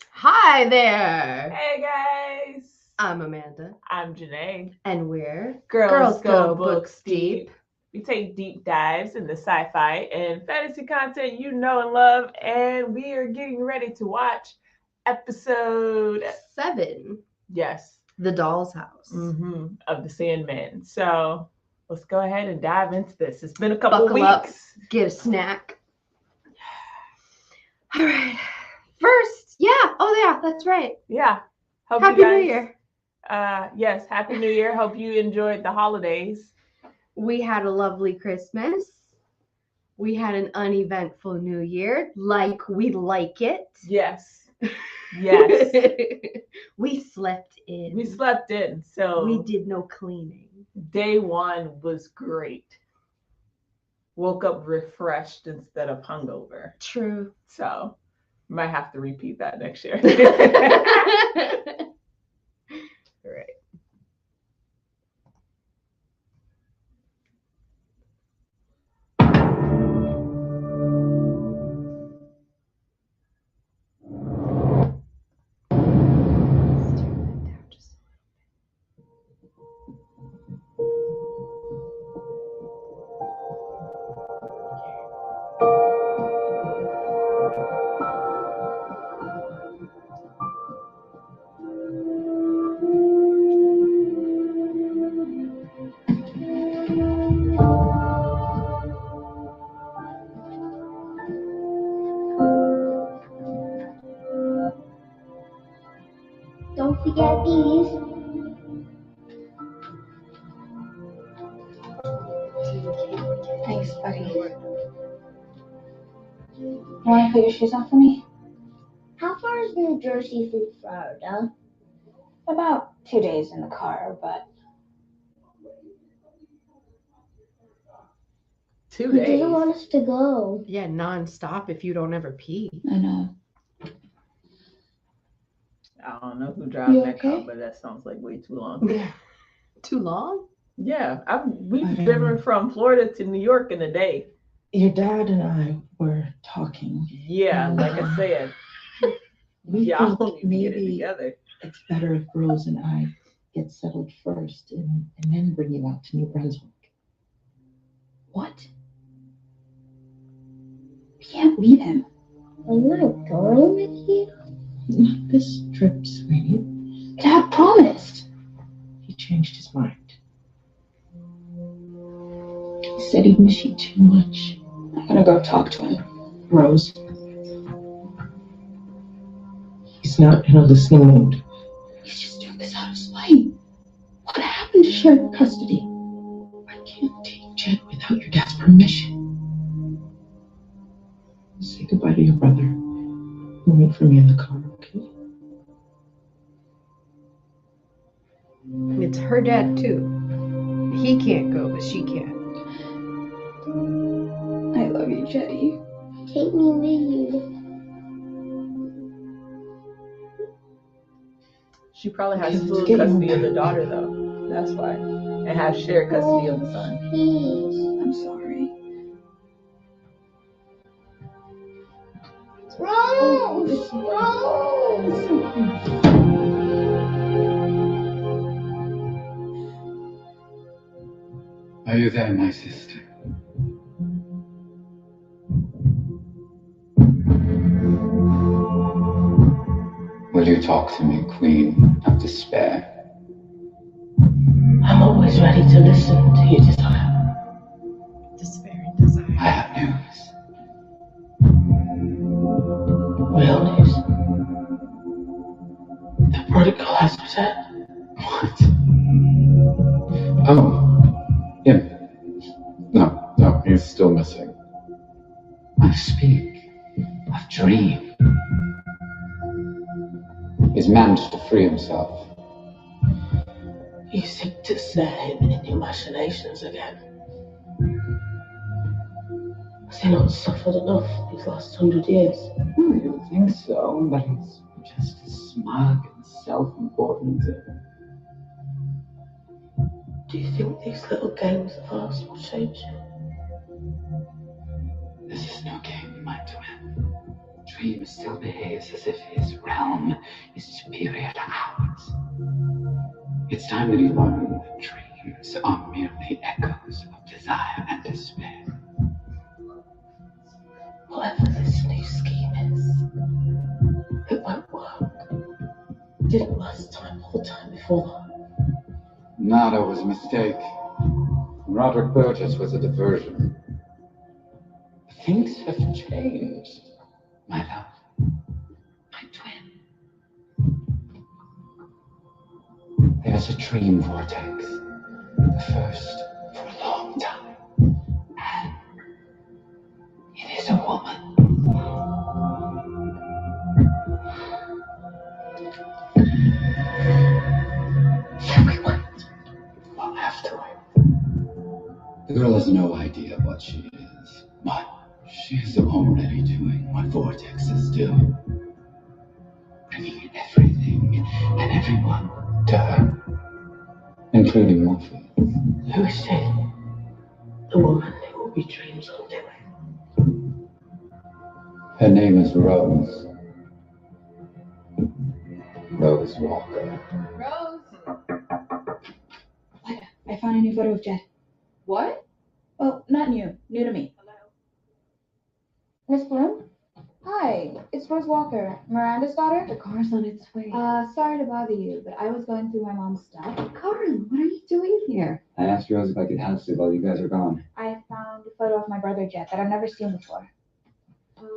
Hi there. Hey guys. I'm Amanda. I'm Janae. And we're Girls Go Books Deep. We take deep dives into sci-fi and fantasy content you know and love, and we are getting ready to watch episode 7. Yes. The Doll's House. Of the Sandman. So let's go ahead and dive into this. It's been a couple Buckle weeks. Up, get a snack. All right. First, that's right. Yeah. Hope Happy New Year. Yes, Happy New Year. Hope you enjoyed the holidays. We had a lovely Christmas. We had an uneventful New Year, like we like it. Yes. Yes. We slept in. So we did no cleaning. Day 1 was great. Woke up refreshed instead of hungover. True. So might have to repeat that next year. Right. Don't forget these. Thanks, buddy. Want to put your shoes on for me? How far is New Jersey from Florida? About 2 days in the car, but 2 He days. doesn't want us to go. Yeah, non-stop if you don't ever pee. I know. I don't know who drives that car, but that sounds like way too long. Too long? Yeah, we've driven from Florida to New York in a day. Your dad and I were talking. Yeah, like I said, y'all need to get it together. It's better if Rose and I get settled first and then bring you out to New Brunswick. What? We can't leave him. I'm not going with you. Not this trip, sweetie. Dad promised. He changed his mind. He said he'd miss you too much. I'm gonna go talk to him. Rose. He's not in a listening mood. He's just doing this out of spite. What happened to sharing custody? I can't take Jet without your dad's permission. Say goodbye to your brother. And wait for me in the car, okay? It's her dad too. He can't go, but she can. I love you, Jetty. Take me with you. She probably has full custody of the daughter, though. That's why. And has shared custody of the son. Please. I'm sorry. Rose! Rose! Are you there, my sister? Will you talk to me, Queen of Despair? I'm always ready to listen to your desire. Despair and desire. I have news. Real news. The protocol has returned. What? Oh, him. No, he's still missing. I speak of Dream. He's managed to free himself. You seek to snare him in your machinations again. Has he not suffered enough these last 100 years? You would think so, but he's just as smug and self-important. Do you think these little games of ours will change you? This is no game, my twin. dream still behaves as if his realm is superior to ours. It's time that he learned that dreams are merely echoes of desire and despair. Whatever this new scheme is, it won't work. Did it last time or the time before? Nada was a mistake. Roderick Burgess was a diversion. Things have changed, my love. My twin. There's a dream vortex. The first for a long time. And it is a woman. Shall we wait? We'll have to wait. The girl has no idea what she is, but she is already doing what vortexes do. Bringing everything and everyone to her, including Morpheus. Who is she? The woman who will be dreams undoing. Her name is Rose. Rose Walker. Rose. I found a new photo of Jed. What? Well, not new. New to me. Miss Bloom? Hi, it's Rose Walker, Miranda's daughter. The car's on its way. Sorry to bother you, but I was going through my mom's stuff. Carl, what are you doing here? I asked Rose if I could house it while you guys are gone. I found a photo of my brother Jed that I've never seen before.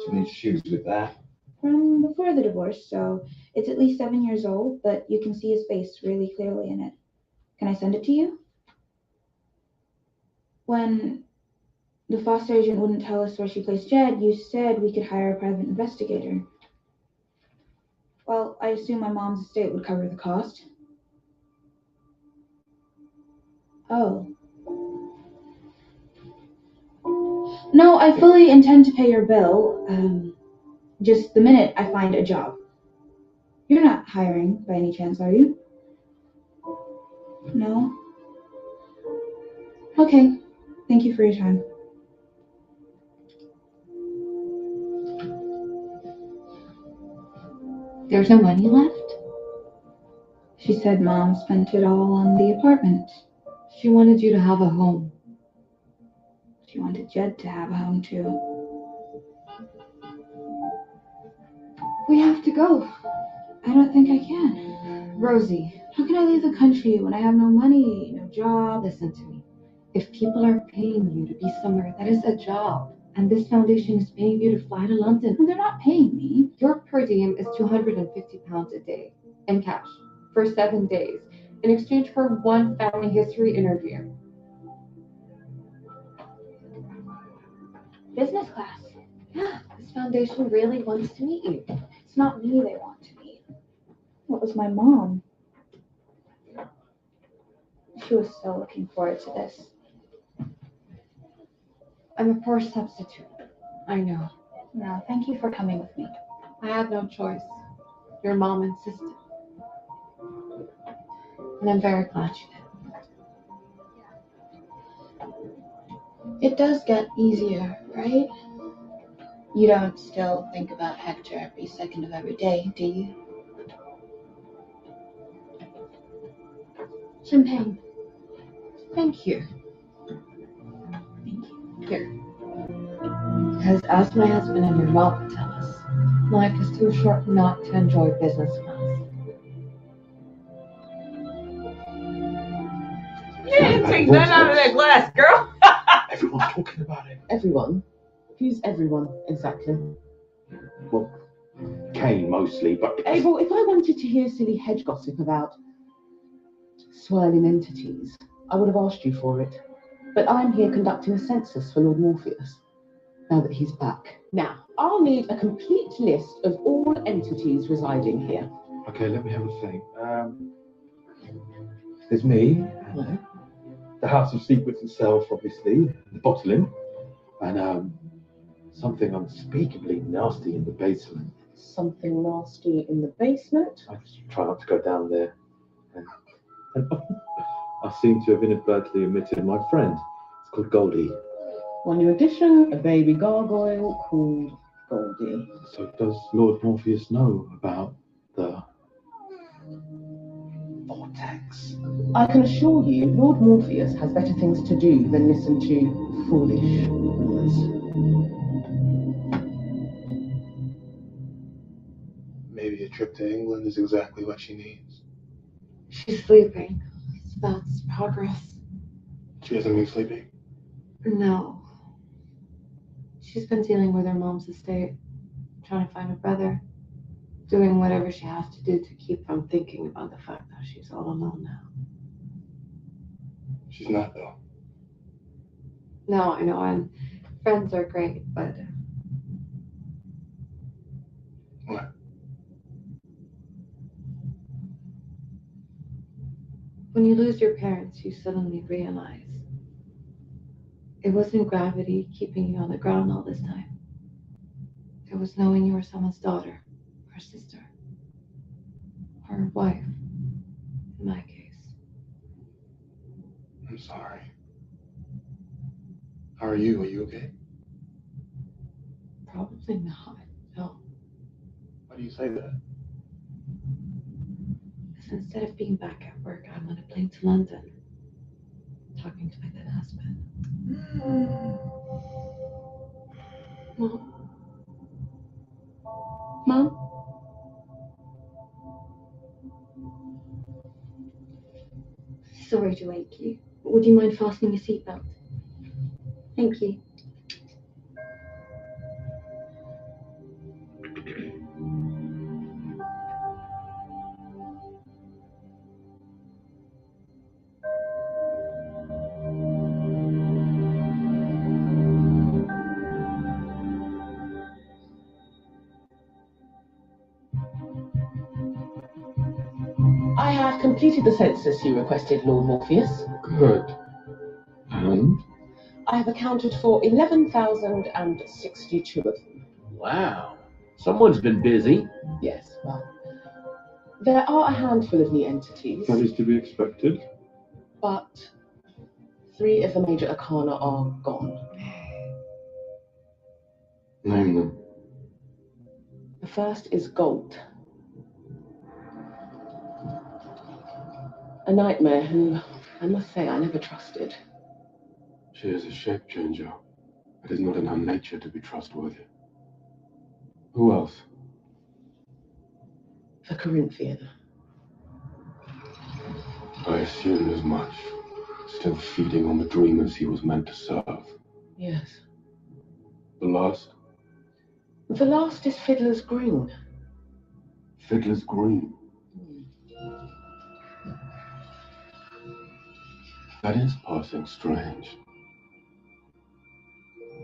She needs shoes with that. From before the divorce, so it's at least 7 years old, but you can see his face really clearly in it. Can I send it to you? When the foster agent wouldn't tell us where she placed Jed, you said we could hire a private investigator. Well, I assume my mom's estate would cover the cost. Oh. No, I fully intend to pay your bill, just the minute I find a job. You're not hiring by any chance, are you? No? Okay. Thank you for your time. There's no money left? She said Mom spent it all on the apartment. She wanted you to have a home. She wanted Jed to have a home too. We have to go. I don't think I can. Rosie, How can I leave the country when I have no money, no job? listen to me. If people are paying you to be somewhere, that is a job. And this foundation is paying you to fly to London. Well, they're not paying me. Your per diem is £250 a day in cash for 7 days in exchange for one family history interview. Business class. Yeah, this foundation really wants to meet you. It's not me they want to meet. It was my mom. She was so looking forward to this. I'm a poor substitute. I know. No, thank you for coming with me. I had no choice. Your mom insisted. And I'm very glad you did. It does get easier, right? You don't still think about Hector every second of every day, do you? Champagne. Thank you. Thank you. Here. Because as my husband and your mom would tell us, life is too short not to enjoy business class. You didn't take none out of that glass, girl. Everyone's talking about it. Everyone? Who's everyone, exactly? Well, Kane mostly, but Abel, if I wanted to hear silly hedge gossip about swirling entities, I would have asked you for it. But I'm here conducting a census for Lord Morpheus, now that he's back. Now, I'll need a complete list of all entities residing here. okay, let me have a think. There's me, Hello. the House of Secrets itself, obviously, the bottling, and something unspeakably nasty in the basement. Something nasty in the basement? I just try not to go down there. And I seem to have inadvertently omitted my friend. It's called Goldie. One new addition, a baby gargoyle called Goldie. So does Lord Morpheus know about the Vortex. I can assure you, Lord Morpheus has better things to do than listen to foolish rumours. Maybe a trip to England is exactly what she needs. She's sleeping. That's progress. She hasn't been sleeping. No. She's been dealing with her mom's estate, trying to find her brother, doing whatever she has to do to keep from thinking about the fact that she's all alone now. She's not, though. No, I know, and friends are great, but What? when you lose your parents, you suddenly realize it wasn't gravity keeping you on the ground all this time. It was knowing you were someone's daughter, or sister, or wife, in my case. I'm sorry. How are you? Are you okay? Probably not, no. Why do you say that? Because instead of being back at work, I'm on a plane to London, talking to my then husband. Mom? Mom? Sorry to wake you. Would you mind fastening your seatbelt? Thank you. I have completed the census you requested, Lord Morpheus. Good. And? I have accounted for 11,062 of them. Wow. Someone's been busy. Yes, well, there are a handful of new entities, That is to be expected. but 3 of the major arcana are gone. Name them. The first is gold. A nightmare who, I must say, I never trusted. She is a shape changer. It is not in her nature to be trustworthy. Who else? The Corinthian. I assumed as much. Still feeding on the dreamers he was meant to serve. Yes. The last? The last is Fiddler's Green. Fiddler's Green. That is passing strange.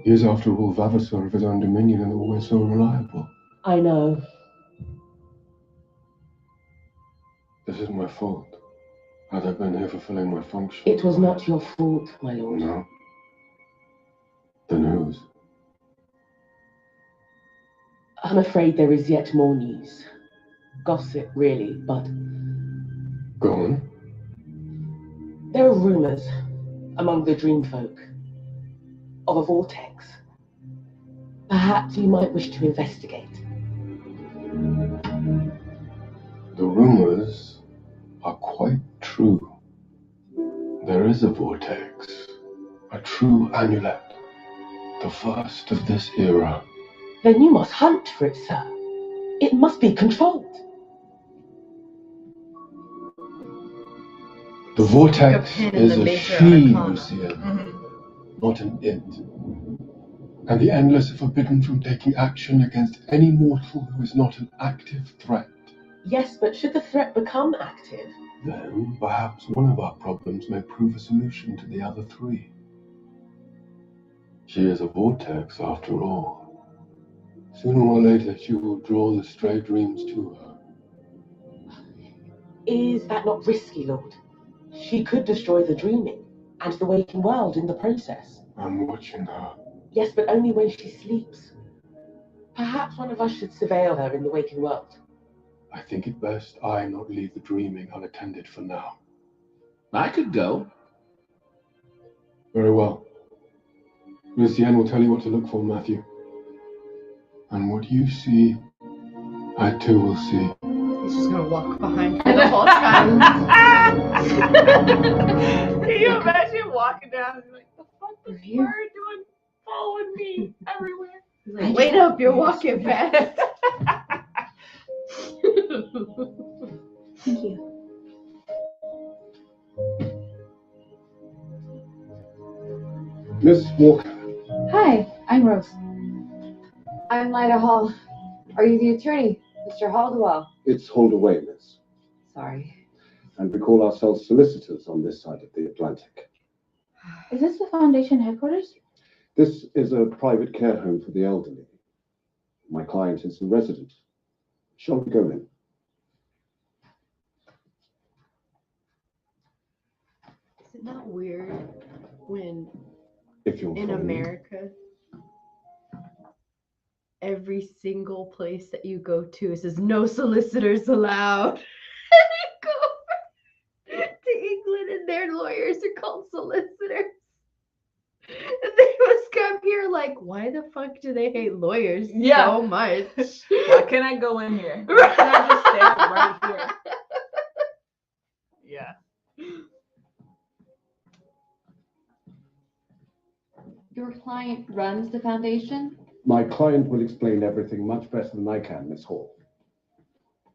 He is, after all, Vavasor of his own dominion and always so reliable. I know. This is my fault. Had I been here fulfilling my function... It was not your fault, my lord. No. Then whose? I'm afraid there is yet more news. Gossip, really, but Go on. there are rumors among the dream folk of a vortex. Perhaps you might wish to investigate. The rumors are quite true. There is a vortex, a true amulet, the first of this era. Then you must hunt for it, sir. It must be controlled. The vortex Stick a pin in is the a major she, arcana. Lucia, not an it. And the endless are forbidden from taking action against any mortal who is not an active threat. Yes, but should the threat become active? Then perhaps one of our problems may prove a solution to the other 3. She is a vortex after all. Sooner or later she will draw the stray dreams to her. Is that not risky, Lord? She could destroy the dreaming and the waking world in the process. I'm watching her. Yes, but only when she sleeps. Perhaps one of us should surveil her in the waking world. I think it best I not leave the dreaming unattended for now. I could go. Very well. Lucienne will tell you what to look for, Matthew. And what you see, I too will see. He's just gonna walk behind her the whole time. Can you imagine walking down and be like, the fuck is this bird doing following me everywhere? He's like, wait up, you're walking fast. Thank you. Miss Walker. Hi, I'm Rose. I'm Lyda Hall. Are you the attorney, Mr. Haldwell? It's Holdaway, miss. Sorry. And we call ourselves solicitors on this side of the Atlantic. Is this the Foundation headquarters? This is a private care home for the elderly. My client is a resident. Shall we go in? Is it not weird when If you're in following. America, every single place that you go to, it says no solicitors allowed. And you go over to England and their lawyers are called solicitors. And they must come here like, why the fuck do they hate lawyers so much? Why can't I go in here? Why can't I just stand right here? Yeah. Your client runs the foundation? My client will explain everything much better than I can, Miss Hall.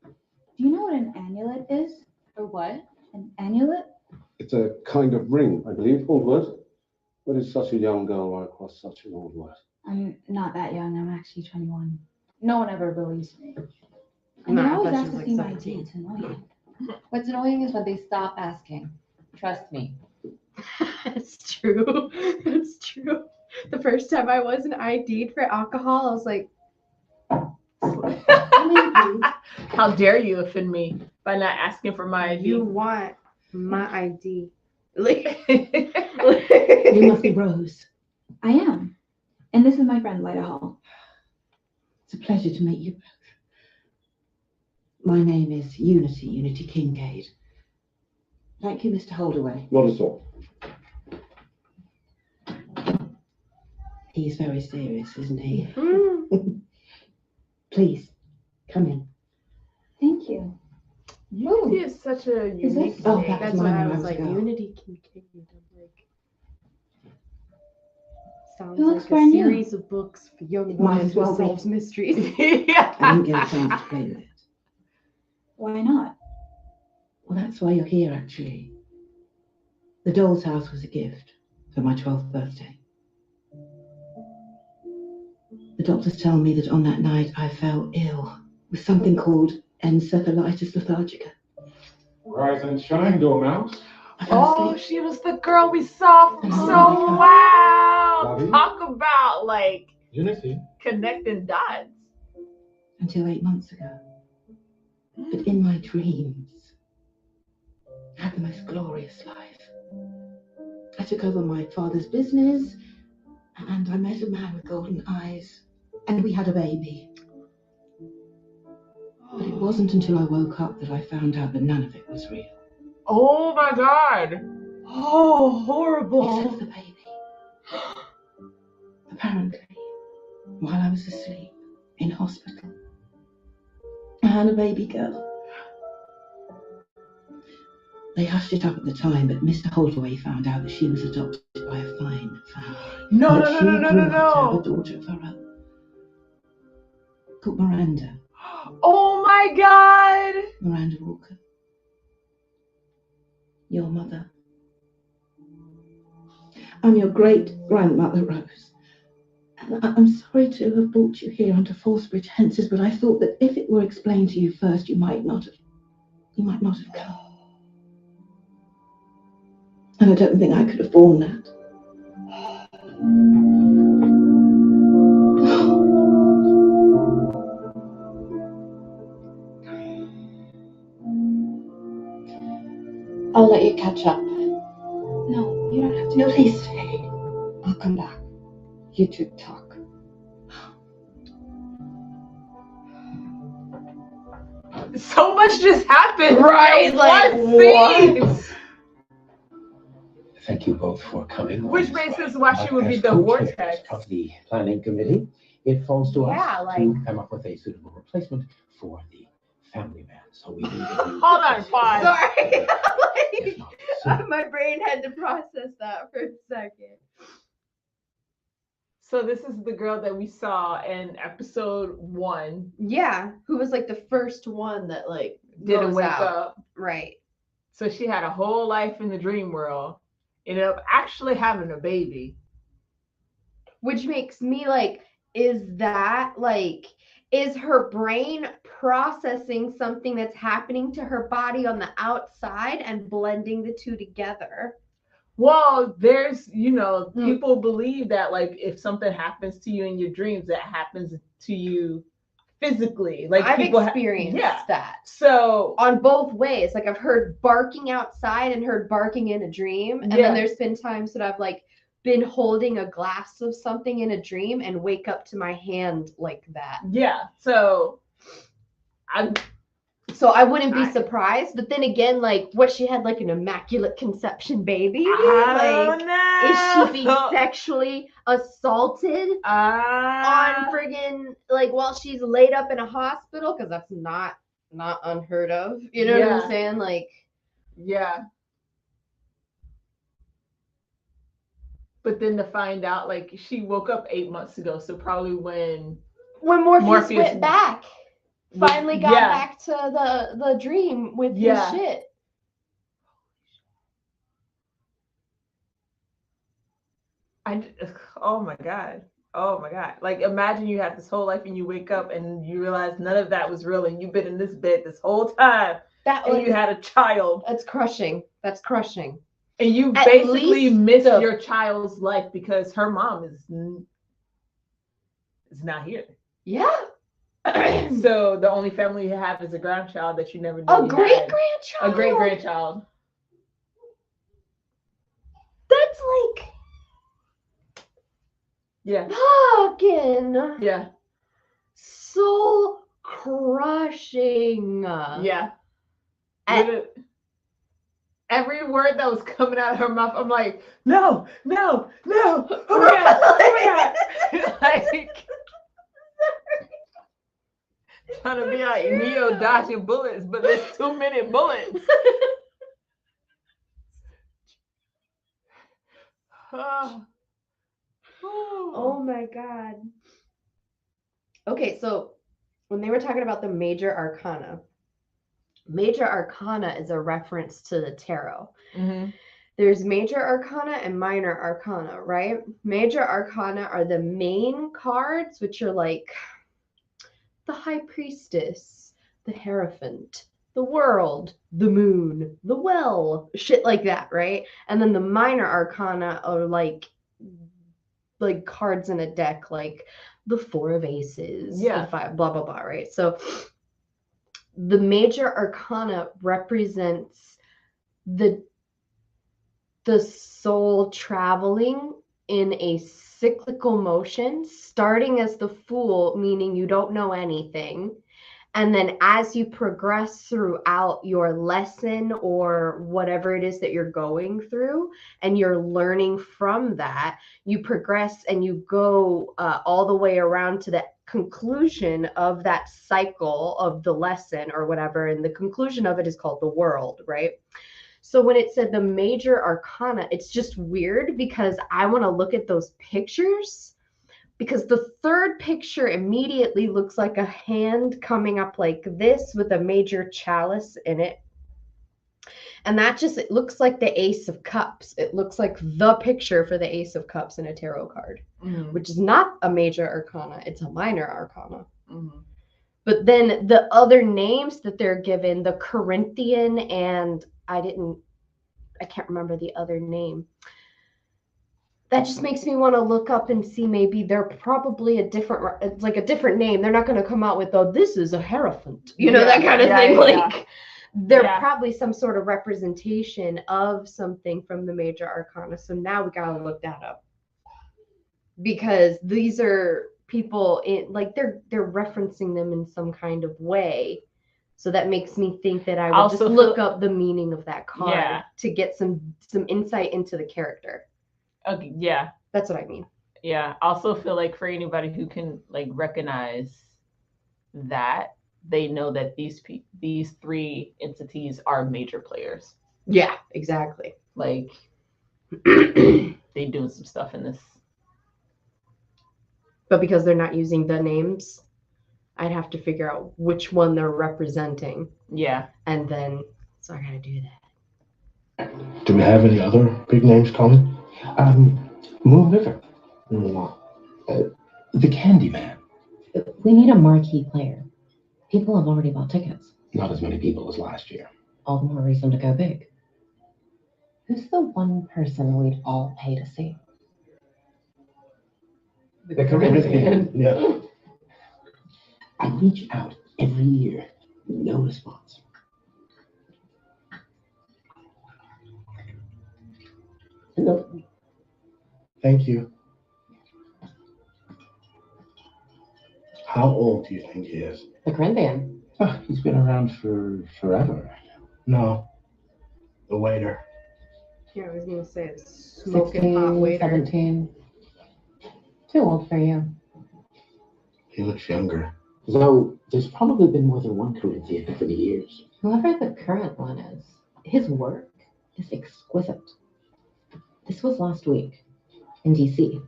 Do you know what an amulet is? Or what? An amulet? It's a kind of ring, I believe. Old word. What is such a young girl run across such an old word? I'm not that young. I'm actually 21. No one ever believes me. And Nah, they I always thought she ask was to see like my 17. ID. It's annoying. What's annoying is when they stop asking. Trust me. That's true. That's true. The first time I wasn't ID'd for alcohol, I was like, How dare you offend me by not asking for my ID? you want my ID. Like, You must be Rose. I am. And this is my friend, Lyda Hall. It's a pleasure to meet you both. My name is Unity Kincaid. Thank you, Mr. Holdaway. Not at all. He's very serious, isn't he? mm. Please, come in. Thank you. Unity is such a Is unique this- Oh, name. that's That's mine why I when I was was like, a girl. Unity Kincaid. I'm like, sounds It looks like a brand new. series of books for young Might women as well who be. solves mysteries. I didn't get a chance to play with it. Why not? Well, that's why you're here, actually. The doll's house was a gift for my 12th birthday. The doctors tell me that on that night I fell ill with something called encephalitis lethargica. Rise and shine, Dormouse. I fell Oh, asleep she was the girl we saw from Oh, So Wow. Bobby? Talk about like Unity. connecting dots. until 8 months ago. But in my dreams, I had the most glorious life. I took over my father's business, and I met a man with golden eyes, and we had a baby. But it wasn't until I woke up that I found out that none of it was real. Oh my God. Oh, horrible. Except the baby. Apparently, while I was asleep in hospital, I had a baby girl. They hushed it up at the time, but Mr. Holdaway found out that she was adopted by a fine family. No, And no, that no, she no, no, grew no, up to have no. a daughter of her own, called Miranda Oh my God. Walker. Your mother. I'm your great-grandmother, Rose. And I'm sorry to have brought you here under false pretenses, but I thought that if it were explained to you first, you might not have come. And I don't think I could have borne that. I'll let you catch up. No, you don't have to. No, please stay. I'll come back. You two talk. So much just happened. Right, in like, one what? scene. Thank you both for coming. Which makes sense why she would be As the co-chairs vortex. of the planning committee, it falls to Yeah, us like- to come up with a suitable replacement for the family man. So we need a new Hold on, pause. Sorry. If not soon. My brain had to process that for a second. So this is the girl that we saw in episode 1. Yeah, who was like the first one that like Didn't goes wake out. up. Right. So she had a whole life in the dream world. Ended up actually having a baby. Which makes me like, is her brain processing something that's happening to her body on the outside and blending the two together? Well, there's, people believe that like if something happens to you in your dreams, that happens to you physically. Like I've people experienced that. So on both ways. Like I've heard barking outside and heard barking in a dream. And then there's been times that I've like been holding a glass of something in a dream and wake up to my hand like that. Yeah. So I wouldn't be surprised. But then again, like what, she had like an immaculate conception baby? Like is she being sexually assaulted on friggin' like while she's laid up in a hospital? Because that's not unheard of. You know what I'm saying? Like but then to find out like she woke up 8 months ago, so probably when Morpheus went back. Finally got back to the dream with his shit. Oh my god. Like imagine you had this whole life and you wake up and you realize none of that was real and you've been in this bed this whole time and you had a child. That's crushing. And you basically missed your child's life because her mom is not here. Yeah. So the only family you have is a grandchild that you never knew. A great-grandchild. A great-grandchild. That's like fucking soul crushing. Yeah. Every word that was coming out of her mouth, I'm like, no. Oh my god. Like trying to be like Neo dodging bullets, but there's too many bullets. Oh my god. Okay, so when they were talking about the major arcana is a reference to the tarot. Mm-hmm. There's major arcana and minor arcana, right? Major arcana are the main cards, which are like the High Priestess, the Hierophant, the World, the Moon, the Well, shit like that, right? And then the minor arcana are like cards in a deck, like the Four of Aces, the Five, blah, blah, blah, right? So the major arcana represents the soul traveling in a cyclical motion, starting as the Fool, meaning you don't know anything. And then as you progress throughout your lesson or whatever it is that you're going through and you're learning from that, you progress and you go all the way around to the conclusion of that cycle of the lesson or whatever. And the conclusion of it is called the world, right? So when it said the major arcana, it's just weird because I want to look at those pictures because the third picture immediately looks like a hand coming up like this with a major chalice in it. And that just, it looks like the Ace of Cups. It looks like the picture for the Ace of Cups in a tarot card, which is not a major arcana. It's a minor arcana. Mm-hmm. But then the other names that they're given, the Corinthian and I can't remember the other name. That just makes me want to look up and see maybe they're probably a different name. They're not going to come out with, oh, this is a Hierophant, that kind of thing. They're probably some sort of representation of something from the major arcana. So now we got to look that up because these are people they're referencing them in some kind of way So that makes me think that I would Also just look up the meaning of that card Yeah. to get some insight into the character. Okay, yeah. That's what I mean. Yeah. Also feel like for anybody who can like recognize that, they know that these three entities are major players. Yeah, exactly. Like they doing some stuff in this. But because they're not using the names, I'd have to figure out which one they're representing. Yeah. And then, so I gotta do that. Do we have any other big names coming? Moon River. The Candyman. We need a marquee player. People have already bought tickets. Not as many people as last year. All the more reason to go big. Who's the one person we'd all pay to see? The Caribbean. Yeah. I reach out every year. No response. No. Thank you. How old do you think he is? The Corinthian. Oh, he's been around for forever. No. The waiter. Yeah, I was gonna say smoking hot 16, waiter. 17. Too old for you. He looks younger. Though there's probably been more than one Corinthian over the years. Whoever the current one is, his work is exquisite. This was last week in DC.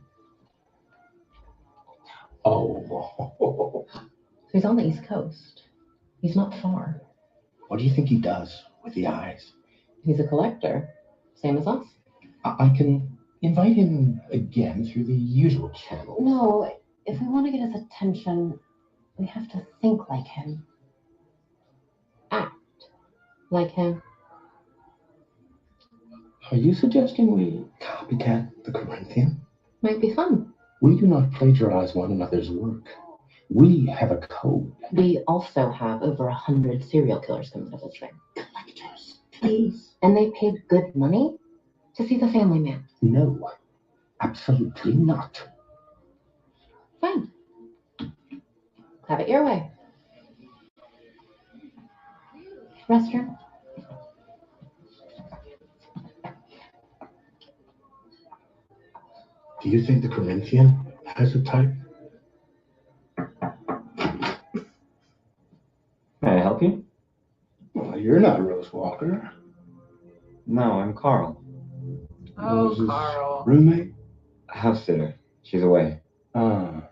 Oh. He's on the East Coast. He's not far. What do you think he does with the eyes? He's a collector, same as us. I can invite him again through the usual channels. No, if we want to get his attention, we have to think like him. Act like him. Are you suggesting we copycat the Corinthian? Might be fun. We do not plagiarize one another's work. We have a code. We also have over 100 serial killers coming to this thing. Collectors, please. And they paid good money to see the Family Man. No, absolutely not. Fine. Have it your way. Restroom. Do you think the Corinthian has a type? May I help you? Well, you're not Rose Walker. No, I'm Carl. Oh, Rose's Carl. roommate? House sitter. She's away. Ah.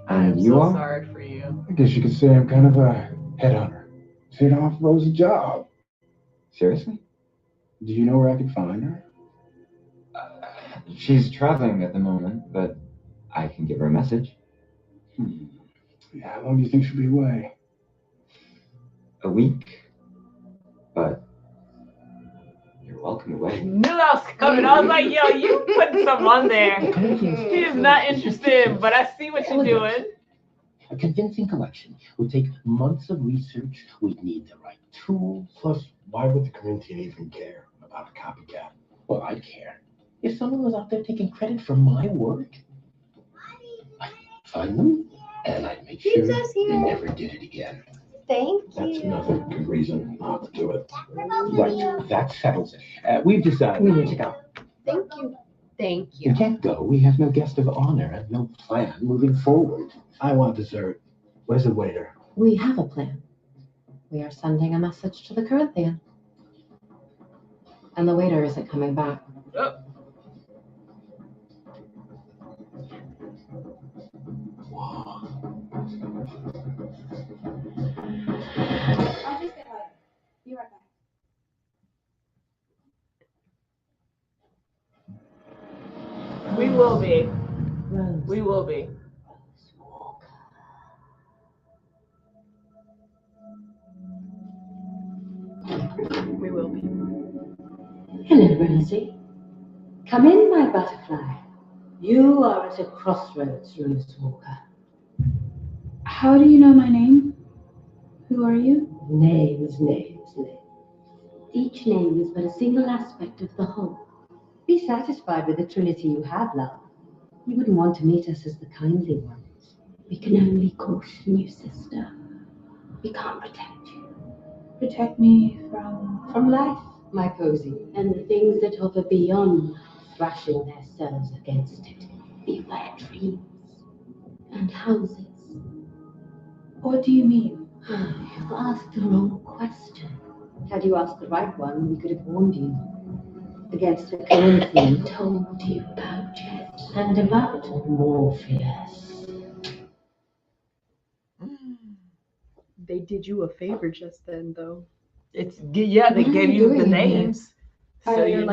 I'm And you so are? sorry for you. I guess you could say I'm kind of a headhunter. So you'd offer Rose a job. Seriously? Do you know where I could find her? She's traveling at the moment, but I can give her a message. Yeah, how long do you think she'll be away? A week. But you're welcome away. I knew I was coming. I was like, yo, you putting something on there. He is not interested, but I see what you're doing. A convincing collection would take months of research. We'd need the right tools. Plus, why would the Corinthian even care about a copycat? Well, I'd care. If someone was out there taking credit for my work, I'd find them, and I'd make sure they never did it again. Thank you. That's another good reason not to do it. Right, that settles it. We've decided. We need to go. Thank you. Thank We you. can't go. We have no guest of honor and no plan moving forward. I want dessert. Where's the waiter? We have a plan. We are sending a message to the Corinthian. And the waiter isn't coming back. Oh. I'll just get later. Be right back. We will be. Rose. We will be. We will be. Hello, Rosie. Come in, my butterfly. You are at a crossroads, Rose Walker. How do you know my name? Who are you? Names. Each name is but a single aspect of the whole. Be satisfied with the trinity you have, love. You wouldn't want to meet us as the kindly ones. We can only caution you, sister. We can't protect you. Protect me from life. My posy, and the things that hover beyond, thrashing themselves against it. Beware dreams and houses. What do you mean? You've asked the wrong question. Had you asked the right one, we could have warned you. Against the Corinthian, told you about it, and about Morpheus. They did you a favor just then, though. They gave you the names. So they're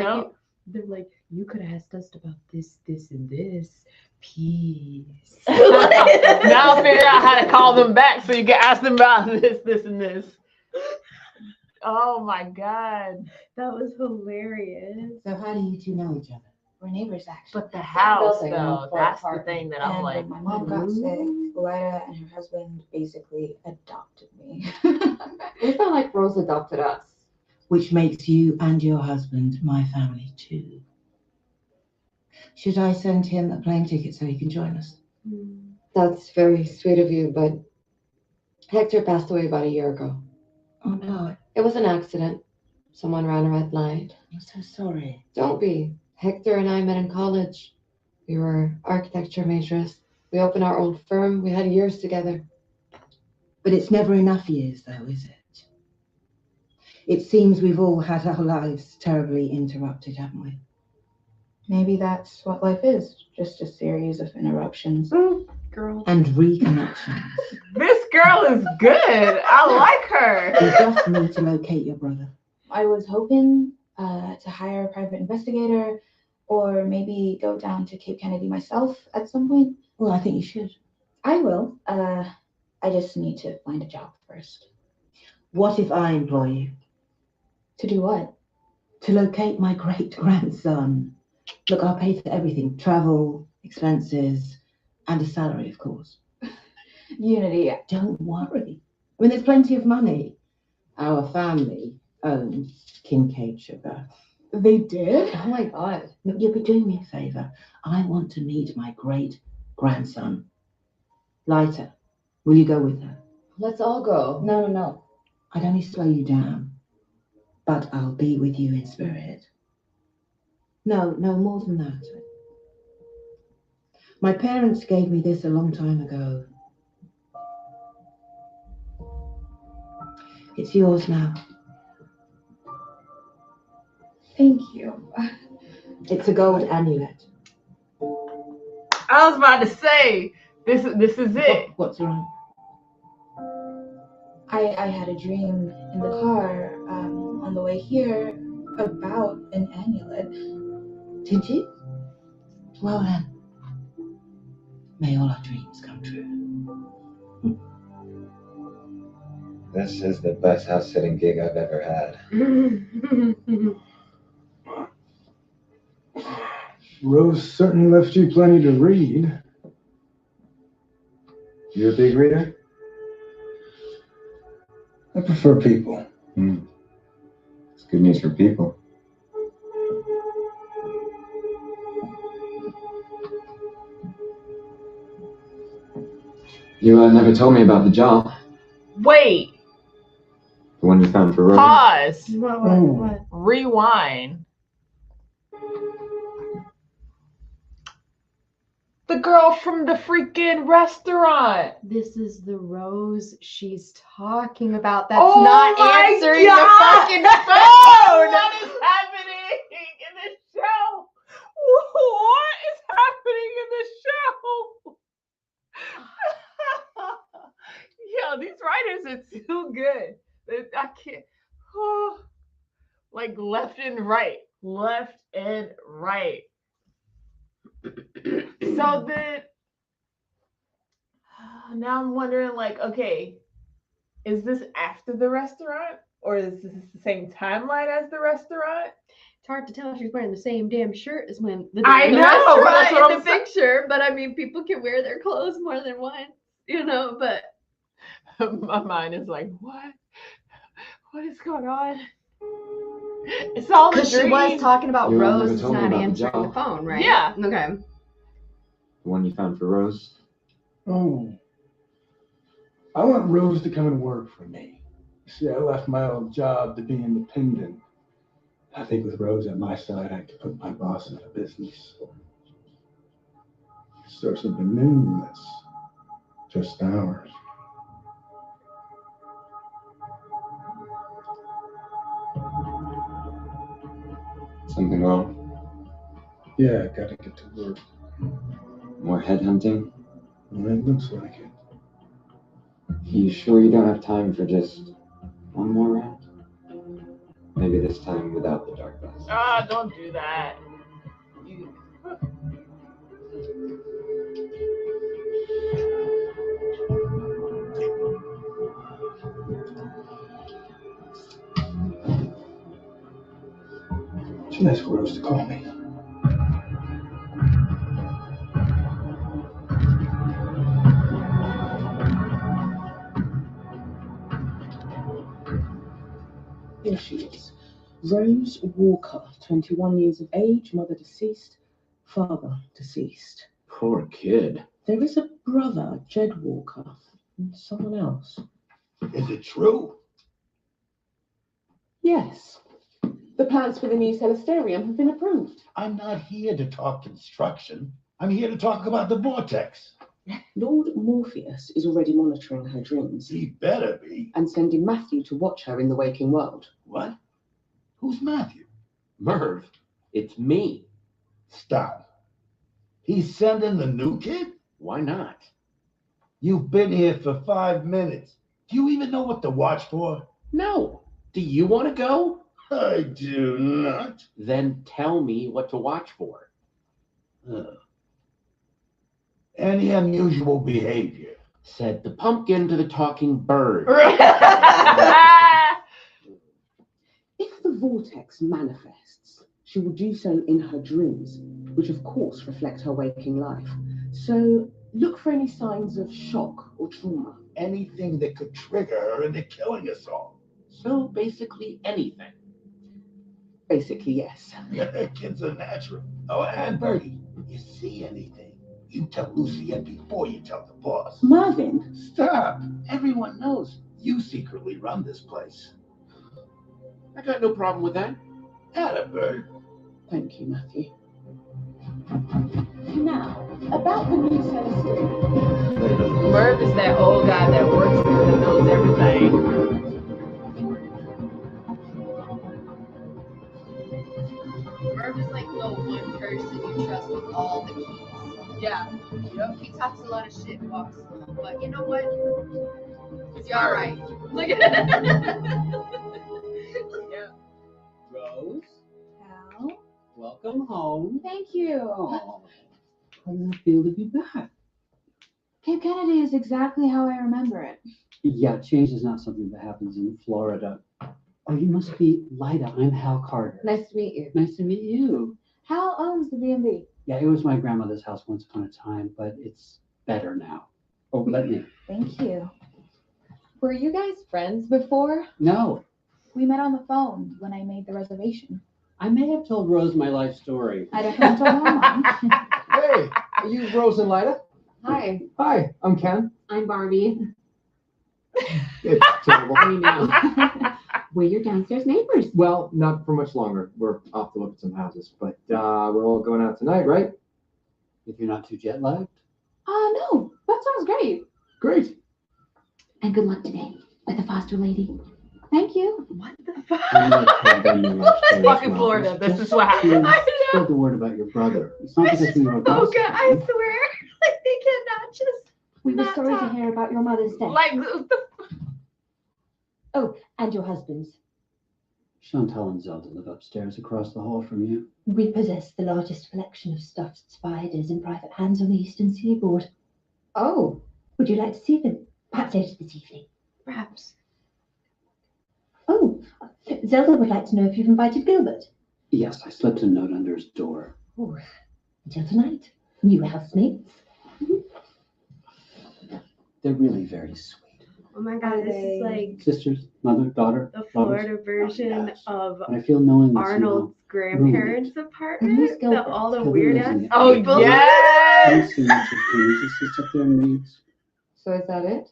like, you could have asked us about this, and this. Peace. Now I'll figure out how to call them back so you can ask them about this, and this. Oh my God. That was hilarious. So how do you two know each other? We're neighbors, actually. But the house, though, that's the thing that I'm And like. when my mom got sick, Lida and her husband basically adopted me. We felt like Rose adopted us. Which makes you and your husband my family too. Should I send him a plane ticket so he can join us? That's very sweet of you, but Hector passed away about a year ago. Oh no. It was an accident. Someone ran a red light. I'm so sorry. Don't be. Hector and I met in college. We were architecture majors. We opened our own firm. We had years together. But it's never enough years, though, is it? It seems we've all had our lives terribly interrupted, haven't we? Maybe that's what life is. Just a series of interruptions. Girl. And reconnections. This girl is good. I like her. We just need to locate your brother. I was hoping to hire a private investigator or maybe go down to Cape Kennedy myself at some point. Well, I think you should. I will. I just need to find a job first. What if I employ you? To do what? To locate my great-grandson. Look, I'll pay for everything. Travel, expenses, and a salary, of course. Unity. Don't worry. I mean, there's plenty of money. Our family owns Kincaid Sugar. They did? Oh my God. Look, you'll be doing me a favor. I want to meet my great-grandson. Lita, will you go with her? Let's all go. No. I'd only slow you down. But I'll be with you in spirit. No, more than that. My parents gave me this a long time ago. It's yours now. Thank you. It's a gold amulet. I was about to say, this is it. What's wrong? I had a dream in the car on the way here about an amulet. Did you? Well then, may all our dreams come true. This is the best house sitting gig I've ever had. Rose certainly left you plenty to read. You a big reader? I prefer people. It's good news for people. You never told me about the job. Wait. The one you found for Rose. Pause. What? Rewind. The girl from the freaking restaurant. This is the Rose she's talking about. That's Oh not my answering God. the fucking phone. What is happening in this show? What is happening in this show? Yo, these writers are too good. I can't. Like left and right. So then, now I'm wondering, like, okay, is this after the restaurant, or is this the same timeline as the restaurant? It's hard to tell if she's wearing the same damn shirt as when the I know, restaurant that's what in I'm the picture. But I mean, people can wear their clothes more than once, you know. But my mind is like, what is going on? It's all because she was talking about You Rose never is told me not about the answering the job. phone, right? Yeah. Okay. The one you found for Rose. Oh. I want Rose to come and work for me. See, I left my old job to be independent. I think with Rose at my side, I could put my boss out of business. Start something new that's just ours. Something wrong? Yeah, I gotta get to work. More headhunting? Well, it looks like it. You sure you don't have time for just one more round? Maybe this time without the dark glasses. Ah, don't do that. You... She asked Rose to call me. Here she is. Rose Walker, 21 years of age, mother deceased, father deceased. Poor kid. There is a brother, Jed Walker, and someone else. Is it true? Yes. The plans for the new Celestarium have been approved. I'm not here to talk construction. I'm here to talk about the vortex. Lord Morpheus is already monitoring her dreams. He better be. And sending Matthew to watch her in the waking world. What? Who's Matthew? Merv, it's me. Stop. He's sending the new kid? Why not? You've been here for 5 minutes. Do you even know what to watch for? No. Do you want to go? I do not. Then tell me what to watch for. Any unusual behavior? Said the pumpkin to the talking bird. If the vortex manifests, she will do so in her dreams, which of course reflect her waking life. So look for any signs of shock or trauma. Anything that could trigger her into killing us all. So basically anything. Basically, yes. Kid's a natural. Oh, and Bertie, you see anything, you tell Luciette before you tell the boss. Mervyn? Stop. Everyone knows you secretly run this place. I got no problem with that. Atta bird. Thank you, Matthew. Now, about the new Celestarium. Merv is that old guy that works there that knows everything. Merv is like the one person you trust with all the keys. Yeah. Yep. He talks a lot of shit, walks slow, but you know what? You're all right. Look at yeah. Rose, Al? welcome home. Thank you. Oh, how does it feel to be back? Cape Kennedy is exactly how I remember it. Yeah, change is not something that happens in Florida. Oh, you must be Lyda. I'm Hal Carter. Nice to meet you. Nice to meet you. Hal owns the B&B. Yeah, it was my grandmother's house once upon a time, but it's better now. Oh, let me. Thank you. Were you guys friends before? No, We met on the phone when I made the reservation. I may have told Rose my life story. I definitely told Mom. Hey, are you Rose and Lyda? Hi, Hi, I'm Ken. I'm Barbie. It's terrible. I know. We're your downstairs neighbors. Well, not for much longer. We're off to look at some houses, but we're all going out tonight, right? If you're not too jet lagged. No, that sounds great. Great. And good luck today with the foster lady. Thank you. What the I'm gonna tell them your life story as Fucking well. Florida, It's this just is what happened. to spread the word about your brother. It's not because we were Oh God, I gossiping. swear. Like they cannot just We were not sorry talk. to hear about your mother's death. Like the Oh, and your husband's. Chantal and Zelda live upstairs across the hall from you. We possess the largest collection of stuffed spiders in private hands on the eastern seaboard. Oh, would you like to see them? Perhaps later this evening. Perhaps. Oh, Zelda would like to know if you've invited Gilbert. Yes, I slipped a note under his door. Oh, until tonight. New housemates. They're really very sweet. Oh my God, this is like Sisters, mother, daughter. the daughters. Florida version yes. of And I feel knowing this, Arnold's grandparents' Who's apartment. Gilbert? All the Gilbert weird lives ass in the Oh, people. yes! He sits up there and reads. So is that it?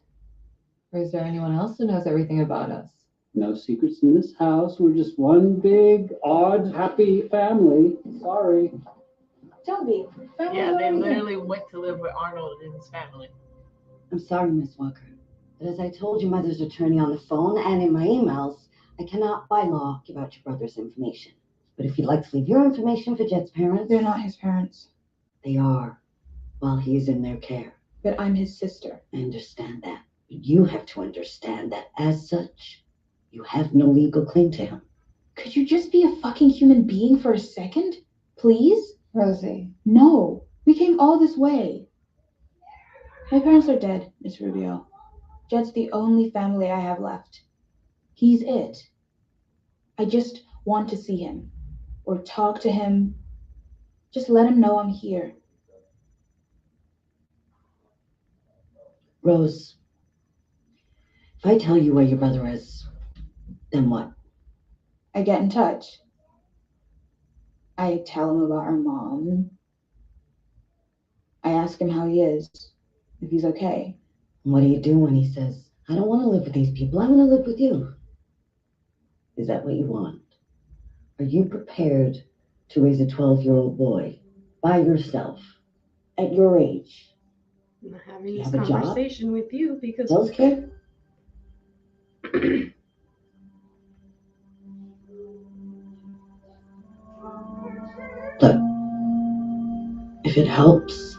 Or is there anyone else who knows everything about us? No secrets in this house. We're just one big, odd, happy family. Sorry. Toby, Yeah, they literally went to live with Arnold and his family. I'm sorry, Miss Walker, but as I told your mother's attorney on the phone and in my emails, I cannot by law give out your brother's information. But if you'd like to leave your information for Jet's parents... They're not his parents. They are, while he's in their care. But I'm his sister. I understand that. But you have to understand that as such, you have no legal claim to him. Could you just be a fucking human being for a second? Please? Rosie. No. We came all this way. My parents are dead, Miss Rubio. Jet's the only family I have left. He's it. I just want to see him. Or talk to him. Just let him know I'm here. Rose, if I tell you where your brother is, then what? I get in touch. I tell him about our mom. I ask him how he is, if he's okay. What do you do when he says, I don't want to live with these people, I want to live with you? Is that what you want? Are you prepared to raise a 12-year-old boy by yourself at your age? I'm having Have this a job? conversation with you because Healthcare? Look, if it helps,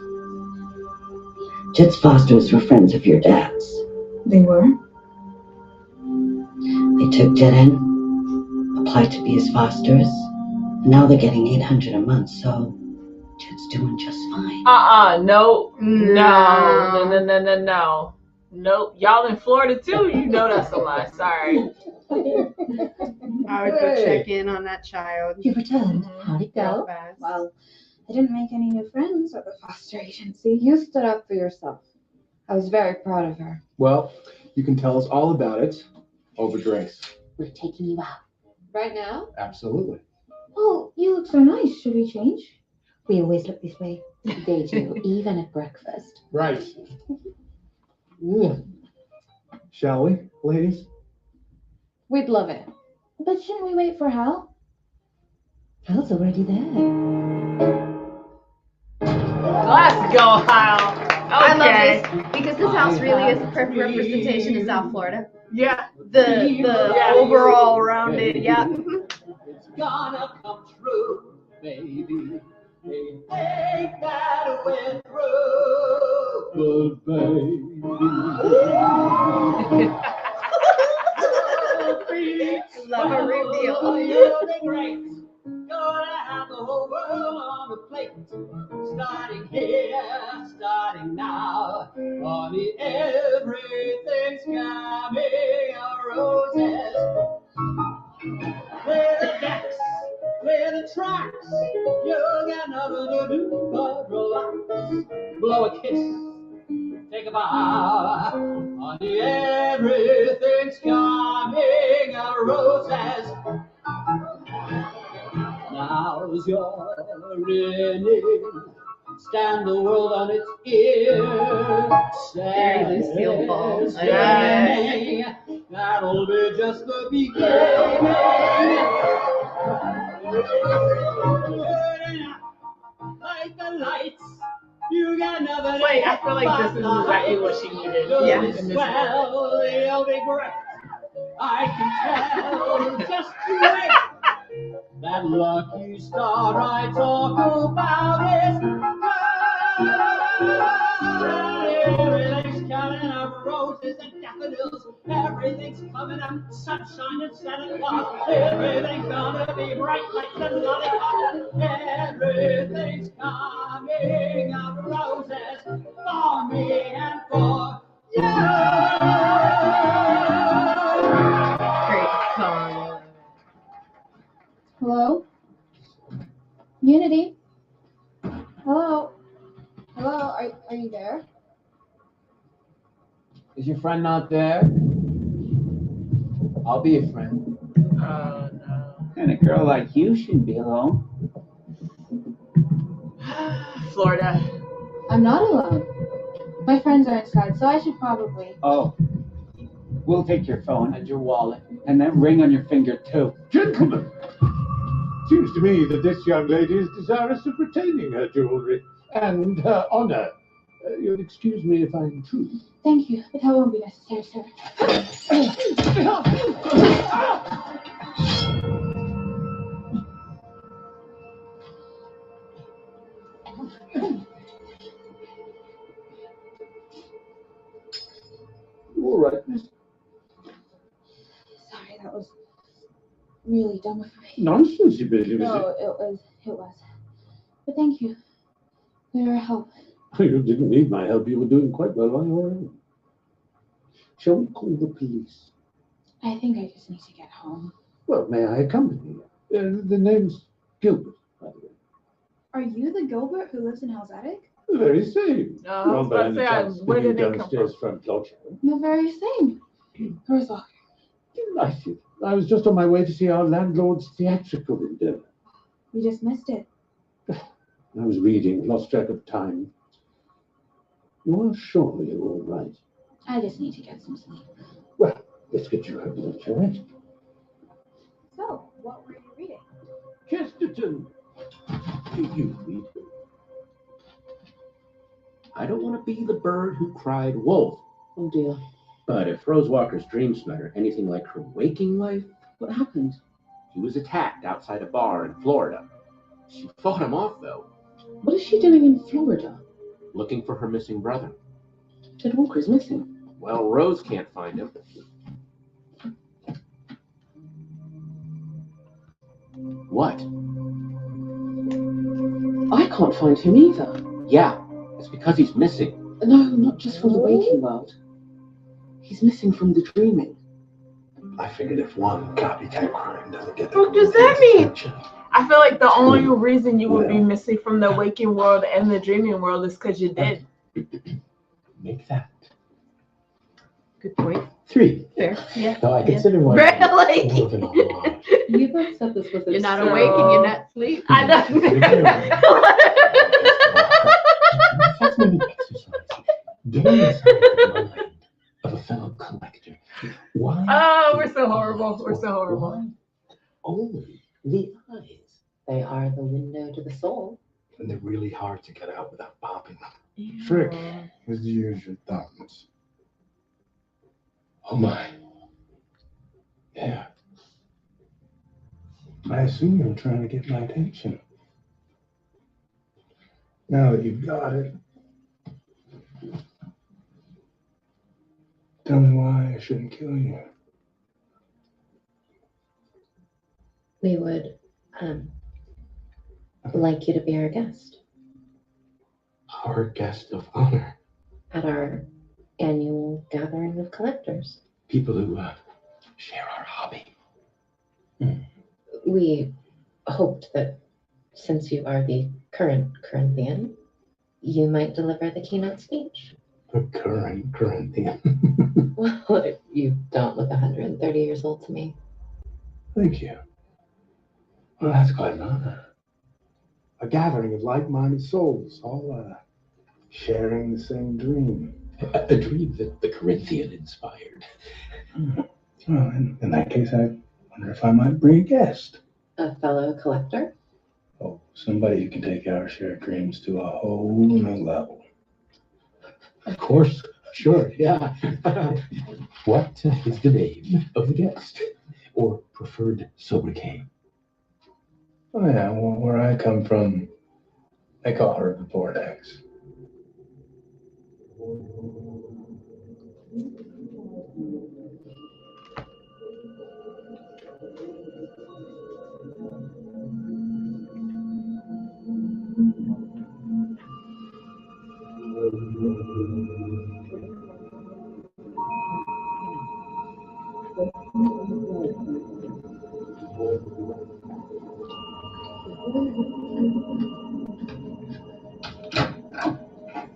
Jet's fosters were friends of your dad's. They were? They took Jet in, applied to be his fosters, and now they're getting $800 a month, so Jet's doing just fine. No. Nope. Y'all in Florida too? You know that's a lie. Sorry. I would go check in on that child. You returned. How'd it go? Well, I didn't make any new friends at the foster agency. You stood up for yourself. I was very proud of her. Well, you can tell us all about it over drinks. We're taking you out. Right now? Absolutely. Oh, you look so nice. Should we change? We always look this way. They do, even at breakfast. Right. Shall we, ladies? We'd love it. But shouldn't we wait for Hal? Hal's already there. Let's go, Hal. Okay. I love this because this house really is a perfect representation of South Florida. Yeah. The overall around it. Yeah. It's gonna come true, baby. Ain't that went through, but baby. Love a reveal. You'll be great. Gonna have the whole world on the plate. Starting here, starting now. Honey, everything's coming. Roses. Play the decks, play the tracks. You got nothing to do but relax. Blow a kiss, take a bow. Honey, everything's coming. Roses. Now's your inning. Stand the world on its ear. Very Lucille Ball. That'll be just the beginning. Light the lights. You got nothing. Wait, I feel like this is exactly what she needed. Yeah. Well, you'll be great. I can tell. Just wait. That lucky star I talk about is everything's coming up, roses and daffodils. Everything's coming up, sunshine and Santa Claus. Everything's gonna be bright like the lollipop. Everything's coming up, roses for me and for you. Great song. Hello? Unity? Hello? Hello? Are you there? Is your friend not there? I'll be a friend. Oh, no. And a girl like you shouldn't be alone. Florida. I'm not alone. My friends are inside, so I should probably. Oh, We'll take your phone and your wallet. And that ring on your finger, too. Gentlemen, seems to me that this young lady is desirous of retaining her jewelry and her honor. You'll excuse me if I intrude. Thank you, but that won't be necessary, sir. All right, miss. Sorry, that was really dumb of me. Nonsense, you believe No, it? it was. But thank you for your help. You didn't need my help. You were doing quite well on your own. Shall we call the police? I think I just need to get home. Well, may I accompany you? The name's Gilbert, by the way. Are you the Gilbert who lives in Hell's Attic? The very same. I was about to say, where did they come downstairs from? front lodge. The very same. Where's Walker? Delighted. I was just on my way to see our landlord's theatrical endeavor. You just missed it. I was reading, lost track of time. You are sure you're all right? I just need to get some sleep. Well, let's get you home, shall we? So, what were you reading? Chesterton. You read. I don't want to be the bird who cried wolf. Oh dear. But if Rose Walker's dreams matter anything like her waking life, What happened? he was attacked outside a bar in Florida. She fought him off, though, What is she doing in Florida? looking for her missing brother. Ted Walker is missing. Well, Rose can't find him. What? I can't find him either. Yeah, it's because he's missing. No, not just from the waking world. He's missing from the dreaming. I figured if one copycat crime doesn't get the What does that mean? attention, I feel like the only reason you would be missing from the waking world and the dreaming world is because you're dead. make that Good point. 3. Fair. Yeah. Though I Yeah. consider one Really? more than a homage. You both said this was You're not absurd. awake and you're not asleep. I know. Fascinating exercise. Getting inside the mind of a fellow collector. Why? Oh, we're so horrible. We're so horrible. Why only the eyes? They are the window to the soul. And they're really hard to get out without popping them. Trick is to use your thumbs. Oh my. Yeah. I assume you were trying to get my attention. Now that you've got it, tell me why I shouldn't kill you. We would like you to be our guest Our guest of honor. at our annual gathering of collectors. People who share our hobby. We hoped that since you are the current Corinthian, you might deliver the keynote speech. The current Corinthian. Well, you don't look 130 years old to me. Thank you. Well, that's quite an honor. A gathering of like-minded souls, all sharing the same dream. A dream that the Corinthian inspired. Well, in that case, I wonder if I might bring a guest. A fellow collector? Oh, somebody who can take our shared dreams to a whole new level. Of course. Sure, yeah. What is the name of the guest? Or preferred sobriquet? Oh yeah, well, where I come from, they call her the Vortex.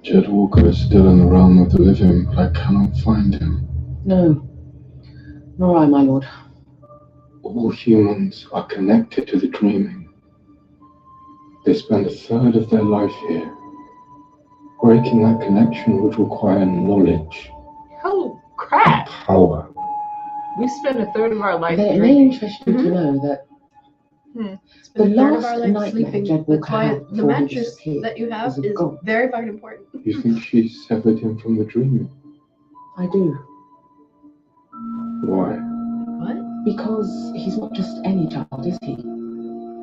Jed Walker is still in the realm of the living, but I cannot find him. No. Nor I, my lord. All humans are connected to the dreaming. They spend a third of their life here. Breaking that connection would require knowledge, Oh, crap. power, We spend a third of our life It may drinking. interest you to know that the Spend a third of last our life nightmare sleeping. Jed That's Walker why had the before he mattress disappeared that you have was a is ghost. very fucking important. You think she severed him from the dreaming? I do. Why? What? Because he's not just any child, is he?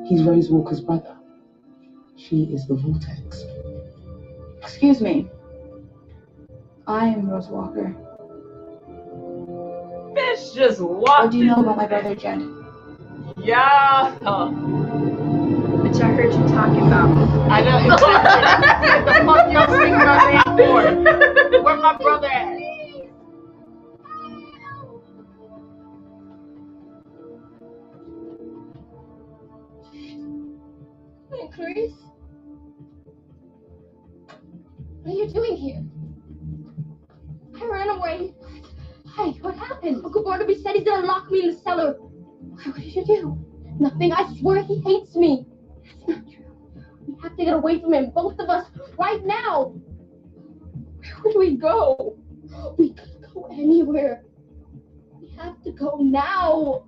He's Rose Walker's brother. She is the Vortex. Excuse me. I am Rose Walker. Fish just walked. What do you know about my brother, Jed? Yeah. Which I heard you talking about. I know. What the fuck y'all singing my name for? Where my brother at? Hey, Clarice. What are you doing here? I ran away. Hey, what happened? Uncle Barnaby said he's gonna lock me in the cellar. What did you do? Nothing. I swear he hates me. That's not true. We have to get away from him, both of us, right now. Where do we go? We could go anywhere. We have to go now.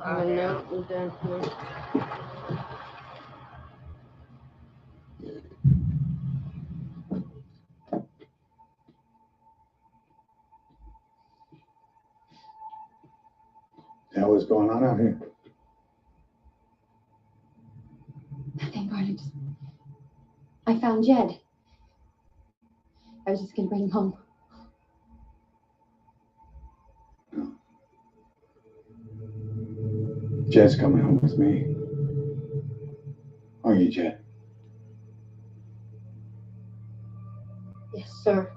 Oh no, we're done here. Now what's going on out here? Nothing, Barney. I found Jed. I was just gonna bring him home. Jed's coming home with me. Are you, Jed? Yes, sir.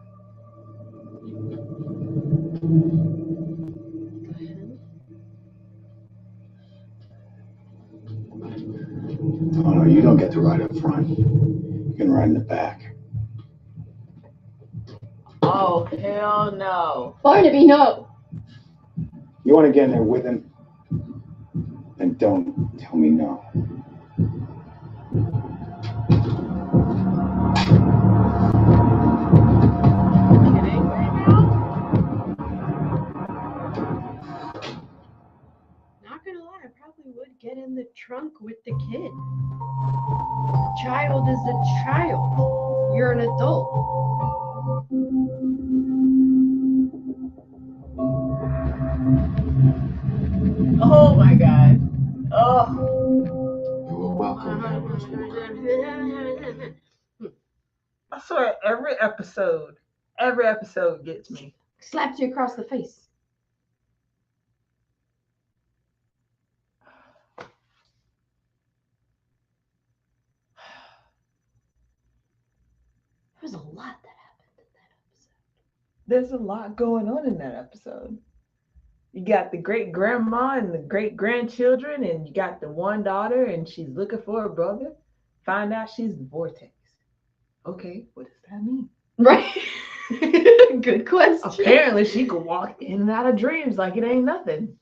Oh no, you don't get to ride up front. You can ride in the back. Oh, hell no. Barnaby, no. You want to get in there with him? Then don't tell me no. Not gonna lie, I probably would get in the trunk with the kid. Child is a child. You're an adult. Oh my god. Oh. You were welcome here, Rose Walker. I swear every episode gets me. Slaps you across the face. There was a lot that happened in that episode. There's a lot going on in that episode. You got the great grandma and the great grandchildren, and you got the one daughter, and she's looking for her brother. Find out she's the Vortex. Okay, what does that mean? Right. Good question. Apparently, she could walk in and out of dreams like it ain't nothing.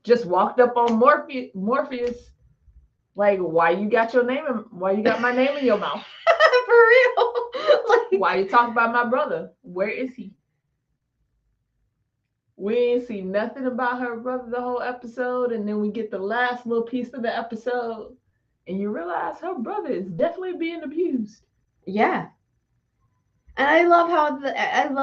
Just walked up on Morpheus, like, why you got my name in your mouth? For real. Like, why you talking about my brother? Where is he? We ain't see nothing about her brother the whole episode, and then we get the last little piece of the episode, and you realize her brother is definitely being abused. Yeah. And I love how that's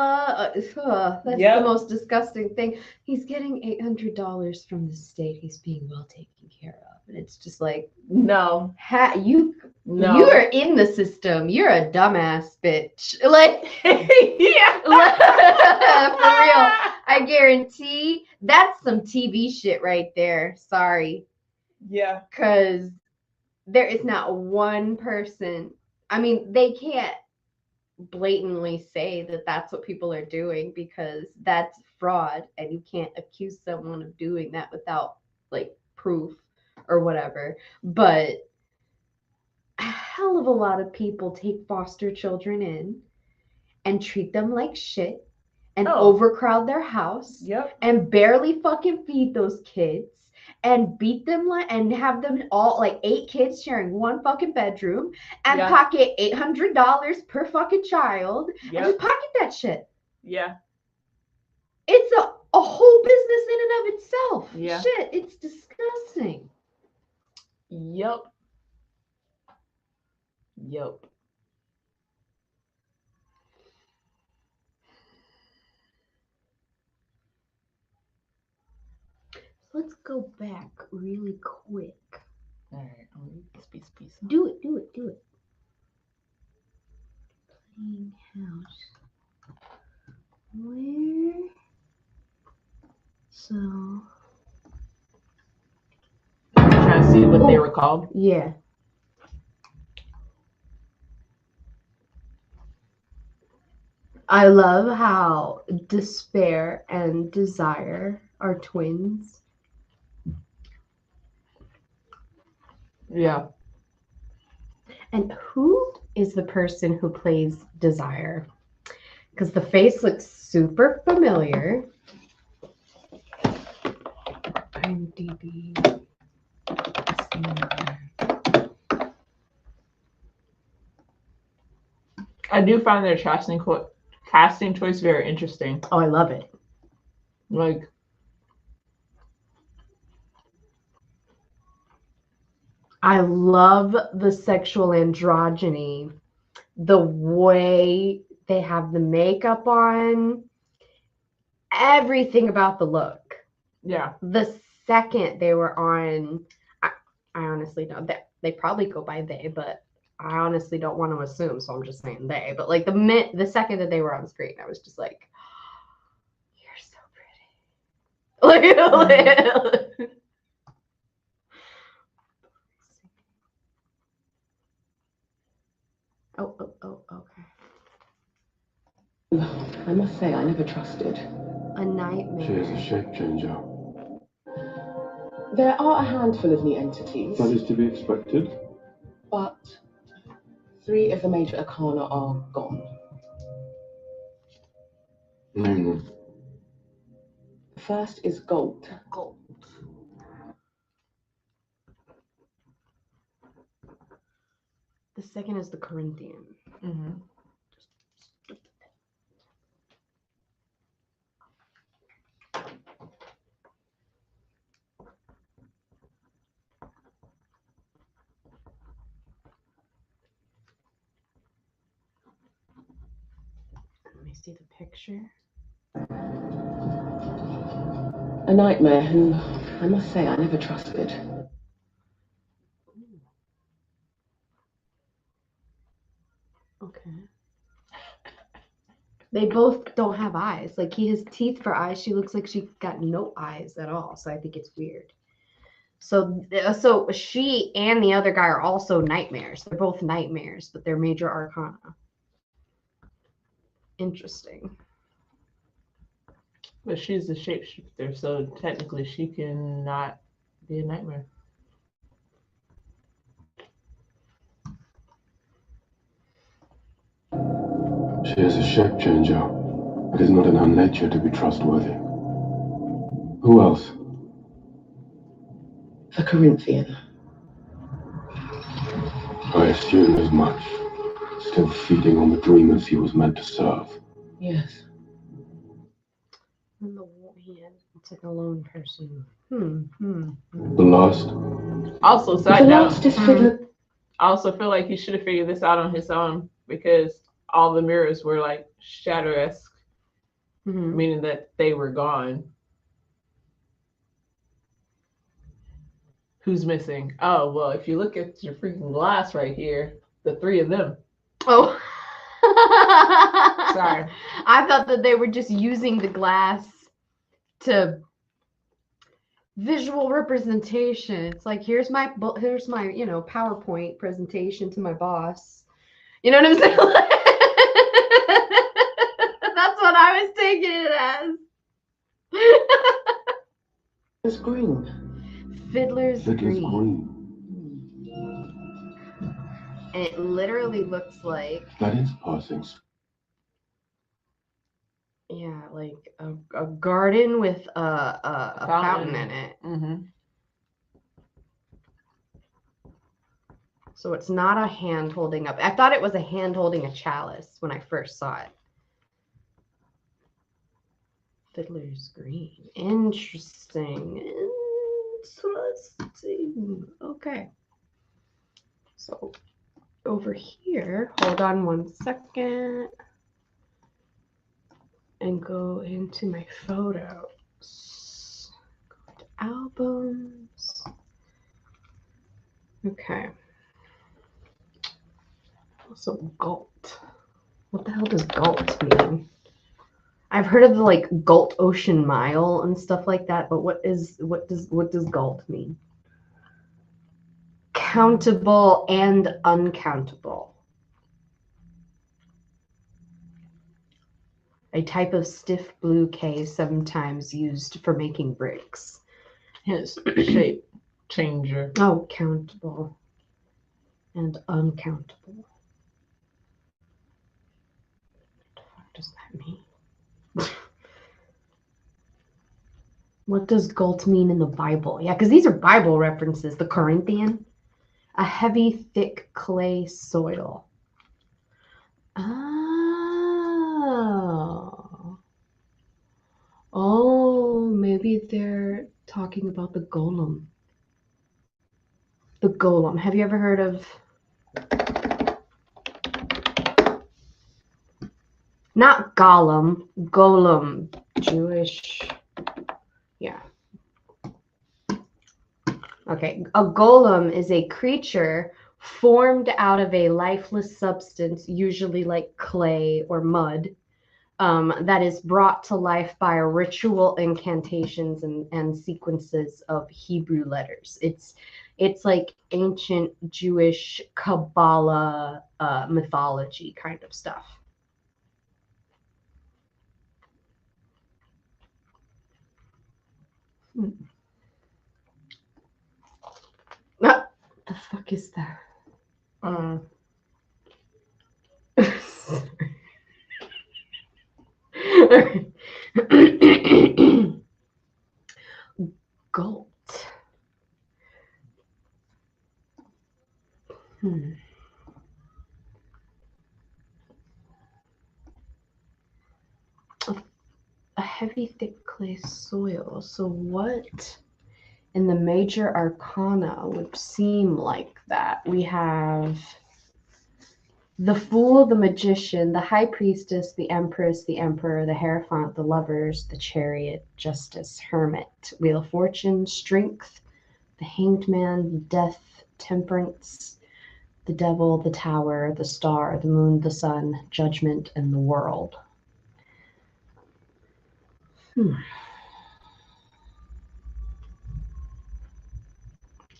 the most disgusting thing. He's getting $800 from the state. He's being well taken care of. And it's just like, no. You are in the system. You're a dumbass bitch. Like, yeah. For real. I guarantee that's some TV shit right there. Sorry. Yeah. Because there is not one person. I mean, they can't blatantly say that that's what people are doing because that's fraud, and you can't accuse someone of doing that without like proof or whatever. But a hell of a lot of people take foster children in and treat them like shit and overcrowd their house and barely fucking feed those kids and beat them and have them all like 8 kids sharing one fucking bedroom and pocket $800 per fucking child and just pocket that shit. Yeah. It's a whole business in and of itself. Yeah. Shit, it's disgusting. Yup. Yup. Let's go back really quick. All right, I'll read this piece. Do it. Playing house. Where? So. Trying to see what they were called. Yeah. I love how despair and desire are twins. Yeah. And who is the person who plays Desire? Because the face looks super familiar. IMDb. I do find their casting choice very interesting. Oh, I love it. Like, I love the sexual androgyny, the way they have the makeup on, everything about the look. Yeah. The second they were on, I honestly don't. They probably go by they, but I honestly don't want to assume, so I'm just saying they. But like the second that they were on screen, I was just like, "You're so pretty." Oh, okay. I must say, I never trusted. A nightmare. She is a shape changer. There are a handful of new entities, That is to be expected. but 3 of the major arcana are gone. Name them. The first is gold. Gold. The second is the Corinthian. Mm-hmm. Let me see the picture. A nightmare who, I must say, I never trusted. Okay. They both don't have eyes. Like he has teeth for eyes. She looks like she got no eyes at all. So I think it's weird. So she and the other guy are also nightmares. They're both nightmares, but they're major arcana. Interesting. But she's a shapeshifter, so technically she cannot be a nightmare. She is a shape changer. It is not in her nature to be trustworthy. Who else? The Corinthian. I assumed as much. Still feeding on the dreamers he was meant to serve. Yes. It's like a lone person. The last? Also, The last is Fiddler. I also feel like he should have figured this out on his own because all the mirrors were like shadow-esque, meaning that they were gone. Who's missing? Oh, well, if you look at your freaking glass right here, the 3 of them. Oh. Sorry. I thought that they were just using the glass to visual representation. It's like, here's my PowerPoint presentation to my boss. You know what I'm saying? That's what I was taking it as. It's green. Fiddler's Green. And it literally looks like, That is passing. yeah, like a garden with a fountain in it. Mm-hmm. So it's not a hand holding up. I thought it was a hand holding a chalice when I first saw it. Fiddler's Green. Interesting. Interesting. Okay. So over here, hold on one second. And go into my photos. Go to albums. Okay. So Galt. What the hell does Galt mean? I've heard of the like Galt Ocean Mile and stuff like that, but what does Galt mean? Countable and uncountable. A type of stiff blue clay sometimes used for making bricks. His shape changer. Oh, countable and uncountable. What the fuck does that mean? What does Galt mean in the Bible? Yeah, because these are Bible references. The Corinthian, a heavy, thick clay soil. Oh, maybe they're talking about the golem. The golem. Have you ever heard of? Not Gollum, golem. Jewish. Yeah. Okay. A golem is a creature formed out of a lifeless substance, usually like clay or mud, that is brought to life by ritual incantations and sequences of Hebrew letters. It's like ancient Jewish Kabbalah mythology kind of stuff. What the fuck is that? Galt. A heavy, thick clay soil. So what in the major arcana would seem like that? We have the Fool, the Magician, the High Priestess, the Empress, the Emperor, the Hierophant, the Lovers, the Chariot, Justice, Hermit, Wheel of Fortune, Strength, the Hanged Man, Death, Temperance, the Devil, the Tower, the Star, the Moon, the Sun, Judgment, and the World.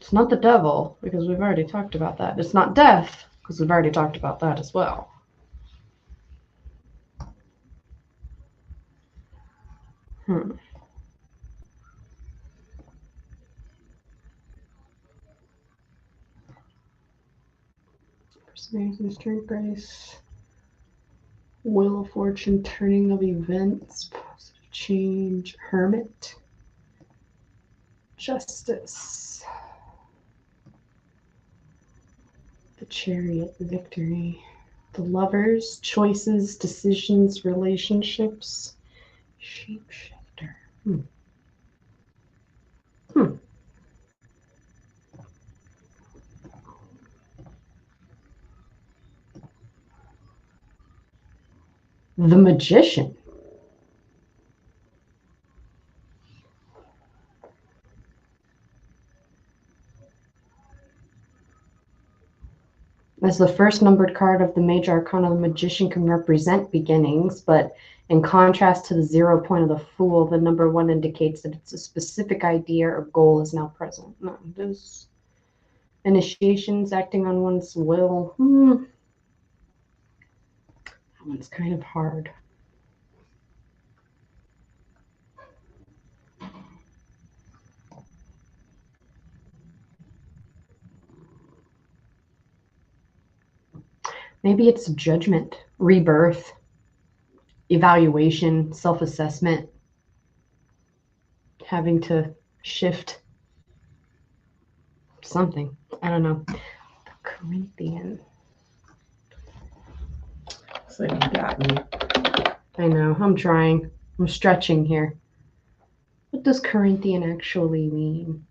It's not the devil, because we've already talked about that. It's not death, because we've already talked about that as well. Perseverance, strength, grace, Wheel of Fortune, turning of events, positive change, Hermit, Justice, the Chariot, victory, the Lovers, choices, decisions, relationships, Shapeshifter. The Magician. As the first numbered card of the major arcana, the Magician can represent beginnings, but in contrast to the 0 point of the Fool, the number 1 indicates that it's a specific idea or goal is now present. No, there's initiations, acting on one's will. That one's kind of hard. Maybe it's judgment, rebirth, evaluation, self-assessment, having to shift something. I don't know. The Corinthian. So you got me. I know. I'm trying. I'm stretching here. What does Corinthian actually mean?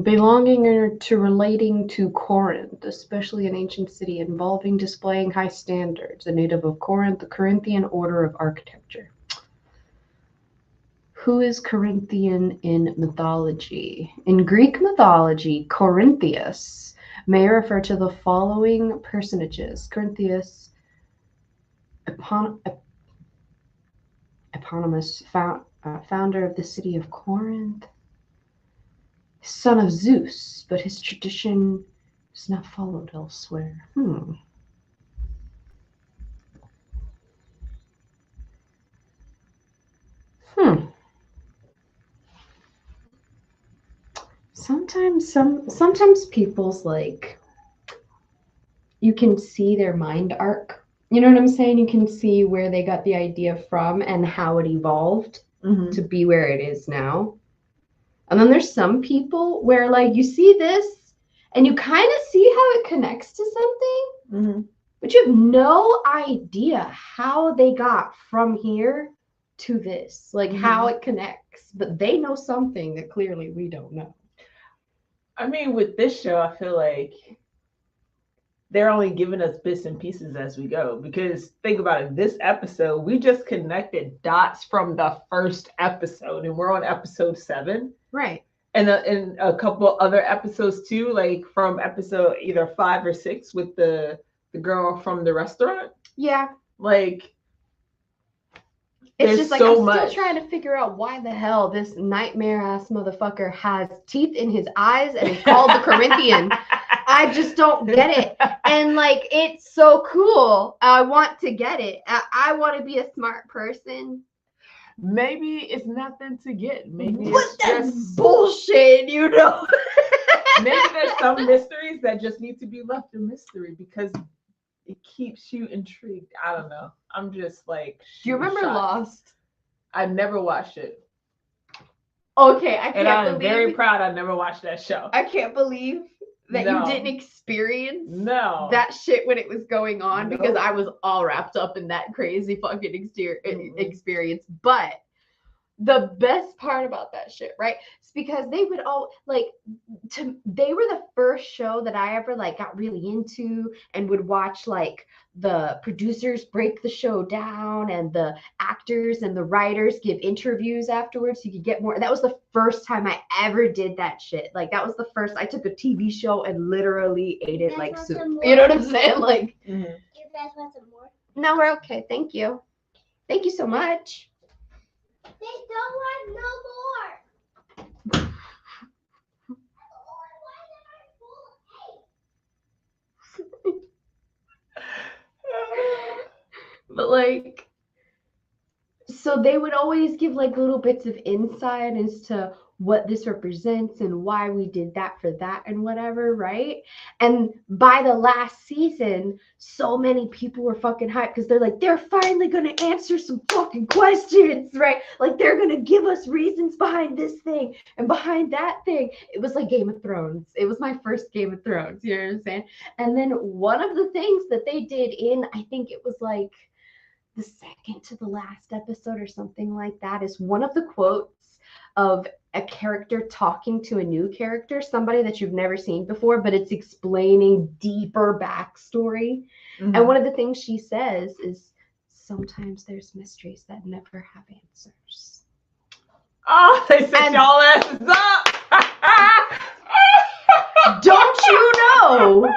Belonging or to relating to Corinth, especially an ancient city involving displaying high standards, a native of Corinth, the Corinthian order of architecture. Who is Corinthian in mythology? In Greek mythology, Corintheus may refer to the following personages. Corintheus, eponymous founder of the city of Corinth, son of Zeus, but his tradition is not followed elsewhere. Sometimes people's like, you can see their mind arc. You know what I'm saying? You can see where they got the idea from and how it evolved to be where it is now. And then there's some people where like you see this and you kind of see how it connects to something, but you have no idea how they got from here to this, like how it connects. But they know something that clearly we don't know. I mean, with this show, I feel like they're only giving us bits and pieces as we go. Because think about it, this episode, we just connected dots from the first episode, and we're on episode 7. Right. And a couple other episodes too, like from episode either 5 or 6 with the girl from the restaurant. Yeah. Like, it's just like so I'm much. still trying to figure out why the hell this nightmare ass motherfucker has teeth in his eyes and is called the Corinthian. I just don't get it. And like, it's so cool. I want to get it. I want to be a smart person. Maybe it's nothing to get. Maybe but it's that's just bullshit, you know. Maybe there's some mysteries that just need to be left a mystery because it keeps you intrigued. I don't know. I'm just like. Do you remember Lost? I never watched it. Okay, I can't and I'm believe very proud I never watched that show. I can't believe that you didn't experience that shit when it was going on because I was all wrapped up in that crazy fucking experience. But the best part about that shit, right? It's because they would all like they were the first show that I ever like got really into and would watch like the producers break the show down and the actors and the writers give interviews afterwards so you could get more. That was the first time I ever did that shit. Like that was the first I took a TV show and literally ate it like soup. You know what I'm saying? Like You guys want some more? no, we're okay. Thank you. Thank you so much. They don't want no more. But like, so they would always give like little bits of insight as to what this represents and why we did that for that and whatever, right? And by the last season, so many people were fucking hyped because they're like, they're finally gonna answer some fucking questions, right? Like they're gonna give us reasons behind this thing and behind that thing. It was like Game of Thrones. It was my first Game of Thrones, you know what I'm saying? And then one of the things that they did in, I think it was like the second to the last episode or something like that, is one of the quotes of a character talking to a new character, somebody that you've never seen before, but it's explaining deeper backstory. And one of the things she says is, sometimes there's mysteries that never have answers. Oh, they set y'all asses up. Don't you know?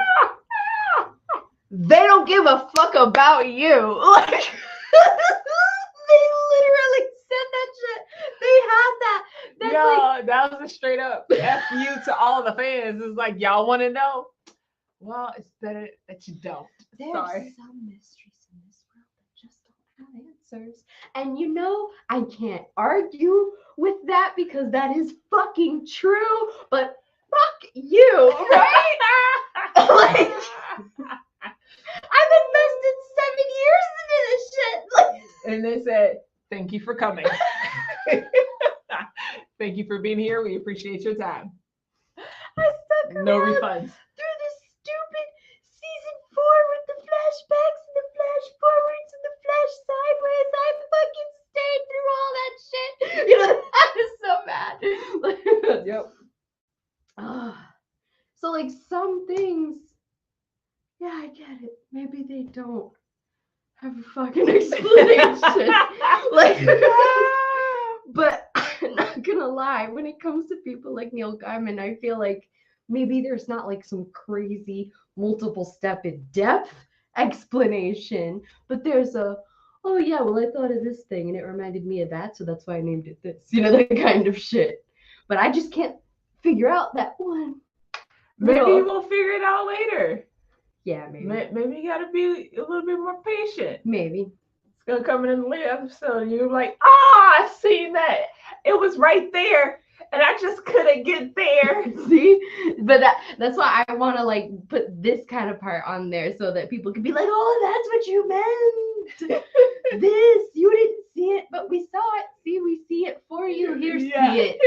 They don't give a fuck about you. Like, they literally said that shit. They had that. That's like, that was a straight up F you to all the fans. It's like, y'all want to know? Well, it's better that you don't. There's Sorry. some mysteries in this world that just don't have answers. And you know, I can't argue with that because that is fucking true. But fuck you, right? Like, I've invested 7 years into this shit. Like, and they said, thank you for coming. Thank you for being here. We appreciate your time. No refunds. through this stupid season 4 with the flashbacks and the flash forwards and the flash sideways. I fucking stayed through all that shit. You know, that is so bad. Yep. So like some things, yeah, I get it. Maybe they don't have a fucking explanation. Like, but I'm not gonna lie, when it comes to people like Neil Gaiman, I feel like maybe there's not like some crazy multiple step in depth explanation, but there's a, oh yeah, well I thought of this thing and it reminded me of that, so that's why I named it this. You know, that kind of shit. But I just can't figure out that one. Maybe No. we'll figure it out later. Yeah, maybe. Maybe you gotta be a little bit more patient. Maybe. It's gonna come in the later episode and you're like, oh, I've seen that. It was right there. And I just couldn't get there. See? But that's why I want to like put this kind of part on there so that people can be like, oh, that's what you meant. This, you didn't see it, but we saw it. See, we see it for you. Here, see it.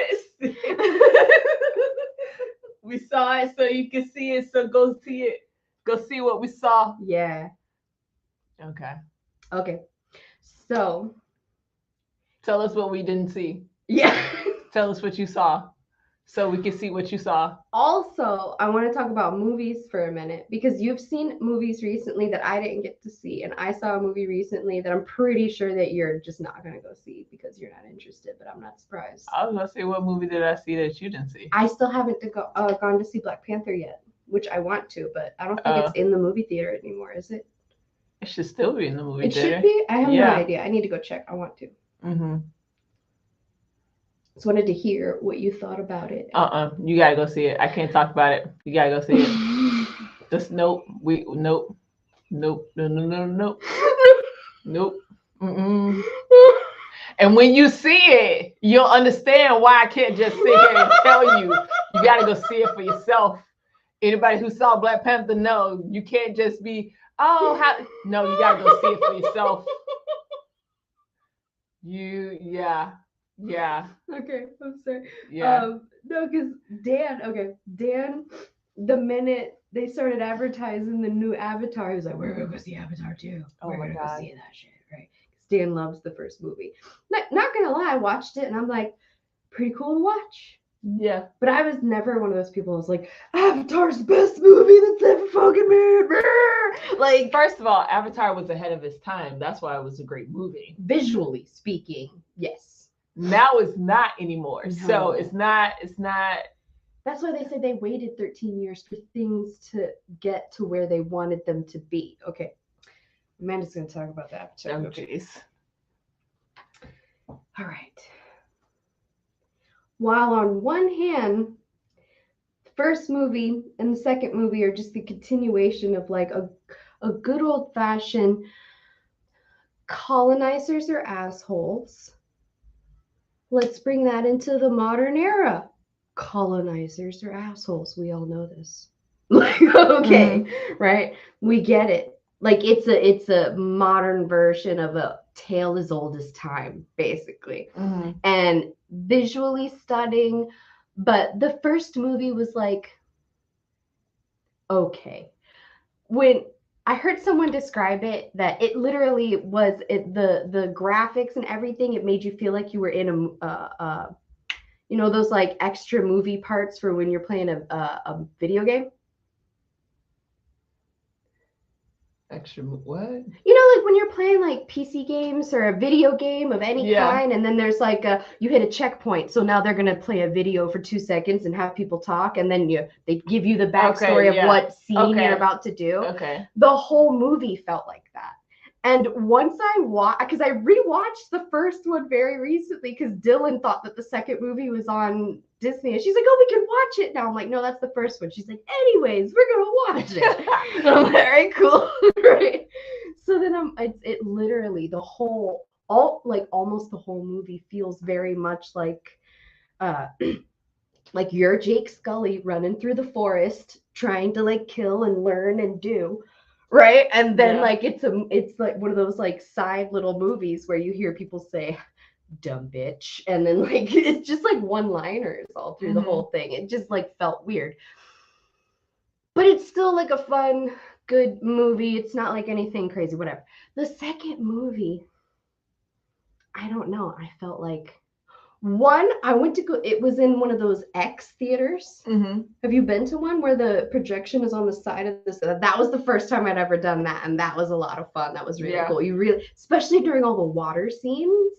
We saw it so you can see it. So go see it. Go see what we saw. Yeah. Okay. So tell us what we didn't see. Yeah. Tell us what you saw so we can see what you saw. Also, I want to talk about movies for a minute because you've seen movies recently that I didn't get to see. And I saw a movie recently that I'm pretty sure that you're just not going to go see because you're not interested, but I'm not surprised. I was going to say, what movie did I see that you didn't see? I still haven't gone to see Black Panther yet, which I want to, but I don't think it's in the movie theater anymore, is it? It should still be in the movie theater. It should be? I have no idea. I need to go check. I want to. Mm-hmm. Just wanted to hear what you thought about it. You gotta go see it. I can't talk about it. You gotta go see it. Just nope. Nope. Mm-mm. And when you see it, you'll understand why I can't just sit here and tell you. You gotta go see it for yourself. Anybody who saw Black Panther, no, you can't just be, no, you gotta go see it for yourself. Yeah. Okay, I'm sorry. Yeah. No, because Dan, the minute they started advertising the new Avatar, he was like, we're gonna go see Avatar too. We're gonna go see that shit, right? Because Dan loves the first movie. Not gonna lie, I watched it and I'm like, pretty cool to watch. Yeah. But I was never one of those people who was like, Avatar's the best movie that's ever fucking made. Like, first of all, Avatar was ahead of its time. That's why it was a great movie. Visually speaking, yes. Now it's not anymore. No. So it's not. That's why they said they waited 13 years for things to get to where they wanted them to be. Okay. Amanda's going to talk about that. Oh, jeez. All right. While on one hand, the first movie and the second movie are just the continuation of like a good old fashioned colonizers are assholes. Let's bring that into the modern era. Colonizers are assholes. We all know this. Like, okay, right? We get it. Like it's a modern version of a tale as old as time, basically. Mm-hmm. And visually stunning. But the first movie was like, okay. When I heard someone describe it, that it literally was the graphics and everything. It made you feel like you were in those like extra movie parts for when you're playing a video game. Extra what? You know, like when you're playing like PC games or a video game of any kind, and then there's like you hit a checkpoint, so now they're gonna play a video for 2 seconds and have people talk, and then they give you the backstory of what scene you're about to do. Okay. The whole movie felt like that. And once I watched, because I rewatched the first one very recently, because Dylan thought that the second movie was on Disney, and she's like, "Oh, we can watch it now." I'm like, "No, that's the first one." She's like, "Anyways, we're gonna watch it." And I'm like, "All right, cool." Right. So then it literally almost the whole movie feels very much like like you're Jake Scully running through the forest trying to like kill and learn and do. Right. And then like it's like one of those like side little movies where you hear people say dumb bitch, and then like it's just like one-liners all through the whole thing. It just like felt weird. But it's still like a fun, good movie. It's not like anything crazy, whatever. The second movie, I don't know. I felt like I went to go, it was in one of those X theaters. Mm-hmm. Have you been to one where the projection is on the side of this? That was the first time I'd ever done that, and that was a lot of fun. That was really cool. You really, especially during all the water scenes,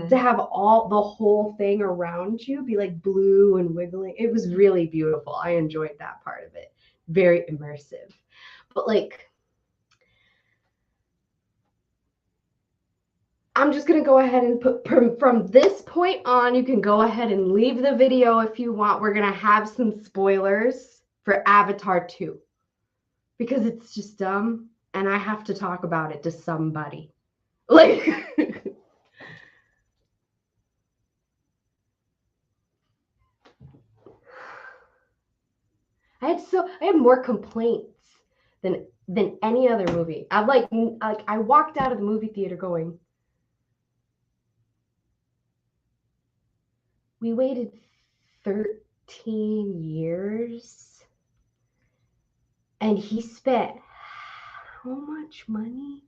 to have the whole thing around you be like blue and wiggling. It was really beautiful. I enjoyed that part of it. Very immersive. But like, I'm just going to go ahead and put from this point on, you can go ahead and leave the video if you want. We're going to have some spoilers for Avatar 2 because it's just dumb and I have to talk about it to somebody. Like, I had more complaints than any other movie. I walked out of the movie theater going, we waited 13 years and he spent how much money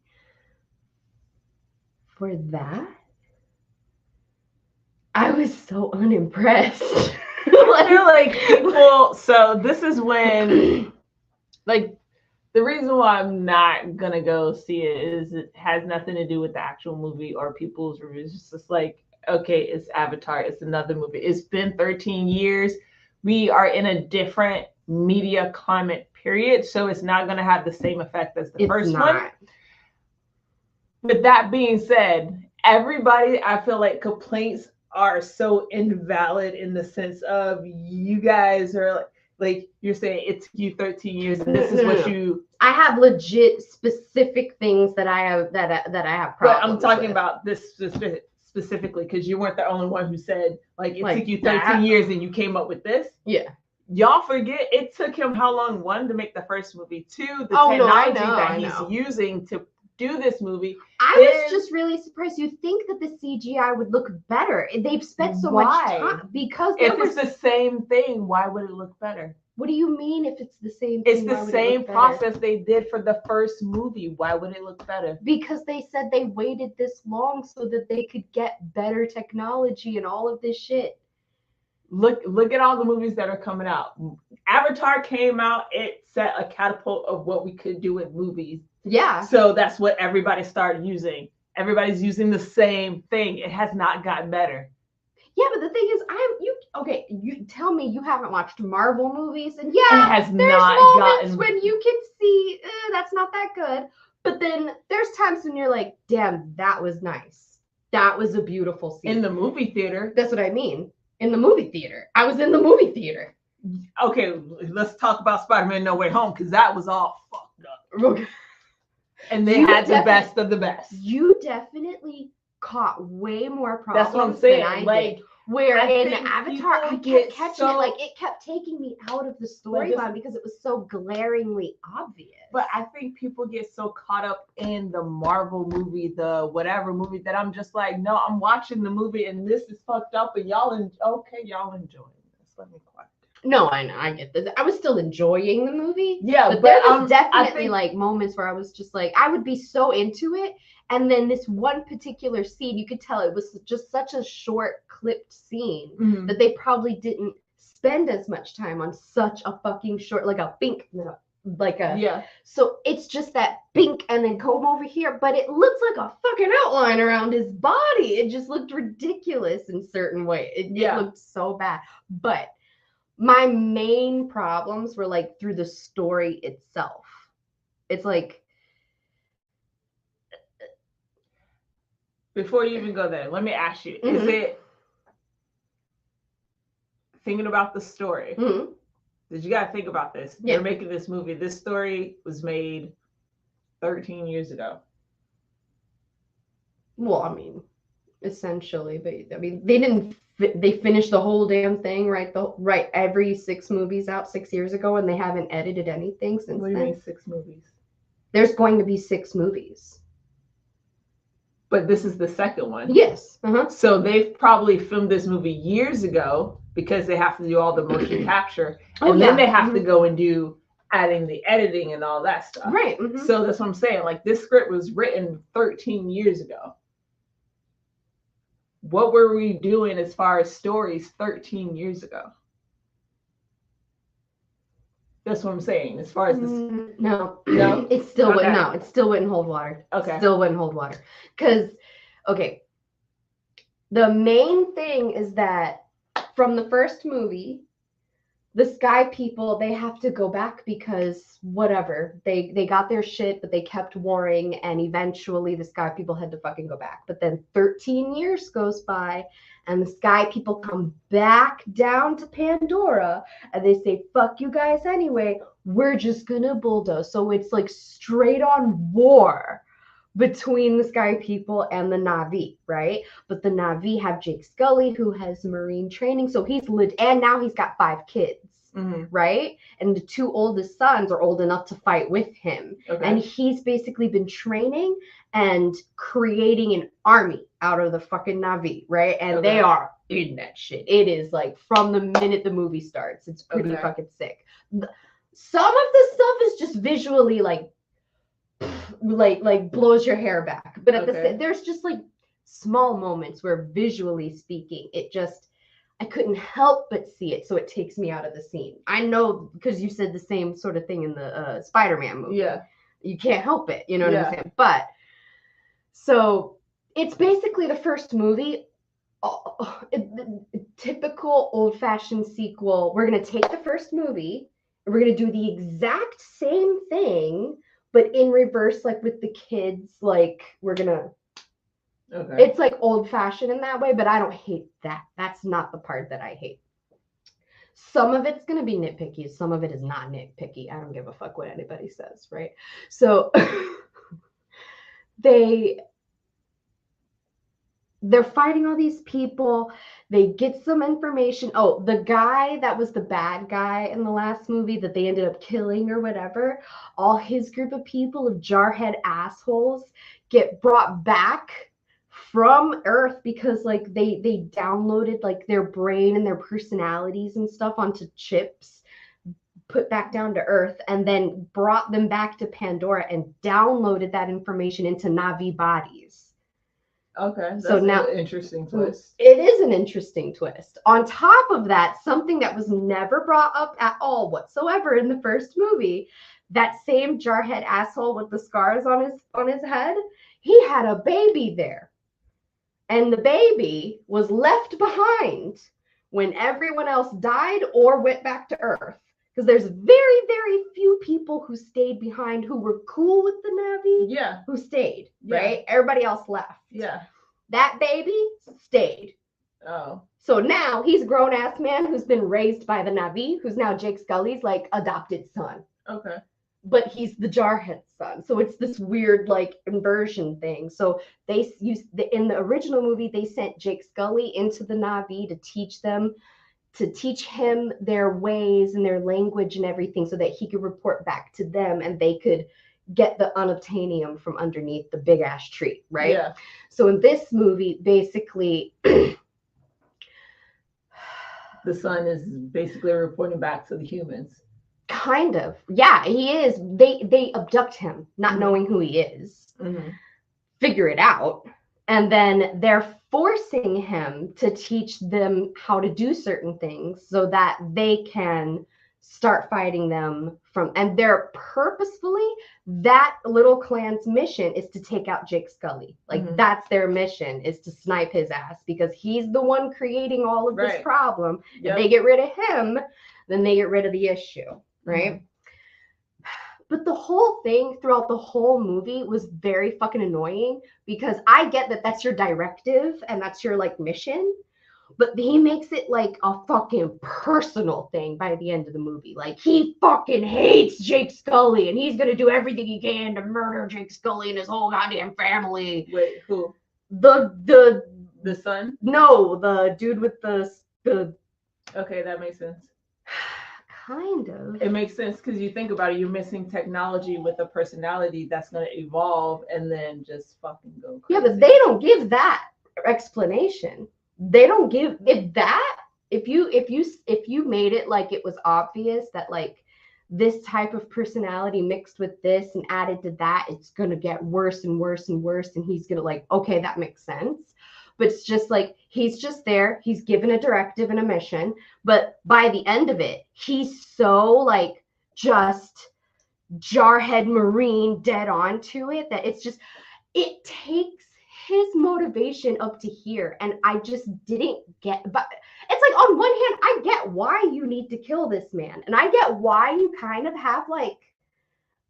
for that? I was so unimpressed. I feel like people, so this is when, like, the reason why I'm not gonna go see it is it has nothing to do with the actual movie or people's reviews. It's just like, okay, it's Avatar, it's another movie. It's been 13 years. We are in a different media climate period, so it's not going to have the same effect as the first one. With that being said, everybody, I feel like complaints are so invalid in the sense of you guys are like you're saying it took you 13 years and this is what you. I have legit specific things that I have that I have problems. But I'm talking with. About this specifically because you weren't the only one who said like it took you 13 years and you came up with this. Yeah. Y'all forget it took him how long? 1, to make the first movie. 2, the technology that he's using to do this movie. I was just really surprised. You think that the CGI would look better? They've spent so much time because if it's the same thing, why would it look better? What do you mean if it's the same thing? It's the same process they did for the first movie. Why would it look better? Because they said they waited this long so that they could get better technology and all of this shit. Look at all the movies that are coming out. Avatar came out, it set a catapult of what we could do with movies. Yeah. So that's what everybody started using. Everybody's using the same thing. It has not gotten better. Yeah, but the thing is, you tell me you haven't watched Marvel movies, and it has there's not moments when you can see that's not that good, but then there's times when you're like, damn, that was nice. That was a beautiful scene. In the movie theater. That's what I mean. In the movie theater. I was in the movie theater. Okay, let's talk about Spider-Man No Way Home, because that was all fucked up. Okay. And they had the best of the best. You definitely caught way more problems That's what I'm saying. than I like, did. Where I in think Avatar, I people kept catching it. Like, it kept taking me out of the storyline because it was so glaringly obvious. But I think people get so caught up in the Marvel movie, the whatever movie, that I'm just like, no, I'm watching the movie and this is fucked up and y'all enjoying this. Let me quiet. No, I know, I get this. I was still enjoying the movie. Yeah, but there was definitely like moments where I was just like, I would be so into it. And then this one particular scene, you could tell it was just such a short clipped scene that they probably didn't spend as much time on such a fucking short, like a bink, So it's just that bink and then comb over here, but it looks like a fucking outline around his body. It just looked ridiculous in certain ways. It looked so bad. But my main problems were like through the story itself. It's like, before you even go there, let me ask you, is it, thinking about the story, did you gotta think about this? They're making this movie. This story was made 13 years ago. Well, I mean, essentially, but I mean, they finished the whole damn thing, right? Every 6 movies out 6 years ago, and they haven't edited anything since What do you then. mean 6 movies? There's going to be 6 movies. But this is the second one. Yes. So they've probably filmed this movie years ago because they have to do all the motion capture. And then they have to go and do adding the editing and all that stuff. Right. Mm-hmm. So that's what I'm saying. Like, this script was written 13 years ago. What were we doing as far as stories 13 years ago? That's what I'm saying. As far as this, no, no, it still okay. no, it still wouldn't hold water. Okay, still wouldn't hold water. Because, okay, the main thing is that from the first movie, the Sky people, they have to go back because whatever, they got their shit, but they kept warring, and eventually the Sky people had to fucking go back. But then 13 years goes by, and the Sky people come back down to Pandora, and they say, fuck you guys anyway, we're just gonna bulldoze. So it's like straight on war between the Sky people and the Na'vi, right? But the Na'vi have Jake Scully, who has Marine training, so he's and now he's got 5 kids, right? And the 2 oldest sons are old enough to fight with him. Okay. And he's basically been training and creating an army out of the fucking Na'vi, right? And they are in that shit. It is like from the minute the movie starts, it's pretty fucking sick. Some of the stuff is just visually like blows your hair back, but at there's just like small moments where visually speaking I couldn't help but see it, so it takes me out of the scene. I know, because you said the same sort of thing in the Spider-Man movie. Yeah, you can't help it, you know what I'm saying? But so it's basically the first movie, typical old-fashioned sequel. We're gonna take the first movie and we're gonna do the exact same thing, but in reverse, like with the kids, like we're gonna, it's like old fashioned in that way, but I don't hate that. That's not the part that I hate. Some of it's going to be nitpicky. Some of it is not nitpicky. I don't give a fuck what anybody says, right? So they're fighting all these people. They get some information. Oh, the guy that was the bad guy in the last movie that they ended up killing or whatever, all his group of people of jarhead assholes get brought back from Earth because like they downloaded like their brain and their personalities and stuff onto chips, put back down to Earth, and then brought them back to Pandora and downloaded that information into Na'vi bodies. Okay, that's so now, an interesting twist. It is an interesting twist. On top of that, something that was never brought up at all whatsoever in the first movie, that same jarhead asshole with the scars on his head, he had a baby there. And the baby was left behind when everyone else died or went back to Earth. Because there's very, very few people who stayed behind who were cool with the Na'vi. Yeah. Who stayed, right? Everybody else left. Yeah. That baby stayed. Oh. So now he's a grown-ass man who's been raised by the Na'vi, who's now Jake Scully's like adopted son. Okay. But he's the jarhead son. So it's this weird like inversion thing. So they used in the original movie, they sent Jake Scully into the Na'vi to teach him their ways and their language and everything so that he could report back to them and they could get the unobtainium from underneath the big ass tree, right? Yeah. So in this movie, basically the son is basically reporting back to the humans. Kind of. Yeah, he is. They abduct him, not knowing who he is. Figure it out. And then they're forcing him to teach them how to do certain things so that they can start fighting them and they're purposefully, that little clan's mission is to take out Jake Scully. Like that's their mission, is to snipe his ass because he's the one creating all of this problem. If they get rid of him, then they get rid of the issue, right? But the whole thing throughout the whole movie was very fucking annoying because I get that that's your directive and that's your like mission, but he makes it like a fucking personal thing by the end of the movie. Like he fucking hates Jake Scully and he's gonna do everything he can to murder Jake Scully and his whole goddamn family. Wait, who? The son? No, the dude with the. Okay, that makes sense. Kind of. It makes sense because you think about it, you're missing technology with a personality that's going to evolve and then just fucking go crazy. Yeah, but they don't give that explanation. They don't give if you made it like it was obvious that like this type of personality mixed with this and added to that, it's going to get worse and worse and worse. And he's going to like, okay, that makes sense. But it's just like, he's just there. He's given a directive and a mission. But by the end of it, he's so like just jarhead Marine dead on to it that it's just, it takes his motivation up to here. And I just didn't get, but it's like on one hand, I get why you need to kill this man. And I get why you kind of have like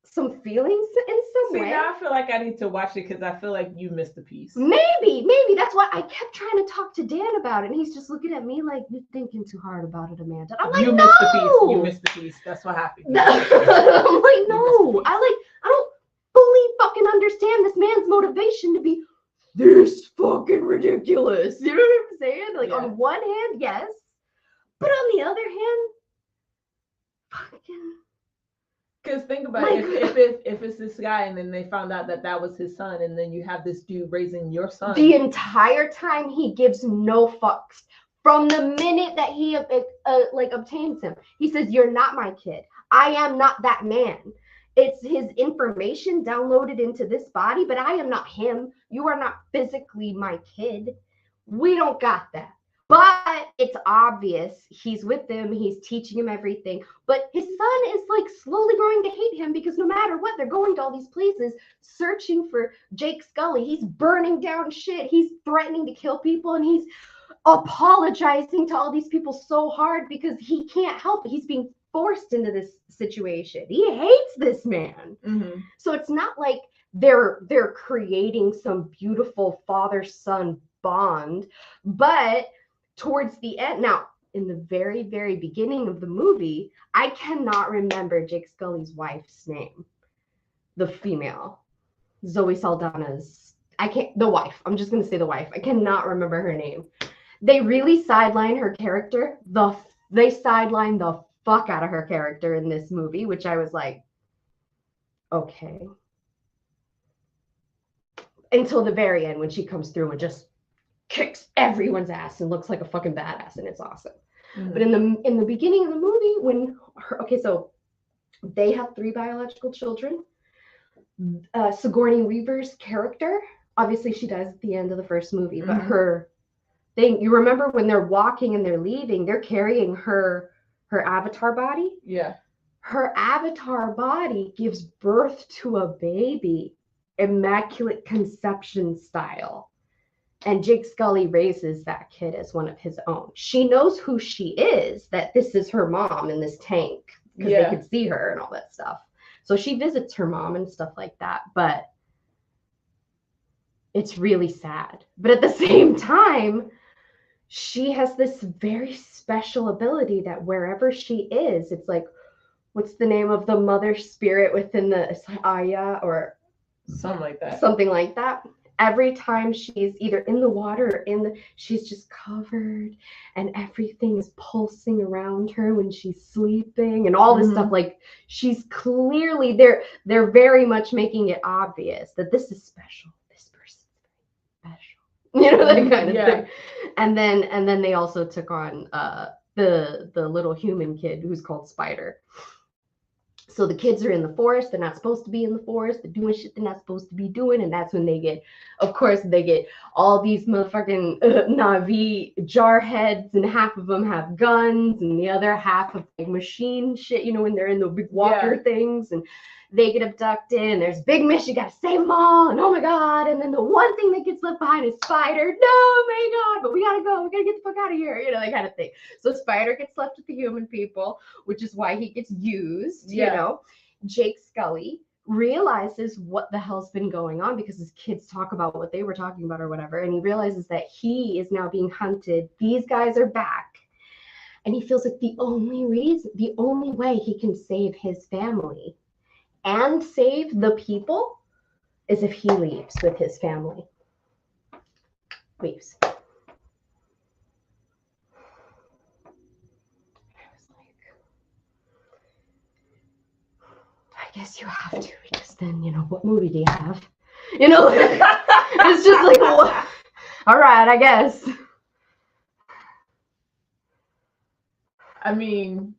some feelings in some way. Now I feel like I need to watch it because I feel like you missed a piece. Maybe. That's why I kept trying to talk to Dan about it. And he's just looking at me like, you're thinking too hard about it, Amanda. I'm like, you no. missed the piece. You missed the piece. That's what happened. I'm like, no. I don't fully fucking understand this man's motivation to be this fucking ridiculous. You know what I'm saying? Like on one hand, yes. But on the other hand, fucking. Because think about it, if it's this guy and then they found out that was his son and then you have this dude raising your son. The entire time he gives no fucks. From the minute that he obtains him, he says, you're not my kid. I am not that man. It's his information downloaded into this body, but I am not him. You are not physically my kid. We don't got that. But it's obvious he's with them. He's teaching him everything. But his son is like slowly growing to hate him because no matter what, they're going to all these places searching for Jake Scully. He's burning down shit. He's threatening to kill people. And he's apologizing to all these people so hard because he can't help it. He's being forced into this situation. He hates this man. Mm-hmm. So it's not like they're creating some beautiful father-son bond. But towards the end, now in the very, very beginning of the movie, I cannot remember Jake Scully's wife's name. The female. Zoe Saldana's. The wife. I'm just going to say the wife. I cannot remember her name. They really sideline her character. They sideline the fuck out of her character in this movie, which I was like, okay. Until the very end when she comes through and just kicks everyone's ass and looks like a fucking badass, and it's awesome. Mm-hmm. But in the beginning of the movie, so they have 3 biological children. Sigourney Weaver's character, obviously she dies at the end of the first movie, but her thing, you remember when they're walking and they're leaving, they're carrying her avatar body. Yeah. Her avatar body gives birth to a baby, immaculate conception style. And Jake Scully raises that kid as one of his own. She knows who she is, that this is her mom in this tank, because they could see her and all that stuff. So she visits her mom and stuff like that. But it's really sad. But at the same time, she has this very special ability that wherever she is, it's like, what's the name of the mother spirit within it's like Aya or something like that. Something like that. Every time she's either in the water or she's just covered and everything is pulsing around her when she's sleeping and all this stuff. Like she's clearly they're very much making it obvious that this is special. This person's special. You know, that kind of thing. And then they also took on the little human kid who's called Spider. So the kids are in the forest. They're not supposed to be in the forest. They're doing shit they're not supposed to be doing. And that's when they get all these motherfucking Na'vi jarheads, and half of them have guns and the other half of like machine shit, you know, when they're in the big walker things, and they get abducted and there's big mission. You got to save them all. And oh my God. And then the one thing that gets left behind is Spider. No, my God, but we got to go. We got to get the fuck out of here. You know, that kind of thing. So Spider gets left with the human people, which is why he gets used, you know. Jake Scully realizes what the hell's been going on because his kids talk about what they were talking about or whatever. And he realizes that he is now being hunted. These guys are back. And he feels like the only way he can save his family and save the people is if he leaves with his family. Leaves. I was like, I guess you have to, because then, you know, what movie do you have? You know, it's just like, what? All right, I guess. I mean,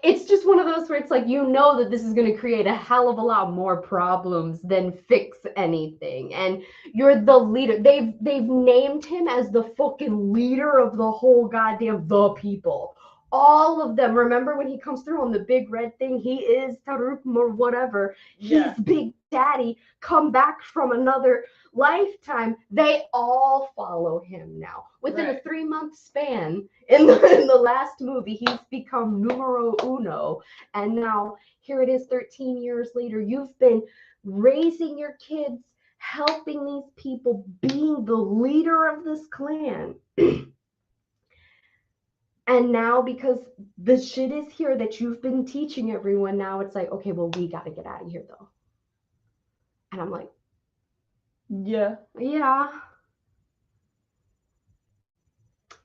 it's just one of those where it's like, you know that this is going to create a hell of a lot more problems than fix anything. And you're the leader. They've named him as the fucking leader of the whole goddamn the people. All of them. Remember when he comes through on the big red thing? He is Taruk or whatever. He's Big Daddy, come back from another lifetime. They all follow him now. Within a 3-month span, in the last movie, he's become numero uno. And now here it is 13 years later. You've been raising your kids, helping these people, being the leader of this clan. And now, because the shit is here that you've been teaching everyone, now it's like, okay, well, we got to get out of here, though. And I'm like, yeah.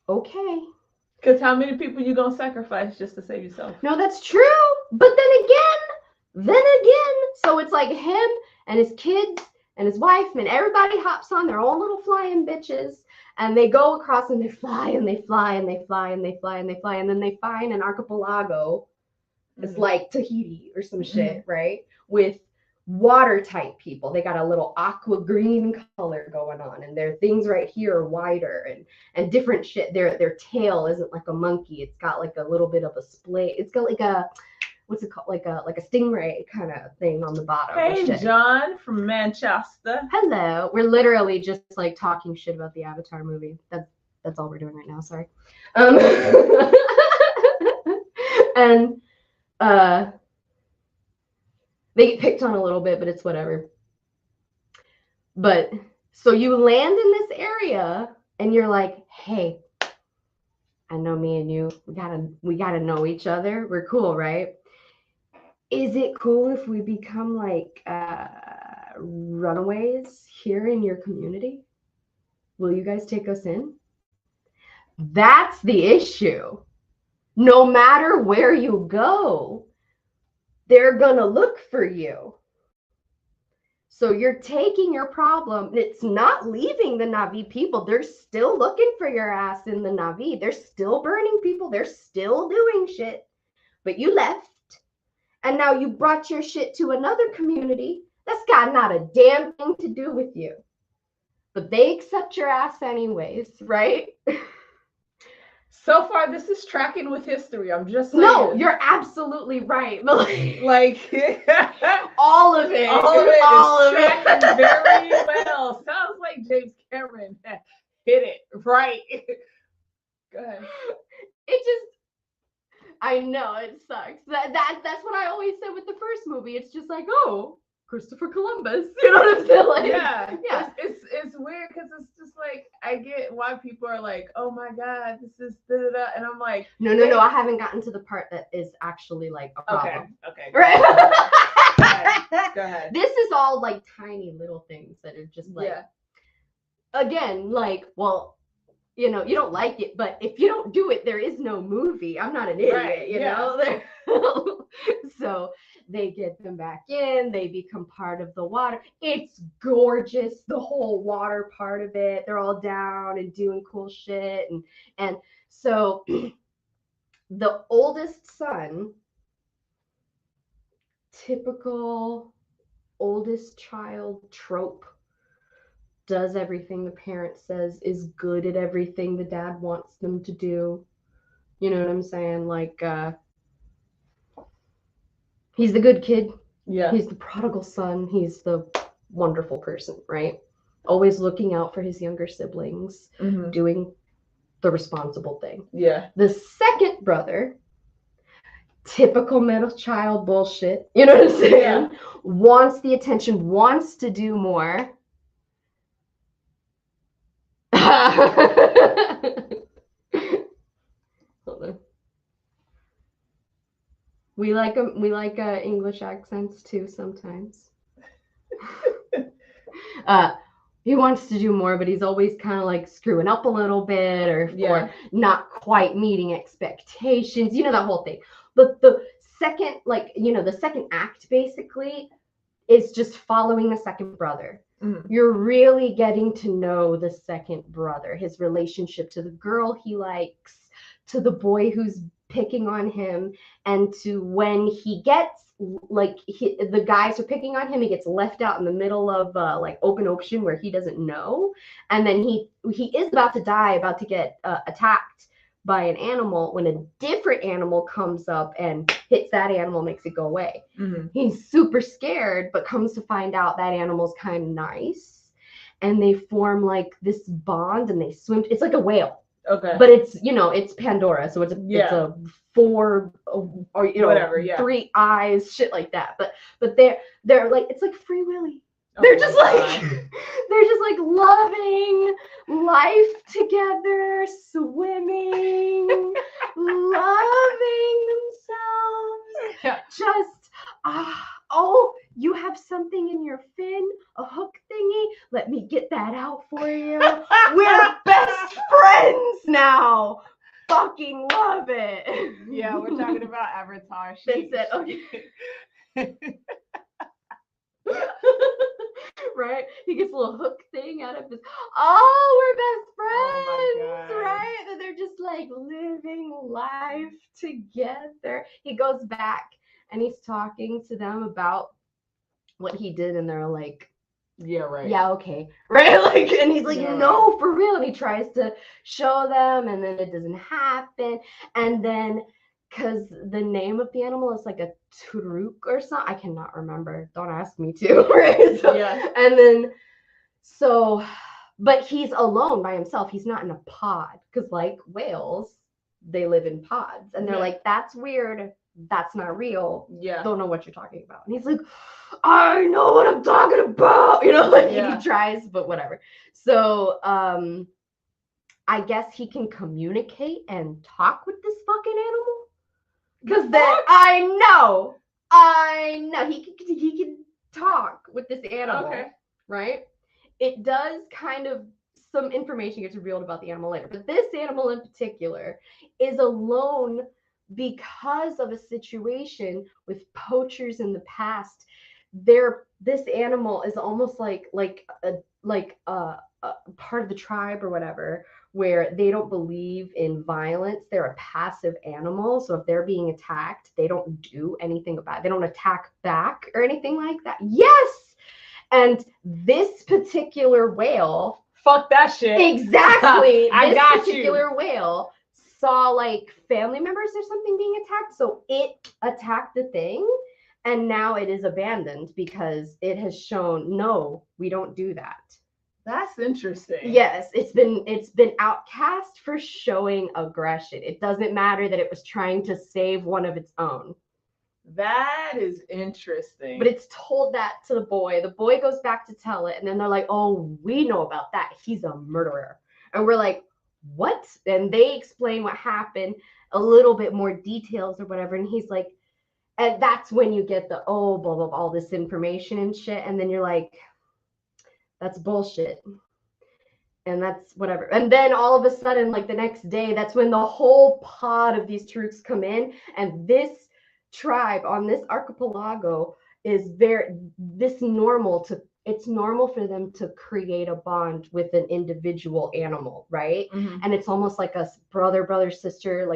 Okay. Because how many people you going to sacrifice just to save yourself? No, that's true. But then again, so it's like him and his kids and his wife and everybody hops on their own little flying bitches. And they go across and they fly and they fly and they fly and they fly and they fly. And then they find an archipelago. It's like Tahiti or some shit, right? With water type people. They got a little aqua green color going on. And their things right here are wider and different shit. Their tail isn't like a monkey. It's got like a little bit of a splay. It's got like a, what's it called? Like a stingray kind of thing on the bottom. Hey, John from Manchester. Hello. We're literally just like talking shit about the Avatar movie. That's all we're doing right now. Sorry. And they get picked on a little bit, but it's whatever. But so you land in this area and you're like, hey, I know me and you, we gotta know each other. We're cool, right? Is it cool if we become like runaways here in your community? Will you guys take us in? That's the issue. No matter where you go, they're gonna look for you. So you're taking your problem. It's not leaving the Na'vi people. They're still looking for your ass in the Na'vi. They're still burning people. They're still doing shit. But you left. And now you brought your shit to another community that's got not a damn thing to do with you. But they accept your ass anyways, right? So far, this is tracking with history. I'm just saying. No, you're absolutely right. Like all of it. All of it is tracking very well. Sounds like James Cameron hit it right. Go ahead. It just, I know it sucks. That's what I always said with the first movie. It's just like, oh, Christopher Columbus. You know what I'm saying? Like, yeah. It's weird because it's just like, I get why people are like, oh my God, this is da-da-da. And I'm like, no, I haven't gotten to the part that is actually like a problem. Okay. Right. Go ahead. This is all like tiny little things that are just like, again, like, well, you know, you don't like it, but if you don't do it, there is no movie. I'm not an idiot, you know? So they get them back in, they become part of the water. It's gorgeous, the whole water part of it. They're all down and doing cool shit. And so the oldest son, typical oldest child trope, does everything the parent says, is good at everything the dad wants them to do. You know what I'm saying? Like, he's the good kid. Yeah. He's the prodigal son. He's the wonderful person, right? Always looking out for his younger siblings, doing the responsible thing. Yeah. The second brother, typical middle child bullshit. You know what I'm saying? Yeah. Wants the attention, wants to do more. Hold on. We like English accents too sometimes. He wants to do more, but he's always kind of like screwing up a little bit or not quite meeting expectations. You know, that whole thing. But the second, like, you know, the second act basically is just following the second brother. You're really getting to know the second brother, his relationship to the girl he likes, to the boy who's picking on him, and to when he gets like the guys are picking on him, he gets left out in the middle of like open ocean where he doesn't know, and then he is about to die, about to get attacked by an animal, when a different animal comes up and hits that animal, makes it go away. He's super scared, but comes to find out that animal's kind of nice, and they form like this bond, and they swim. It's like a whale. Okay. But it's, you know, it's Pandora, so it's a 4 or you know, whatever, 3 eyes, shit like that. But they're like, it's like Free Willy. Oh They're just my like God. they're just like loving life together, swimming, loving themselves. Just oh, you have something in your fin, a hook thingy? Let me get that out for you. We're best friends now. Fucking love it. Yeah, we're talking about Avatar. They said, okay. Right? He gets a little hook thing out of his. Oh, we're best friends, right? And they're just like living life together. He goes back and he's talking to them about what he did, and they're like, yeah, right. Yeah, okay. Right? Like, and he's like, Yeah, no, for real. And he tries to show them, and then it doesn't happen. And then, because the name of the animal is like a truk or something, I cannot remember. Don't ask me to. Right? So, Yeah. And then, so, but he's alone by himself. He's not in a pod, because like whales, they live in pods. And they're like, that's weird. That's not real. Yeah. Don't know what you're talking about. And he's like, I know what I'm talking about. You know, like he tries, but whatever. So I guess he can communicate and talk with this fucking animal. Because then I know he can talk with this animal. Okay. Right? It does kind of, some information gets revealed about the animal later, but this animal in particular is alone because of a situation with poachers in the past. This animal is almost like a part of the tribe or whatever, where they don't believe in violence. They're a passive animal, so if they're being attacked, they don't do anything about it. They don't attack back or anything like that. Yes. And this particular whale, fuck that shit. Exactly. I this got particular whale saw like family members or something being attacked, so it attacked the thing, and now it is abandoned because it has shown, no, we don't do that. That's interesting. Yes, it's been outcast for showing aggression. It doesn't matter that it was trying to save one of its own. That is interesting. But it's told that to the boy. The boy goes back to tell it, and then they're like, oh, we know about that. He's a murderer. And we're like, what? And they explain what happened, a little bit more details or whatever. And he's like, and that's when you get the, oh, blah, blah, blah, all this information and shit. And then you're like, that's bullshit. And that's whatever. And then all of a sudden, like the next day, that's when the whole pod of these troops come in. And this tribe on this archipelago is it's normal for them to create a bond with an individual animal, right? And it's almost like a brother sister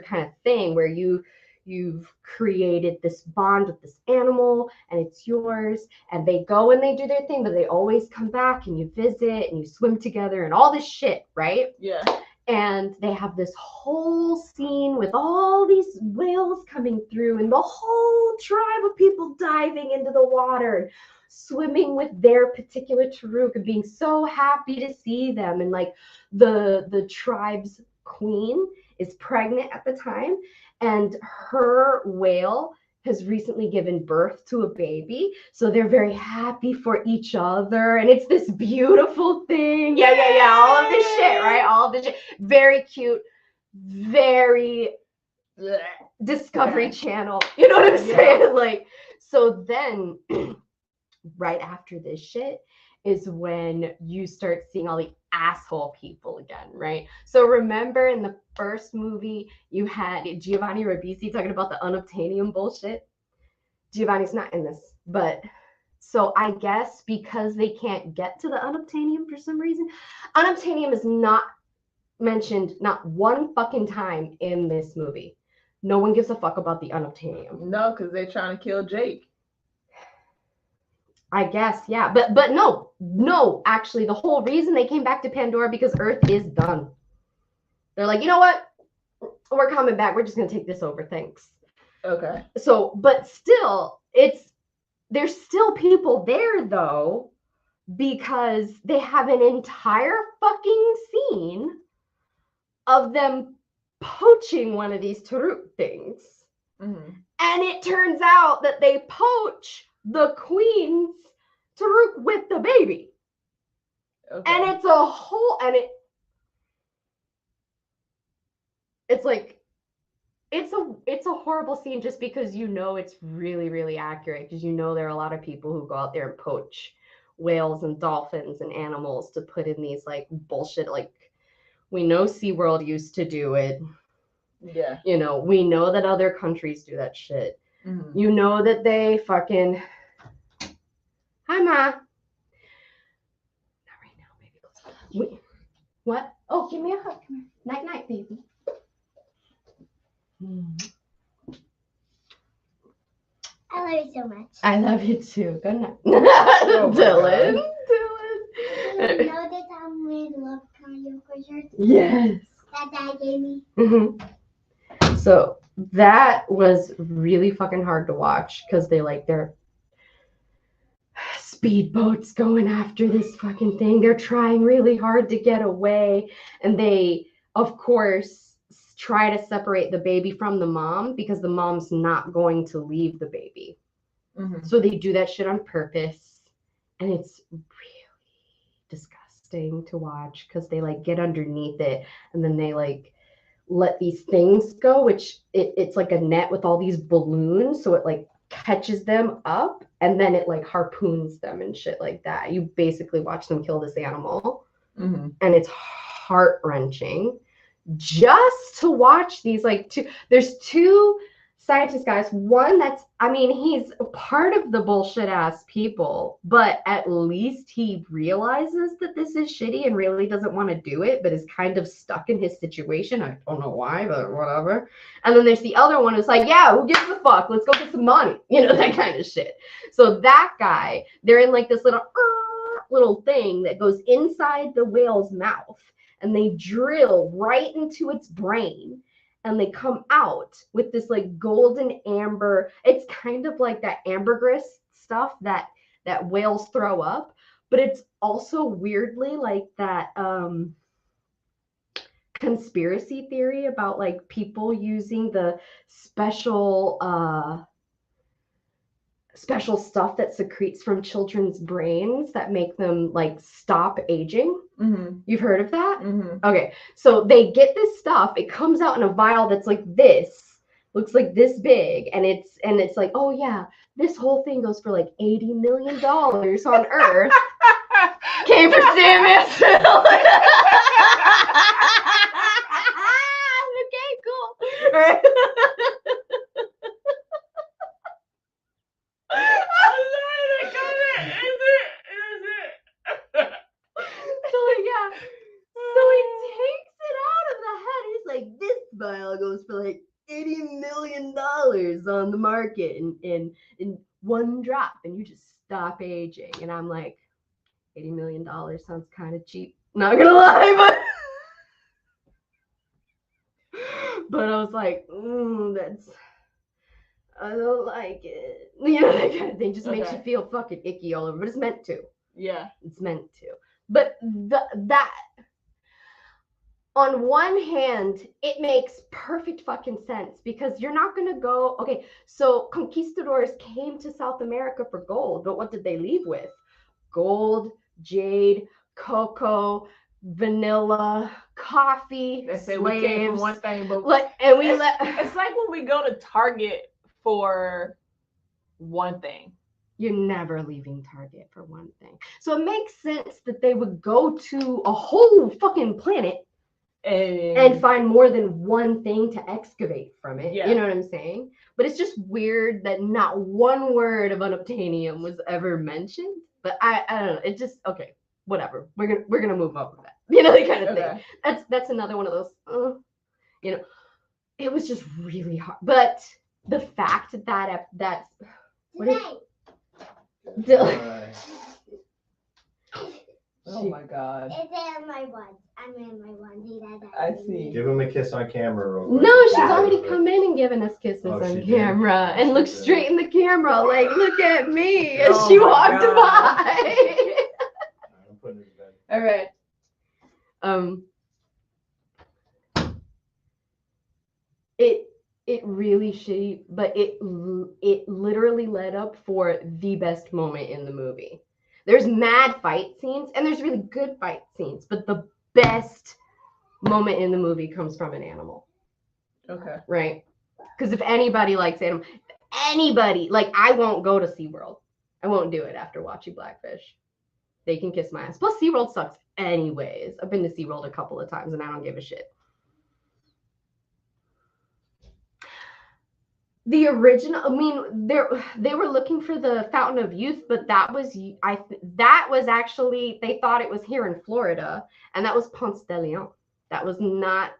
kind of thing, where you've created this bond with this animal and it's yours, and they go and they do their thing, but they always come back and you visit and you swim together and all this shit, right? Yeah. And they have this whole scene with all these whales coming through and the whole tribe of people diving into the water and swimming with their particular Taruk and being so happy to see them. And like the tribe's queen is pregnant at the time, and her whale has recently given birth to a baby, so they're very happy for each other, and it's this beautiful thing. Yeah, all of this shit, right? All of this shit, very cute, very Discovery Channel, you know what I'm saying? Like, so then right after this shit is when you start seeing all the asshole people again, right? So remember in the first movie, you had Giovanni Ribisi talking about the unobtainium bullshit. Giovanni's not in this, but so I guess because they can't get to the unobtainium for some reason, unobtainium is not mentioned not one fucking time in this movie. No one gives a fuck about the unobtainium. No, because they're trying to kill Jake. I guess, yeah. But no, actually, the whole reason they came back to Pandora because Earth is done. They're like, you know what? We're coming back. We're just gonna take this over. Thanks. Okay. So, but still, there's still people there though, because they have an entire fucking scene of them poaching one of these Taruk things. Mm-hmm. And it turns out that they poach the queen's Taruk with the baby. Okay. And it's a whole, and it's like, it's a horrible scene just because you know it's really, really accurate, because you know there are a lot of people who go out there and poach whales and dolphins and animals to put in these like bullshit, like we know SeaWorld used to do it. Yeah. You know, we know that other countries do that shit. Mm-hmm. You know that they fucking, hi Ma. Not right now, baby. What? Oh, give me a hug. Come here. Night night, baby. I love you so much. I love you too. Good night. Oh Dylan. You know that I'm wearing love Kayoko shirt? Yes. That Dad gave me. Mm-hmm. So that was really fucking hard to watch because they're speedboats going after this fucking thing. They're trying really hard to get away, and they, of course, try to separate the baby from the mom because the mom's not going to leave the baby. Mm-hmm. So they do that shit on purpose, and it's really disgusting to watch because they like get underneath it, and then they like let these things go, which it's like a net with all these balloons, so it like catches them up and then it like harpoons them and shit like that. You basically watch them kill this animal. Mm-hmm. And it's heart-wrenching just to watch these like there's two scientist guys. One that's, I mean, he's part of the bullshit ass people, but at least he realizes that this is shitty and really doesn't want to do it, but is kind of stuck in his situation. I don't know why, but whatever. And then there's the other one who's like, yeah, who gives a fuck? Let's go get some money. You know, that kind of shit. So that guy, they're in like this little thing that goes inside the whale's mouth, and they drill right into its brain. And they come out with this like golden amber. It's kind of like that ambergris stuff that whales throw up, but it's also weirdly like that conspiracy theory about like people using the special stuff that secretes from children's brains that make them like stop aging. Mm-hmm. You've heard of that? Mm-hmm. Okay, so they get this stuff. It comes out in a vial that's like this, looks like this big, and it's like, oh yeah, this whole thing goes for like $80 million on Earth. Came for Sandman. Okay, cool. All right. So he takes it out of the head. He's like, this vial goes for like $80 million on the market in one drop, and you just stop aging. And I'm like, $80 million sounds kind of cheap. Not gonna lie, but I was like, I don't like it. You know, that kind of thing just makes you feel fucking icky all over, but it's meant to. Yeah. It's meant to. But that, on one hand, it makes perfect fucking sense because you're not going to go, okay, so conquistadors came to South America for gold, but what did they leave with? Gold, jade, cocoa, vanilla, coffee, They say slaves. we came for one thing, but it's like when we go to Target for one thing. You're never leaving Target for one thing. So it makes sense that they would go to a whole fucking planet and find more than one thing to excavate from it. Yeah. You know what I'm saying? But it's just weird that not one word of unobtainium was ever mentioned. But I don't know. It just, okay, whatever. We're gonna move over that. You know, that kind of thing. That's another one of those, you know. it was just really hard. But the fact that what is Oh my God. It's in my ones. I'm in my onesie. I see. Give him a kiss on camera real quick. No, she's already come in and given us kisses Oh, on she did? camera and looked straight in the camera, like, look at me, as Oh she my walked God. by. I'm putting it in bed. All right. It really shitty, but it literally led up for the best moment in the movie. There's mad fight scenes and there's really good fight scenes, but the best moment in the movie comes from an animal. Okay. Right? Because if anybody likes animals, anybody, like, I won't go to SeaWorld. I won't do it after watching Blackfish. They can kiss my ass. Plus, SeaWorld sucks anyways. I've been to SeaWorld a couple of times and I don't give a shit. The original, I mean, they were looking for the Fountain of Youth, but that was actually, they thought it was here in Florida, and that was Ponce de Leon. That was not.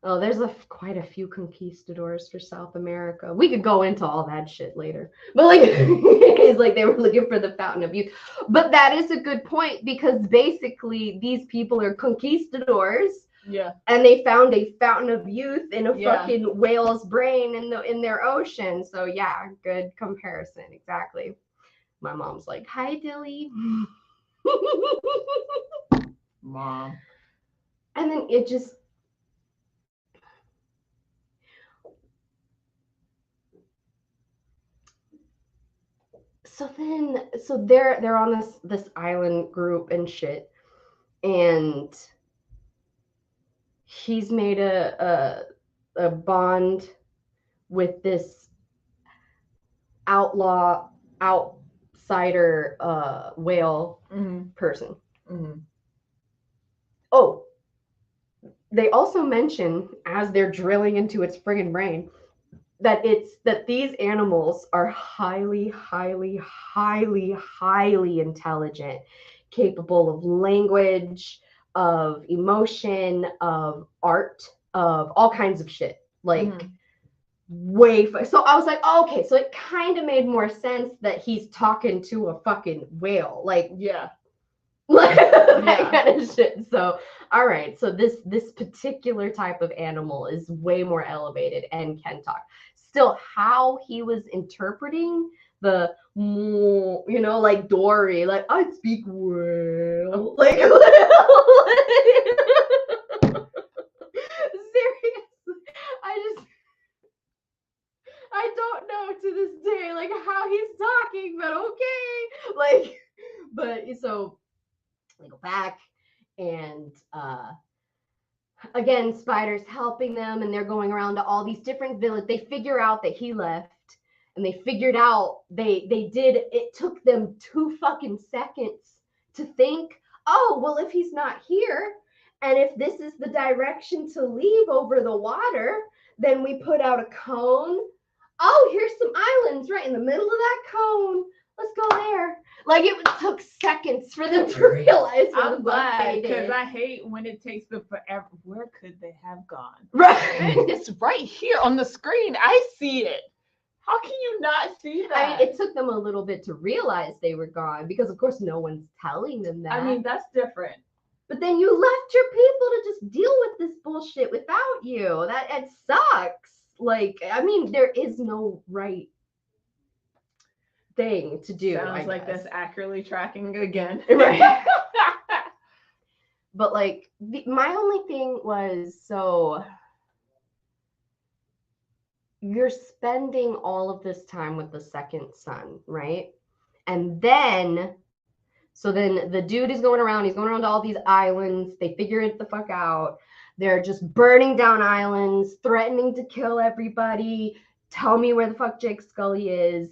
Oh, there's quite a few conquistadors for South America. We could go into all that shit later, but like, it's like they were looking for the Fountain of Youth. But that is a good point, because basically these people are conquistadors. Yeah. And they found a Fountain of Youth in a Yeah. fucking whale's brain in their ocean. So yeah, good comparison. Exactly. My mom's like, hi, Dilly. Mom. And then it just. So they're on this island group and shit, and he's made a bond with this outsider whale person. Mm-hmm. Oh, they also mention, as they're drilling into its friggin' brain, that these animals are highly intelligent, capable of language, of emotion, of art, of all kinds of shit. Like, so I was like, oh, okay, so it kind of made more sense that he's talking to a fucking whale. Like, yeah. Like that kind of shit. So, all right. So this particular type of animal is way more elevated and can talk. Still, how he was interpreting the, like Dory, like, I speak well, like, seriously, I don't know to this day, like, how he's talking, but okay, like, but so. They go back, and again, Spider's helping them, and they're going around to all these different villages. They figure out that he left, and they figured out it took them 2 fucking seconds to think, oh, well, if he's not here, and if this is the direction to leave over the water, then we put out a cone. Oh, here's some islands right in the middle of that cone. Let's go there. Like, it took seconds for them to realize what I'm the fuck glad, they because did. I hate when it takes them forever. Where could they have gone? Right. It's right here on the screen. I see it. How can you not see that? I mean, it took them a little bit to realize they were gone, because, of course, no one's telling them that. I mean, that's different. But then you left your people to just deal with this bullshit without you. It sucks. Like, I mean, there is no right thing to do. Sounds like that's accurately tracking again. Right. But like, my only thing was, so you're spending all of this time with the second son, right? And then, so then the dude is going around, he's going around to all these islands. They figure it the fuck out. They're just burning down islands, threatening to kill everybody. Tell me where the fuck Jake Scully is.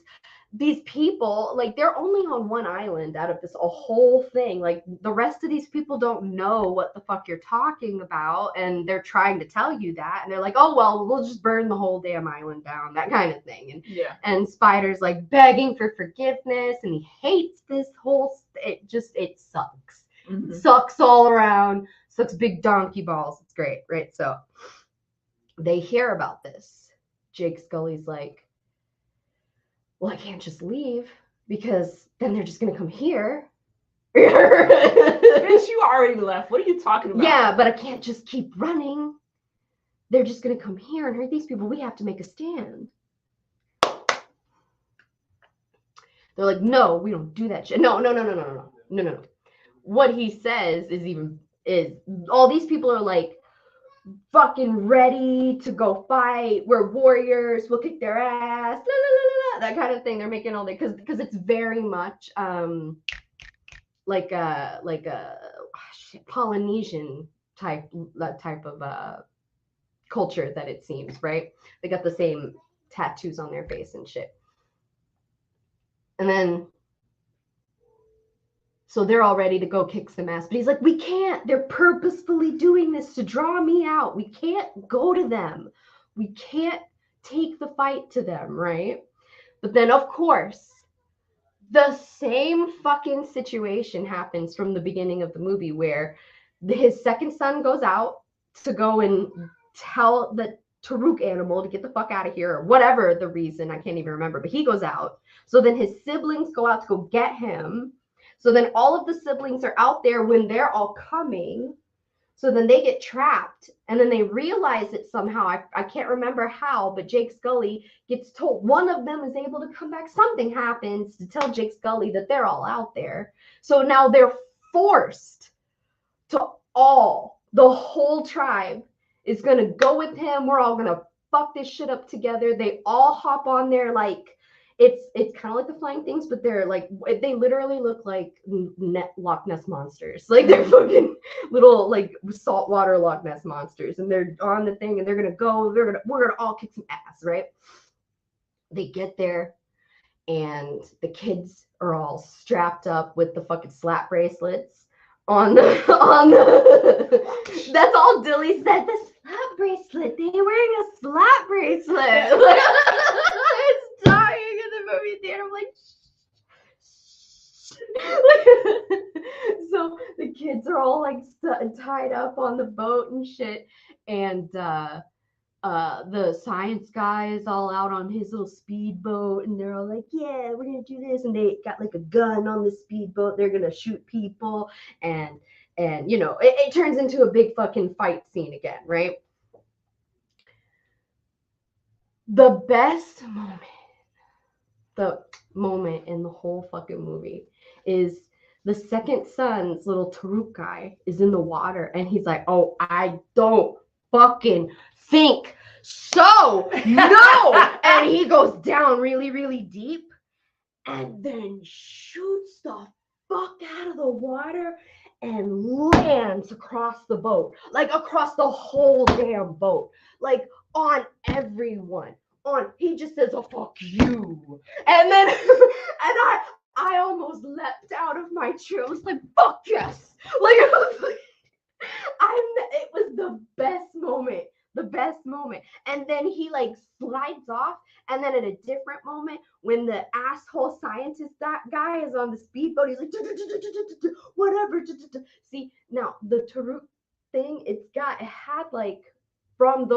These people, like, they're only on one island out of this whole thing. Like, the rest of these people don't know what the fuck you're talking about, and they're trying to tell you that, and they're like, oh, well, we'll just burn the whole damn island down, that kind of thing. And Spider's like begging for forgiveness, and he hates this whole, it sucks. Sucks all around. sucks big donkey balls. It's great, right? So they hear about this. Jake Scully's like, well, I can't just leave because then they're just gonna come here. Bitch, you already left. What are you talking about? Yeah, but I can't just keep running. They're just gonna come here and hurt these people. We have to make a stand. They're like, no, we don't do that shit. No. What he says is all these people are like fucking ready to go fight. We're warriors. We'll kick their ass. La, la, la, la, la, that kind of thing. They're making all that because it's very much like a Polynesian type of culture that it seems, right? They got the same tattoos on their face and shit. And then, so they're all ready to go kick some ass. But he's like, we can't. They're purposefully doing this to draw me out. We can't go to them. We can't take the fight to them, right? But then, of course, the same fucking situation happens from the beginning of the movie where his second son goes out to go and tell the Taruk animal to get the fuck out of here or whatever the reason. I can't even remember. But he goes out. So then his siblings go out to go get him. So then all of the siblings are out there when they're all coming. So then they get trapped. And then they realize it somehow. I can't remember how, but Jake Scully gets told one of them is able to come back. Something happens to tell Jake Scully that they're all out there. So now they're forced to the whole tribe is going to go with him. We're all going to fuck this shit up together. They all hop on there like, it's kind of like the flying things, but they're like, they literally look like Loch Ness monsters. Like they're fucking little like saltwater Loch Ness monsters, and they're on the thing, and we're gonna all kick some ass, right? They get there, and the kids are all strapped up with the fucking slap bracelets on the that's all Dilly said. The slap bracelet. They're wearing a slap bracelet. It's dying in the movie theater. I'm like, so the kids are all like tied up on the boat and shit, and the science guy is all out on his little speedboat, and they're all like, yeah, we're gonna do this, and they got like a gun on the speedboat. They're gonna shoot people, and you know, it turns into a big fucking fight scene again, right? The best moment in the whole fucking movie is the second son's little Taruk guy is in the water, and he's like, oh, I don't fucking think so, no. And he goes down really, really deep and then shoots the fuck out of the water and lands across the boat, like across the whole damn boat, like on everyone. He just says, oh, fuck you. And then and I almost leapt out of my chair. I was like, fuck yes. Like, it was the best moment. And then he like slides off, and then at a different moment when the asshole scientist that guy is on the speedboat, he's like whatever. See, now the Taruk thing, it had like from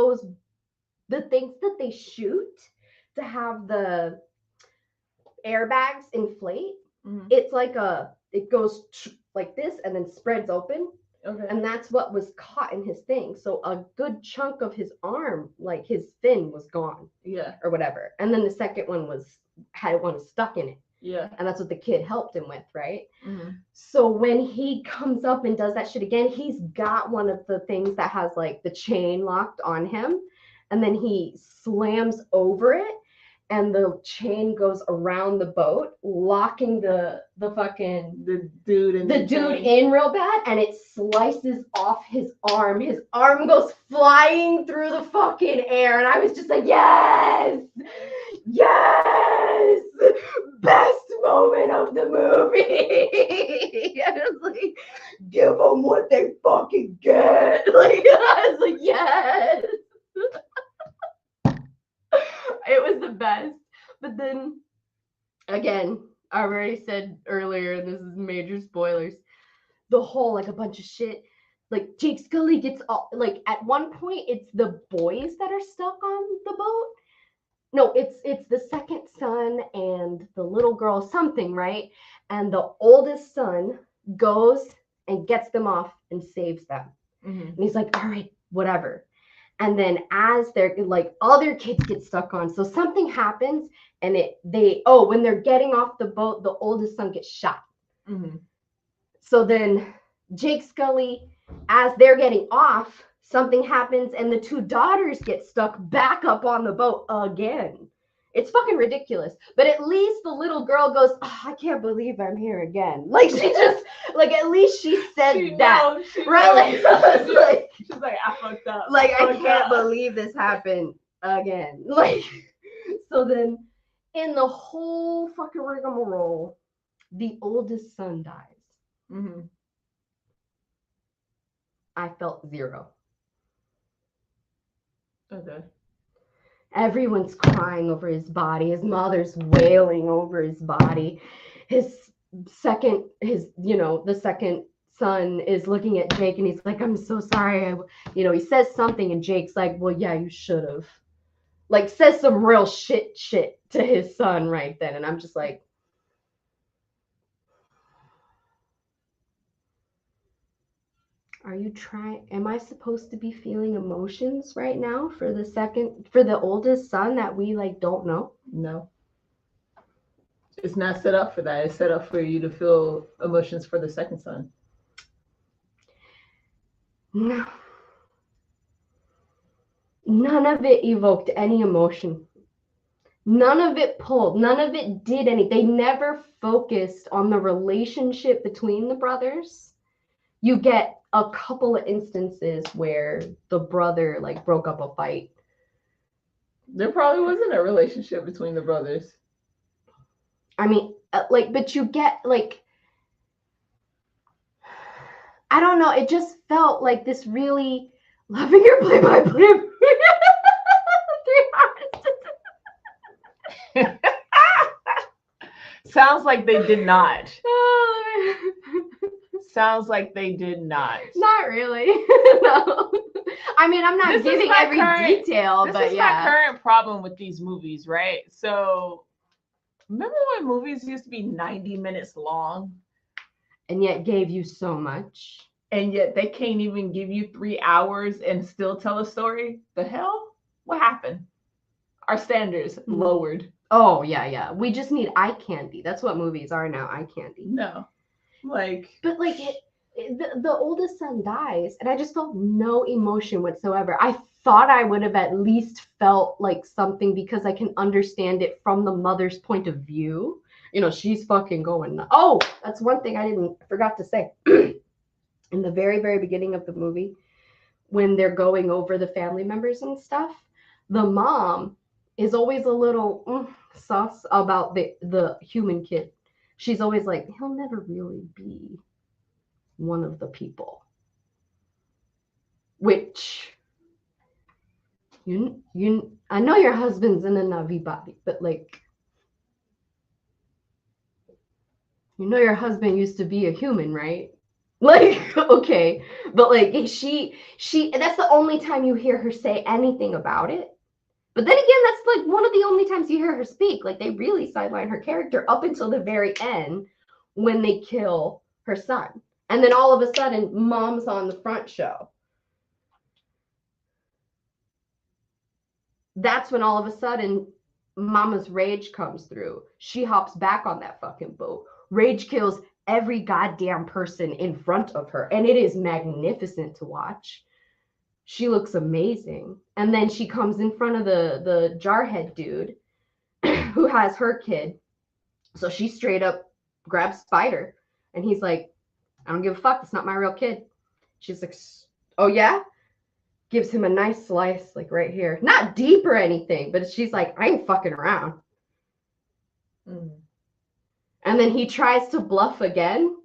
the things that they shoot to have the airbags inflate. Mm-hmm. It's like it goes like this and then spreads open. Okay. And that's what was caught in his thing. So a good chunk of his arm, like his fin, was gone. Yeah. Or whatever. And then the second one had one stuck in it. Yeah. And that's what the kid helped him with, right? Mm-hmm. So when he comes up and does that shit again, he's got one of the things that has like the chain locked on him. And then he slams over it, and the chain goes around the boat, locking the dude in real bad, and it slices off his arm. His arm goes flying through the fucking air, and I was just like, yes, best moment of the movie. I was like, give them what they fucking get. Like, I was like, yes. It was the best. But then again, I already said earlier, and this is major spoilers, the whole like a bunch of shit, like Jake Scully gets all, like at one point it's the boys that are stuck on the boat. No, it's the second son and the little girl, something, right? And the oldest son goes and gets them off and saves them. And he's like, all right, whatever. And then as they're like, other kids get stuck on, so something happens, and when they're getting off the boat, the oldest son gets shot. So then Jake Scully, as they're getting off, something happens, and the two daughters get stuck back up on the boat again. It's fucking ridiculous. But at least the little girl goes, oh, I can't believe I'm here again. Like, she just, like, at least she said that. Right? Like, she's like, I fucked up. Like, I can't believe this happened again. Like, so then in the whole fucking rigmarole, the oldest son dies. I felt zero. Okay. Everyone's crying over his body. His mother's wailing over his body. The second son is looking at Jake and he's like, I'm so sorry. He says something and Jake's like, well, yeah, you should have. Like, says some real shit to his son right then. And I'm just like, am I supposed to be feeling emotions right now for the oldest son that we like don't know? No. It's not set up for that. It's set up for you to feel emotions for the second son. No. None of it evoked any emotion. None of it pulled. None of it did anything. They never focused on the relationship between the brothers. You get a couple of instances where the brother like broke up a fight. There probably wasn't a relationship between the brothers. I mean, but you get like, I don't know. It just felt like this really loving your play-by-play. 3 hours. Sounds like they did not. Sounds like they did not. Not really. No. I mean, I'm not giving every detail, but yeah. This is my current problem with these movies, right? So, remember when movies used to be 90 minutes long? And yet gave you so much. And yet they can't even give you 3 hours and still tell a story? The hell? What happened? Our standards lowered. Oh, yeah. We just need eye candy. That's what movies are now, eye candy. No. But the oldest son dies, and I just felt no emotion whatsoever. I thought I would have at least felt like something because I can understand it from the mother's point of view. She's fucking going nuts. Oh, that's one thing I forgot to say. In the very, very beginning of the movie, when they're going over the family members and stuff, the mom is always a little sus about the human kid. She's always like, he'll never really be one of the people. Which, I know your husband's in a Navi body, but like, your husband used to be a human, right? Like, okay. But like, she, that's the only time you hear her say anything about it. But then again, that's like one of the only times you hear her speak. Like, they really sideline her character up until the very end when they kill her son. And then all of a sudden, mom's on the front show. That's when all of a sudden, mama's rage comes through. She hops back on that fucking boat. Rage kills every goddamn person in front of her. And it is magnificent to watch. She looks amazing. And then she comes in front of the jarhead dude who has her kid. So she straight up grabs Spider. And he's like, I don't give a fuck. It's not my real kid. She's like, oh, yeah? Gives him a nice slice, like right here. Not deep or anything, but she's like, I ain't fucking around. And then he tries to bluff again.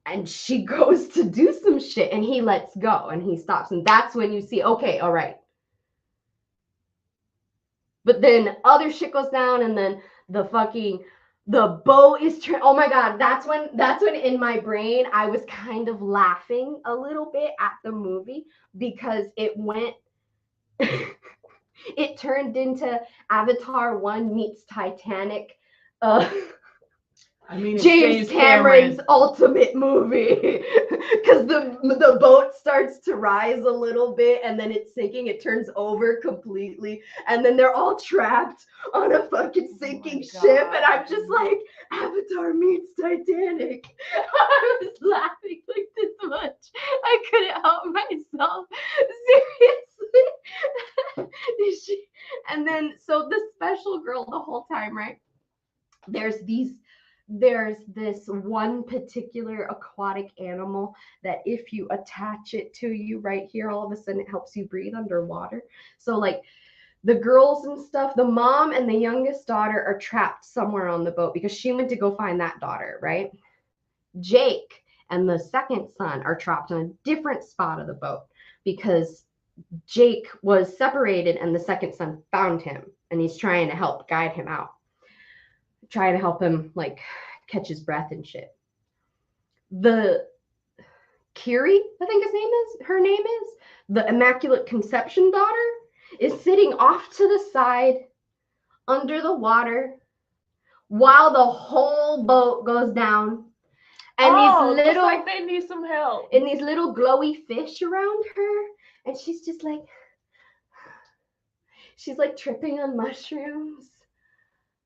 And she goes to do some shit and he lets go and he stops. And that's when you see, okay, all right. But then other shit goes down and then the fucking The boat is oh my god, that's when in my brain I was kind of laughing a little bit at the movie because it went it turned into Avatar 1 meets Titanic. I mean, it's James Cameron's ultimate movie because the boat starts to rise a little bit and then it's sinking. It turns over completely and then they're all trapped on a fucking sinking ship and I'm just like, Avatar meets Titanic. I was laughing like this much. I couldn't help myself. Seriously. And then so the special girl the whole time, right? There's this one particular aquatic animal that if you attach it to you right here, all of a sudden it helps you breathe underwater. So like the girls and stuff, the mom and the youngest daughter are trapped somewhere on the boat because she went to go find that daughter, right? Jake and the second son are trapped on a different spot of the boat because Jake was separated and the second son found him and he's trying to help guide him out. Trying to help him like catch his breath and shit. The Kiri, I think her name is, the Immaculate Conception daughter, is sitting off to the side under the water while the whole boat goes down. And these little like they need some help. And these little glowy fish around her. And she's just like tripping on mushrooms.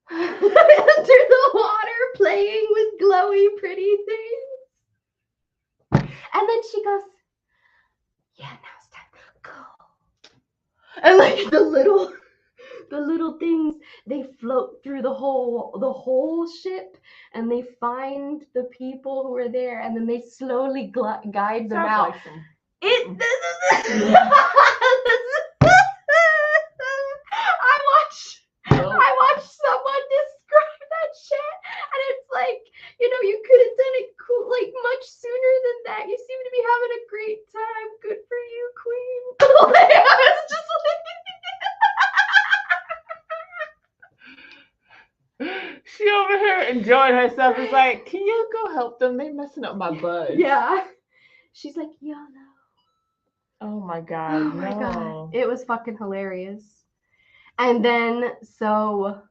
Under the water playing with glowy pretty things. And then she goes, yeah, now it's time to go. And like the little things, they float through the whole ship and they find the people who are there and then they slowly guide them out. Like I watched someone describe that shit, and it's like, you could have done it cool, like much sooner than that. You seem to be having a great time. Good for you, queen. Like, I was just like, she over here enjoying herself. It's like, can you go help them? They messing up my bud. Yeah. She's like, YOLO. Oh my god. Oh my god. It was fucking hilarious. And then, so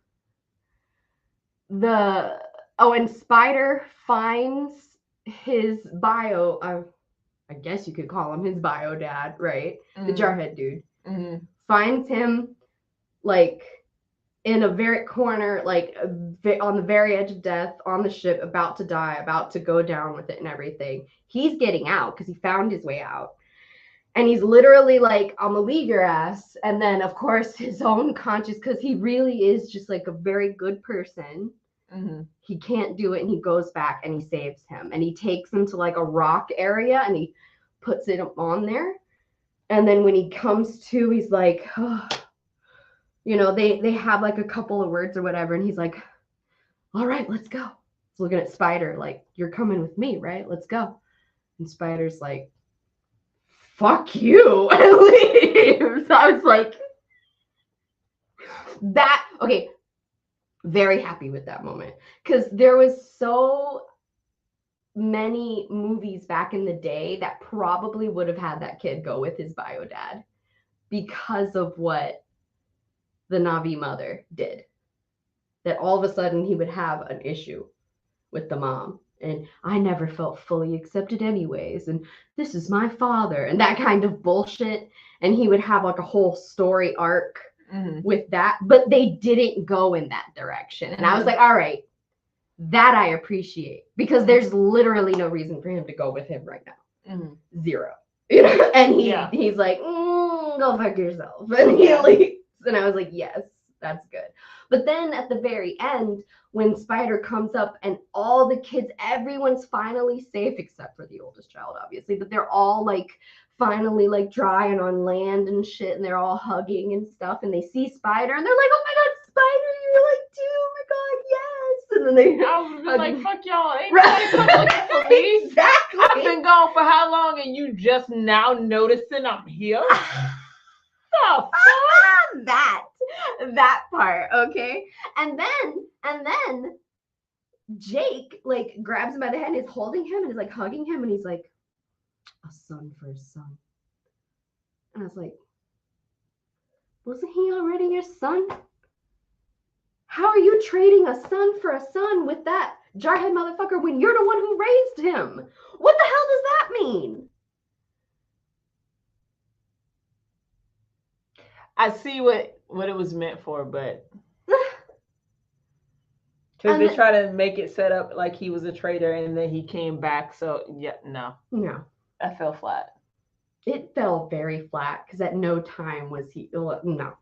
and Spider finds his bio, I guess you could call him his bio dad, right? Mm-hmm. The jarhead dude. Mm-hmm. Finds him, like, in a very corner, like, on the very edge of death, on the ship, about to die, about to go down with it and everything. He's getting out because he found his way out. And he's literally like, I'm gonna leave your ass. And then, of course, his own conscience, because he really is just like a very good person. Mm-hmm. He can't do it. And he goes back and he saves him. And he takes him to like a rock area and he puts it on there. And then when he comes to, he's like, oh. They have like a couple of words or whatever. And he's like, all right, let's go. He's looking at Spider like, you're coming with me, right? Let's go. And Spider's like, fuck you, and leaves. I was like, very happy with that moment. Because there was so many movies back in the day that probably would have had that kid go with his bio dad because of what the Na'vi mother did. That all of a sudden he would have an issue with the mom. And I never felt fully accepted anyways. And this is my father. And that kind of bullshit. And he would have like a whole story arc with that. But they didn't go in that direction. And I was like, all right, that I appreciate. Because there's literally no reason for him to go with him right now. Zero. And he's like, go fuck yourself. And he leaves. And I was like, yes, that's good. But then at the very end, when Spider comes up and all the kids, everyone's finally safe except for the oldest child, obviously, but they're all like finally like dry and on land and shit, and they're all hugging and stuff, and they see Spider and they're like, oh my god, Spider, you're like, dude, oh my god, yes. And then they I was like, fuck y'all, ain't nobody come looking for me. Exactly. I've been gone for how long and you just now noticing I'm here? Oh, that part, okay? And then Jake like grabs him by the hand, is holding him and is like hugging him, and he's like, a son for a son. And I was like, wasn't he already your son? How are you trading a son for a son with that jarhead motherfucker when you're the one who raised him? What the hell does that mean? I see what it was meant for, but because they try to make it set up like he was a traitor and then he came back. So yeah, no, that fell flat. It fell very flat because at no time was he no.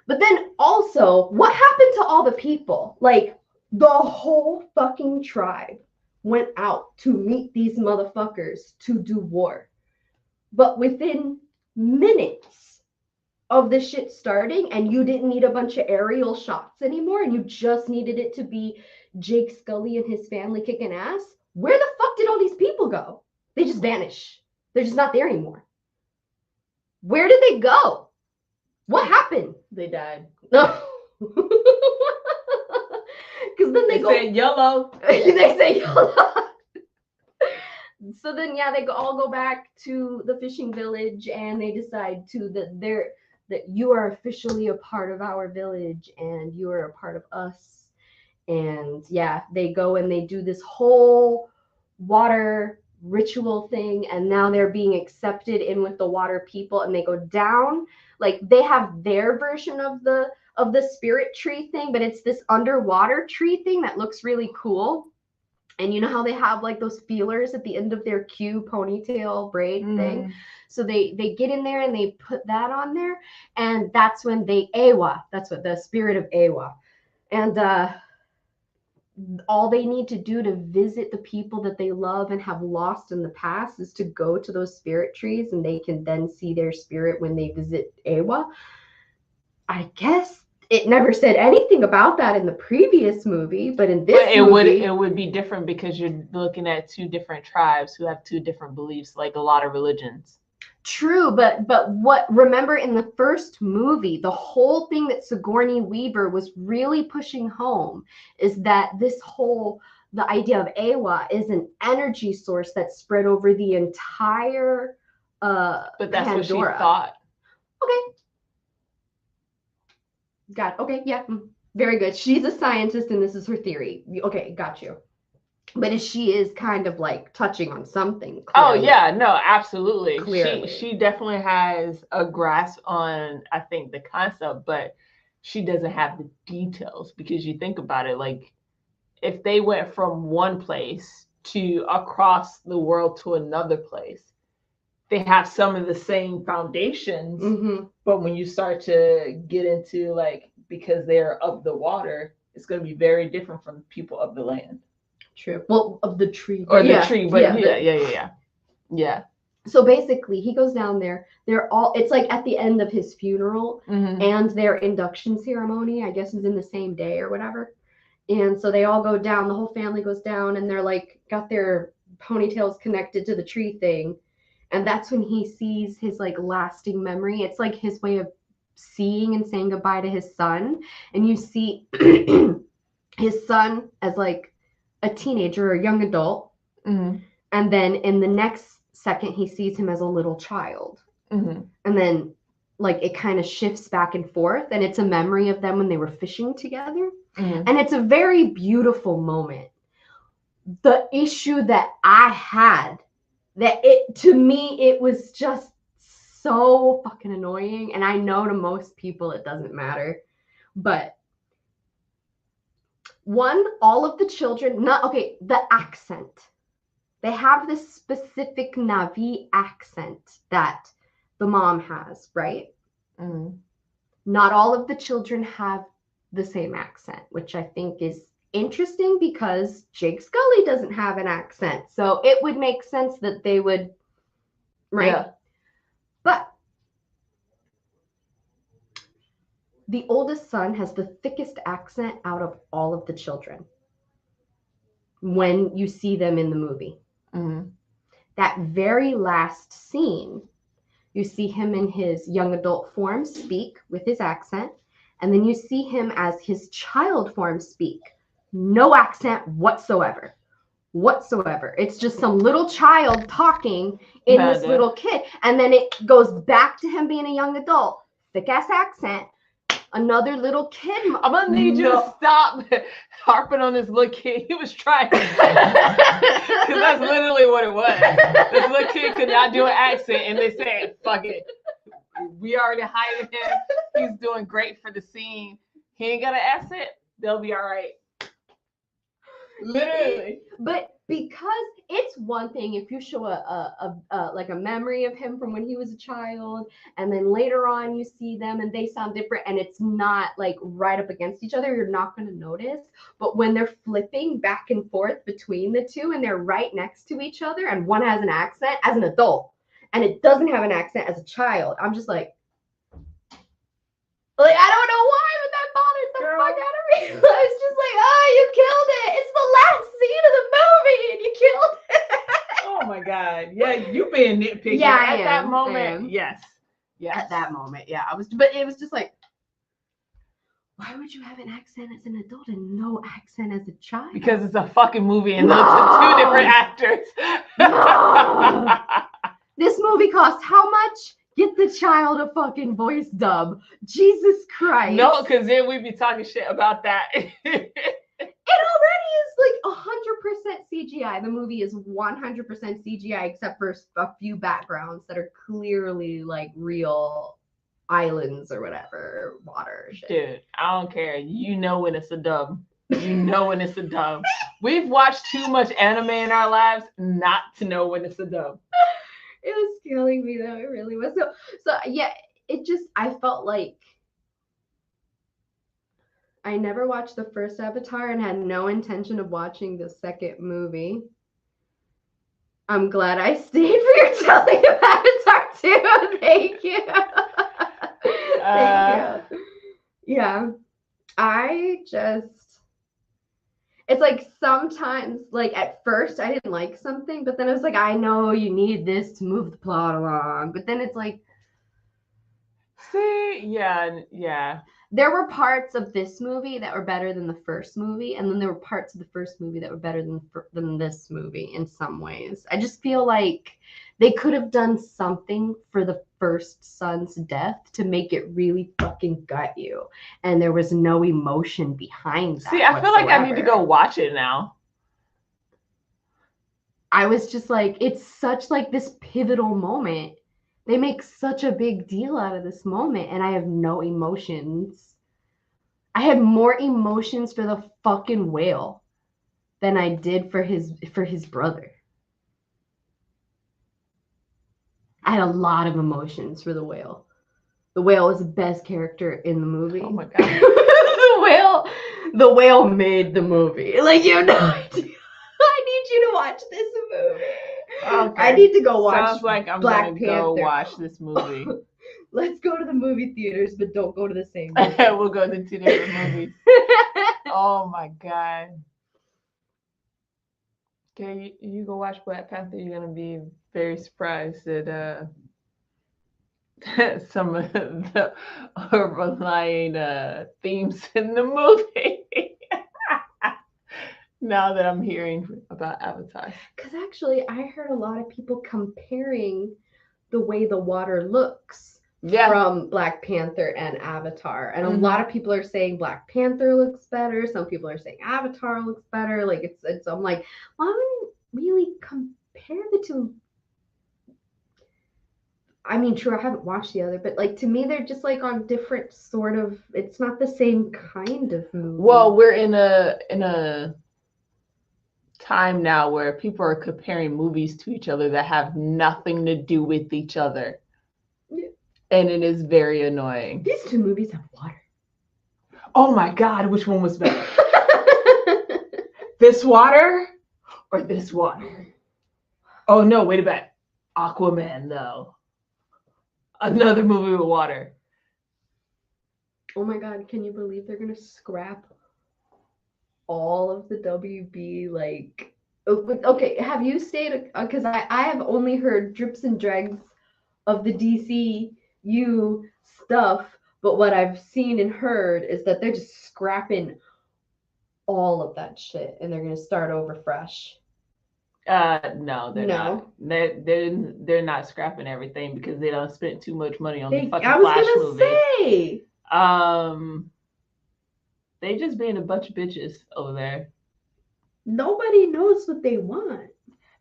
But then also, what happened to all the people? Like, the whole fucking tribe went out to meet these motherfuckers to do war. But within minutes of the shit starting, and you didn't need a bunch of aerial shots anymore, and you just needed it to be Jake Scully and his family kicking ass, where the fuck did all these people go? They just vanish. They're just not there anymore. Where did they go? What happened? They died. No. Because then they say YOLO. They say YOLO. So then, yeah, they all go back to the fishing village, and they decide that you are officially a part of our village, and you are a part of us. And yeah, they go and they do this whole water ritual thing, and now they're being accepted in with the water people, and they go down. Like, they have their version of the spirit tree thing, but it's this underwater tree thing that looks really cool. And you know how they have like those feelers at the end of their Q ponytail braid thing? So they get in there and they put that on there, and that's when that's what the spirit of Awa. And all they need to do to visit the people that they love and have lost in the past is to go to those spirit trees, and they can then see their spirit when they visit Awa. I guess it never said anything about that in the previous movie, but in this movie, it would be different because you're looking at two different tribes who have two different beliefs, like a lot of religions. True, but what, remember in the first movie, the whole thing that Sigourney Weaver was really pushing home is that the idea of Awa is an energy source that's spread over the entire but that's Pandora. What she thought. Okay. Okay, yeah, very good. She's a scientist and this is her theory. Okay, got you. But she is kind of like touching on something. Clearly. Oh yeah, no, absolutely. Clearly. She definitely has a grasp on, I think, the concept, but she doesn't have the details, because you think about it, like if they went from one place to across the world to another place, they have some of the same foundations, but when you start to get into like, because they're of the water, it's going to be very different from people of the land. True. Well, of the tree. Or the tree, but yeah. So basically, he goes down there. It's like at the end of his funeral and their induction ceremony, I guess, is in the same day or whatever. And so they all go down. The whole family goes down, and they're like got their ponytails connected to the tree thing. And that's when he sees his like lasting memory. It's like his way of seeing and saying goodbye to his son. And you see his son as like a teenager or a young adult. And then in the next second, he sees him as a little child. And then like it kind of shifts back and forth. And it's a memory of them when they were fishing together. And it's a very beautiful moment. The issue that I had, to me, it was just so fucking annoying. And I know to most people it doesn't matter. But one, all of the children, the accent. They have this specific Na'vi accent that the mom has, right? Not all of the children have the same accent, which I think is interesting because Jake Scully doesn't have an accent. So it would make sense that they would, right? Yeah. But the oldest son has the thickest accent out of all of the children when you see them in the movie. That very last scene, you see him in his young adult form speak with his accent, and then you see him as his child form speak No accent whatsoever. It's just some little child talking in this Amanda. little kid. And then it goes back to him being a young adult. Thick ass accent. Another little kid. I'm gonna need you to stop harping on this little kid. He was trying. Because that's literally what it was. This little kid could not do an accent, and they said, fuck it. We already hired him. He's doing great for the scene. He ain't got an accent. They'll be all right. Literally. But because it's one thing if you show like a memory of him from when he was a child, and then later on you see them and they sound different and it's not like right up against each other, you're not going to notice. But when they're flipping back and forth between the two and they're right next to each other and one has an accent as an adult and it doesn't have an accent as a child, I'm just like I don't know why, but that bothered the fuck out of me. I was just like, oh, you killed it. It's the last scene of the movie and you killed it. Oh my God. Yeah, you being nitpicky. Yeah, at that moment. Yes. At that moment, yeah. But it was just like, why would you have an accent as an adult and no accent as a child? Because it's a fucking movie and those are two different actors. No. This movie cost how much? Get the child a fucking voice dub. Jesus Christ. No, because then we'd be talking shit about that. It already is like 100% CGI. The movie is 100% CGI, except for a few backgrounds that are clearly like real islands or whatever, water shit. Dude, I don't care. You know when it's a dub. You know when it's a dub. We've watched too much anime in our lives not to know when it's a dub. It was killing me though. It really was. So yeah, it just, I felt like I never watched the first Avatar and had no intention of watching the second movie. I'm glad I stayed for your telling of Avatar too. Thank you. Thank you. Yeah. It's like sometimes, like at first I didn't like something, but then I was like, I know you need this to move the plot along. But then it's like, see, yeah. There were parts of this movie that were better than the first movie, and then there were parts of the first movie that were better than this movie in some ways. I just feel like they could have done something for the first son's death to make it really fucking gut you, and there was no emotion behind that. See, I feel like I need to go watch it now. I was just like, it's such like this pivotal moment. They make such a big deal out of this moment, and I have no emotions. I had more emotions for the fucking whale than I did for his brother. I had a lot of emotions for the whale. The whale was the best character in the movie. Oh my God. The whale made the movie. Like, you know, I need you to watch this movie. Okay. I need to go watch. Sounds like I'm Black gonna Panther. go watch this movie. Let's go to the movie theaters, but don't go to the same movie. We'll go to 2 different movies. Oh my God. Okay, you go watch Black Panther. You're gonna be very surprised at some of the overlying themes in the movie. Now that I'm hearing about Avatar. Because actually, I heard a lot of people comparing the way the water looks from Black Panther and Avatar. And a lot of people are saying Black Panther looks better. Some people are saying Avatar looks better. Like, it's I'm like, why wouldn't really compare the two? I mean, true, I haven't watched the other, but like to me, they're just like on different sort of, it's not the same kind of movie. Well, we're in a time now where people are comparing movies to each other that have nothing to do with each other. Yeah. And it is very annoying. These two movies have water. Oh my God, which one was better? This water or this water? Oh no, wait a minute. Aquaman though. Another movie with water. Oh my God, can you believe they're gonna scrap all of the WB, like, okay, have you stayed, because I have only heard drips and dregs of the DCU stuff, but what I've seen and heard is that they're just scrapping all of that shit and they're gonna start over fresh. No, they're No. not. They're not scrapping everything because they don't spend too much money on the fucking I was Flash gonna movie. say. They just being a bunch of bitches over there. Nobody knows what they want.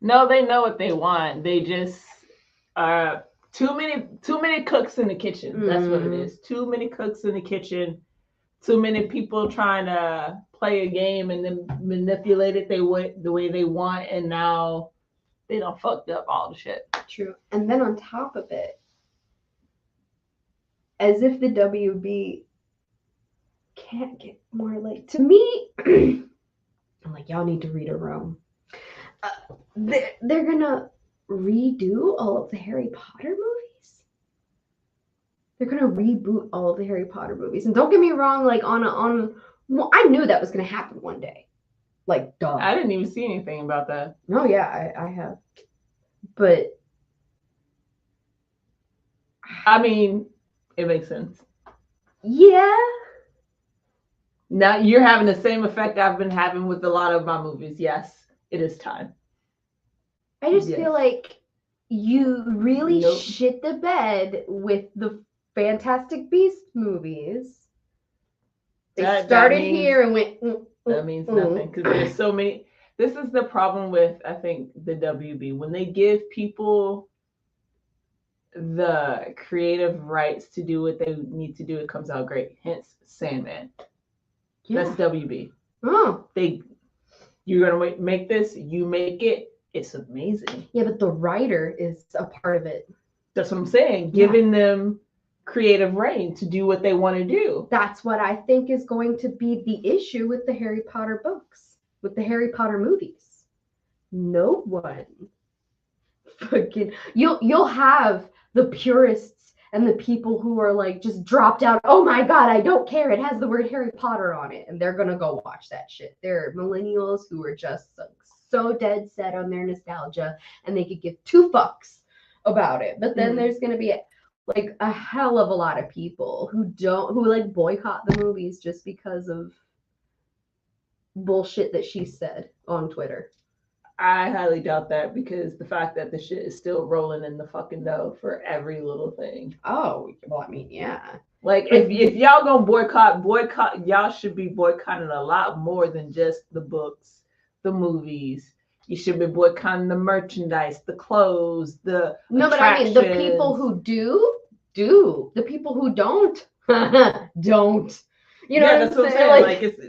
No, they know what they want. They just are too many cooks in the kitchen. That's what it is. Too many cooks in the kitchen. Too many people trying to play a game and then manipulate it the way they want, and now they done fucked up all the shit. True. And then on top of it, as if the WB can't get more like, to me, I'm like, y'all need to read a Rome. They're gonna redo all of the Harry Potter movies. They're gonna reboot all of the Harry Potter movies. And don't get me wrong, like well, I knew that was gonna happen one day. Like, duh. I didn't even see anything about that. No, yeah, I have. But I mean, it makes sense. Yeah. Now you're having the same effect I've been having with a lot of my movies. Yes, it is time. I just feel like you really shit the bed with the Fantastic Beast movies. They started here and went. That means nothing because there's so many. This is the problem with, I think, the WB. When they give people the creative rights to do what they need to do, it comes out great. Hence, Sandman. Yeah. That's WB. Oh. You're gonna make this. You make it. It's amazing. Yeah, but the writer is a part of it. That's what I'm saying. Giving them creative reign to do what they want to do. That's what I think is going to be the issue with the Harry Potter books, with the Harry Potter movies. No one fucking you'll have the purists and the people who are like just dropped out. Oh my god, I don't care. It has the word Harry Potter on it, and they're gonna go watch that shit. They're millennials who are just so dead set on their nostalgia, and they could give two fucks about it. But then there's gonna be like a hell of a lot of people who like boycott the movies just because of bullshit that she said on Twitter. I highly doubt that because the fact that the shit is still rolling in the fucking dough for every little thing. Oh, well, I mean, yeah. Like if y'all gonna boycott, y'all should be boycotting a lot more than just the books, the movies. You should be boycotting the merchandise, the clothes, the but I mean the people who do. The people who don't, don't. You know what I'm saying? Like it's,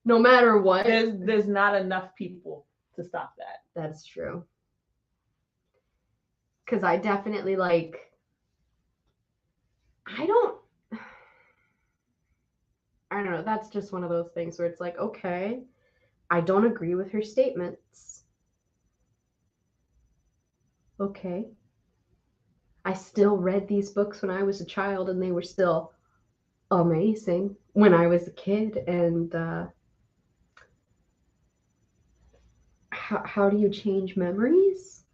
no matter what. There's not enough people to stop that. That's true. Because I definitely I don't know. That's just one of those things where it's like, okay, I don't agree with her statements. Okay. I still read these books when I was a child, and they were still amazing when I was a kid. And how do you change memories?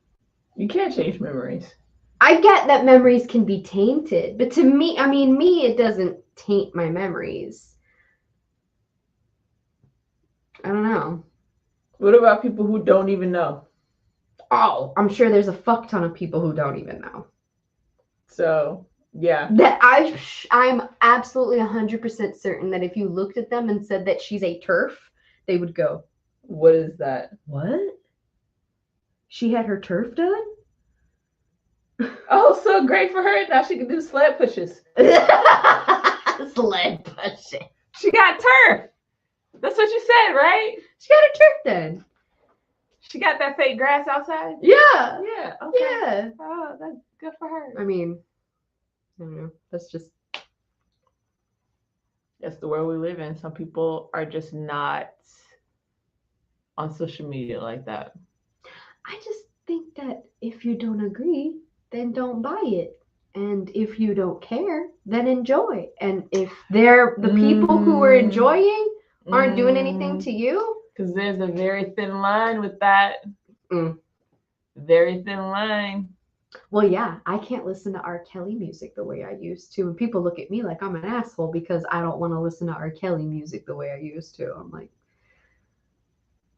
You can't change memories. I get that memories can be tainted, but to me, it doesn't taint my memories. I don't know. What about people who don't even know? Oh, I'm sure there's a fuck ton of people who don't even know. So, yeah. That I'm absolutely 100% certain that if you looked at them and said that she's a TERF, they would go, "What is that? What? She had her TERF done? Oh, so great for her. Now she can do sled pushes." Sled pushing. She got TERF. That's what you said, right? She got her TERF done. She got that fake grass outside? Yeah. Yeah. Okay. Yeah. Oh, that's good for her. I mean, I don't know. That's the world we live in. Some people are just not on social media like that. I just think that if you don't agree, then don't buy it. And if you don't care, then enjoy. And if they're the people who are enjoying aren't doing anything to you. Because there's a very thin line with that. Very thin line. Well, yeah, I can't listen to R. Kelly music the way I used to. And people look at me like I'm an asshole because I don't want to listen to R. Kelly music the way I used to. I'm like,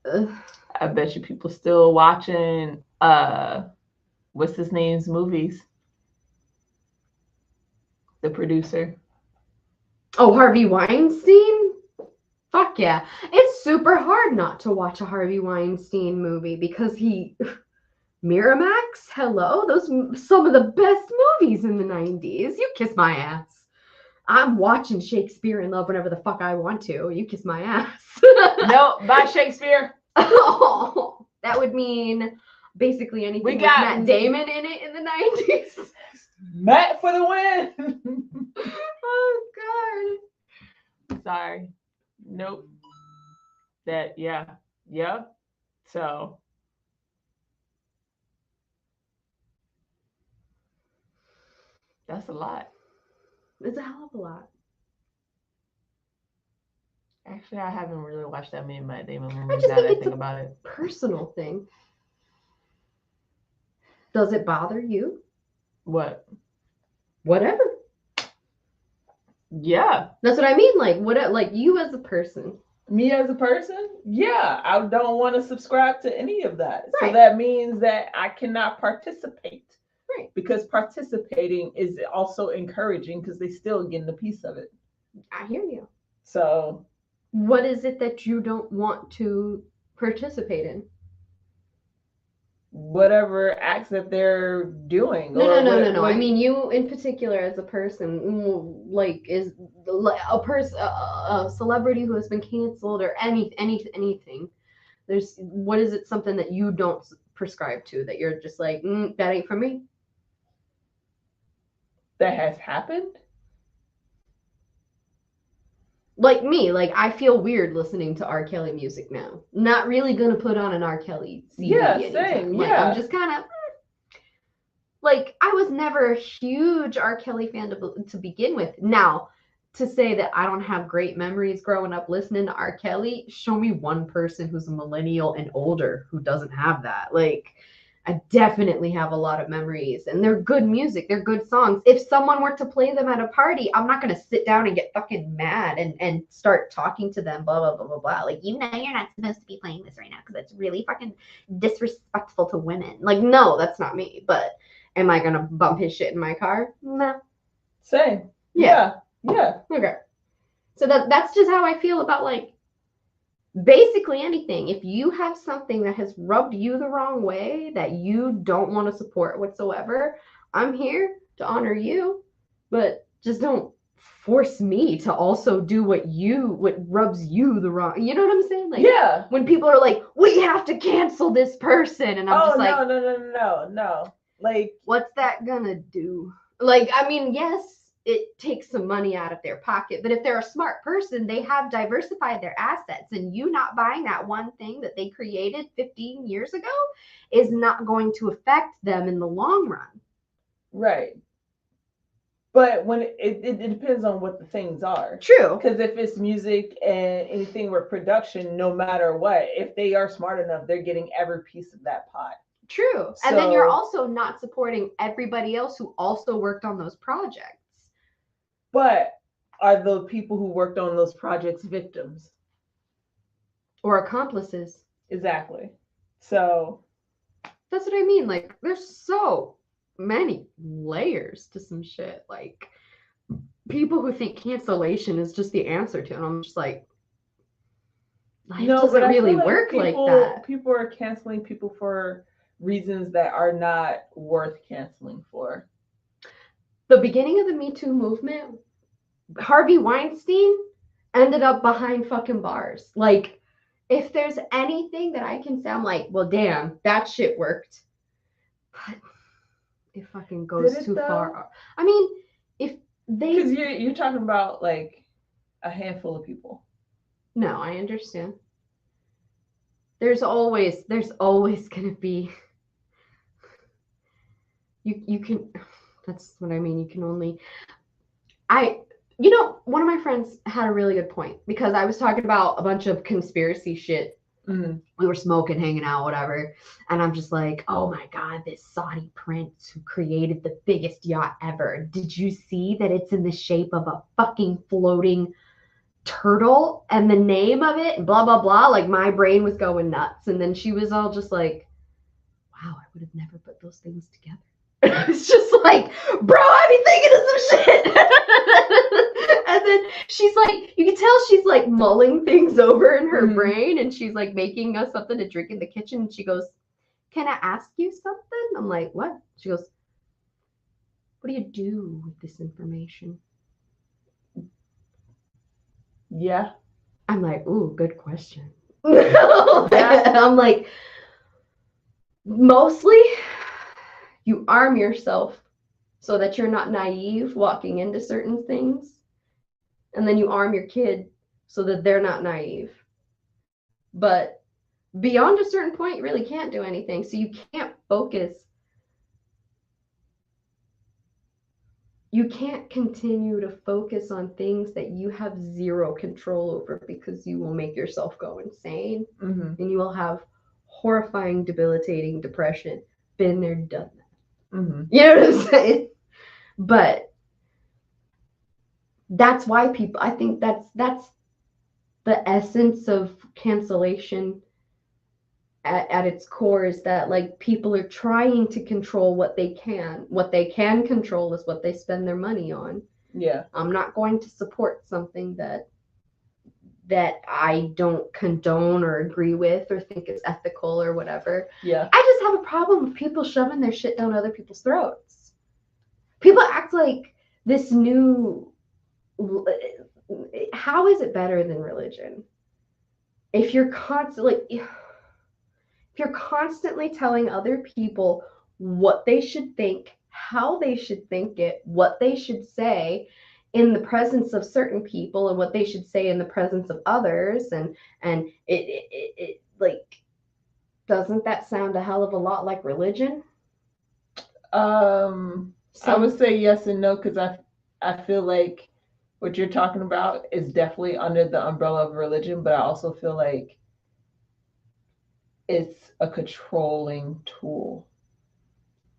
I bet you people still watching what's his name's movies? The producer. Oh, Harvey Weinstein? Fuck yeah. It's super hard not to watch a Harvey Weinstein movie because Miramax, hello? Those some of the best movies in the 90s. You kiss my ass. I'm watching Shakespeare in Love whenever the fuck I want to. You kiss my ass. No, by Shakespeare. Oh, that would mean basically anything We with got Matt Damon in it in the 90s. Matt for the win. Oh, God. Sorry. Nope. Yeah. So. That's a lot. It's a hell of a lot. Actually, I haven't really watched that many Matt Damon I movies just now think that I it's think a about it. personal thing. Does it bother you? What? Whatever. Yeah. That's what I mean. Like you as a person. Me as a person? Yeah. I don't want to subscribe to any of that. Right. So that means that I cannot participate. Right. Because participating is also encouraging because they still getting a piece of it. I hear you. So what is it that you don't want to participate in? Whatever acts that they're doing. No. I mean, you in particular as a person, is a person, a celebrity who has been canceled or anything. What is it? Something that you don't prescribe to that you're just like, that ain't for me. That has happened. Like me, I feel weird listening to R. Kelly music now. Not really gonna put on an R. Kelly CD anytime. Same. I'm just kind of I was never a huge R. Kelly fan to begin with. Now, to say that I don't have great memories growing up listening to R. Kelly, show me one person who's a millennial and older who doesn't have that. I definitely have a lot of memories, and they're good music. They're good songs. If someone were to play them at a party, I'm not going to sit down and get fucking mad and start talking to them, blah, blah, blah, blah, blah. You're not supposed to be playing this right now because it's really fucking disrespectful to women. No, that's not me. But am I going to bump his shit in my car? No. Same. Yeah. Okay. So that's just how I feel about basically anything. If you have something that has rubbed you the wrong way that you don't want to support whatsoever, I'm here to honor you, but just don't force me to also do what rubs you the wrong. You know what I'm saying? Yeah. When people are like, we have to cancel this person, and I'm just like, no. What's that gonna do? I mean, yes, it takes some money out of their pocket. But if they're a smart person, they have diversified their assets, and you not buying that one thing that they created 15 years ago is not going to affect them in the long run. Right. But when it depends on what the things are. True. Because if it's music and anything with production, no matter what, if they are smart enough, they're getting every piece of that pot. True. And then you're also not supporting everybody else who also worked on those projects. But are the people who worked on those projects victims? Or accomplices? Exactly. So that's what I mean. There's so many layers to some shit. People who think cancellation is just the answer to it. And I'm just like, life doesn't really work like that. People are canceling people for reasons that are not worth canceling for. The beginning of the Me Too movement, Harvey Weinstein ended up behind fucking bars. If there's anything that I can say, I'm like, well, damn, that shit worked. But it fucking goes too far. I mean, if they... Because you're talking about, a handful of people. No, I understand. There's always going to be... You can... That's what I mean. You can only... one of my friends had a really good point because I was talking about a bunch of conspiracy shit. Mm-hmm. We were smoking, hanging out, whatever. And I'm just like, oh my God, this Saudi prince who created the biggest yacht ever. Did you see that it's in the shape of a fucking floating turtle and the name of it and blah blah blah, like my brain was going nuts. And then she was all just like, wow, I would have never put those things together. It's just like, bro, I be thinking of some shit. And then she's like, you can tell she's like mulling things over in her brain, and she's like making us something to drink in the kitchen. And she goes, can I ask you something? I'm like, what? She goes, what do you do with this information? Yeah. I'm like, ooh, good question. I'm like, mostly you arm yourself so that you're not naive walking into certain things. And then you arm your kid so that they're not naive. But beyond a certain point, you really can't do anything. So you can't focus. You can't continue to focus on things that you have zero control over, because you will make yourself go insane. And you will have horrifying, debilitating depression. Been there, done that. You know what I'm saying? But that's why people, I think that's the essence of cancellation at its core, is that like people are trying to control what they can. What they can control is what they spend their money on. Yeah. I'm not going to support something that I don't condone or agree with or think is ethical or whatever. Yeah. I just have a problem with people shoving their shit down other people's throats. People act like this new, how is it better than religion? If you're constantly telling other people what they should think, how they should think it, what they should say in the presence of certain people, and what they should say in the presence of others, and it like, doesn't that sound a hell of a lot like religion? I would say yes and no, because I feel like what you're talking about is definitely under the umbrella of religion, but I also feel like it's a controlling tool.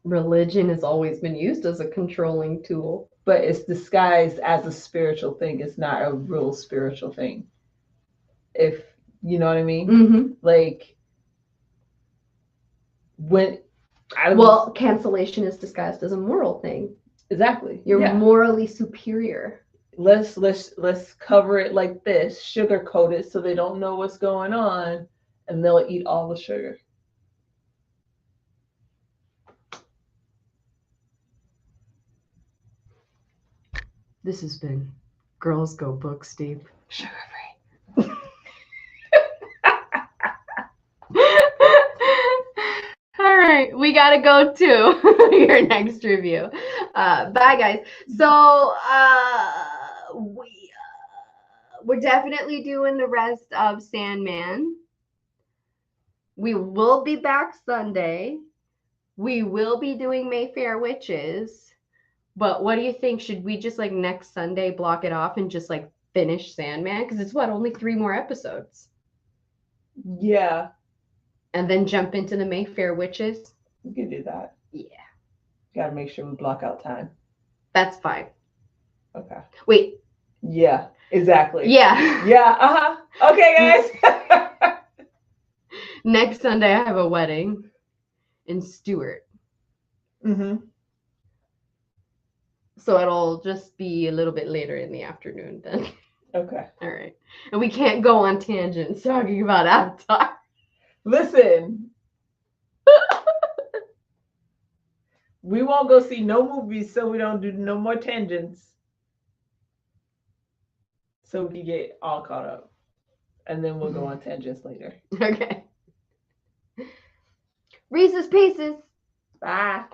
Religion has always been used as a controlling tool, but it's disguised as a spiritual thing. It's not a real spiritual thing, if you know what I mean. Like when cancellation is disguised as a moral thing. Exactly. You're morally superior. Let's cover it like this, sugarcoat it so they don't know what's going on, and they'll eat all the sugar. This has been Girls Go Books Deep. Sugar free. All right, we gotta go to your next review. Bye, guys. So we're definitely doing the rest of Sandman. We will be back Sunday. We will be doing Mayfair Witches. But what do you think? Should we just like next Sunday block it off and just like finish Sandman? Because it's only 3 more episodes. Yeah. And then jump into the Mayfair Witches? We could do that. Yeah. Gotta make sure we block out time. That's fine. Okay. Wait. Yeah, exactly. Yeah. Yeah, Okay, guys. Next Sunday I have a wedding in Stewart. So it'll just be a little bit later in the afternoon then. Okay. All right. And we can't go on tangents talking about Avatar. Listen. We won't go see no movies, so we don't do no more tangents. So we can get all caught up. And then we'll go on tangents later. Okay. Reese's Pieces. Bye.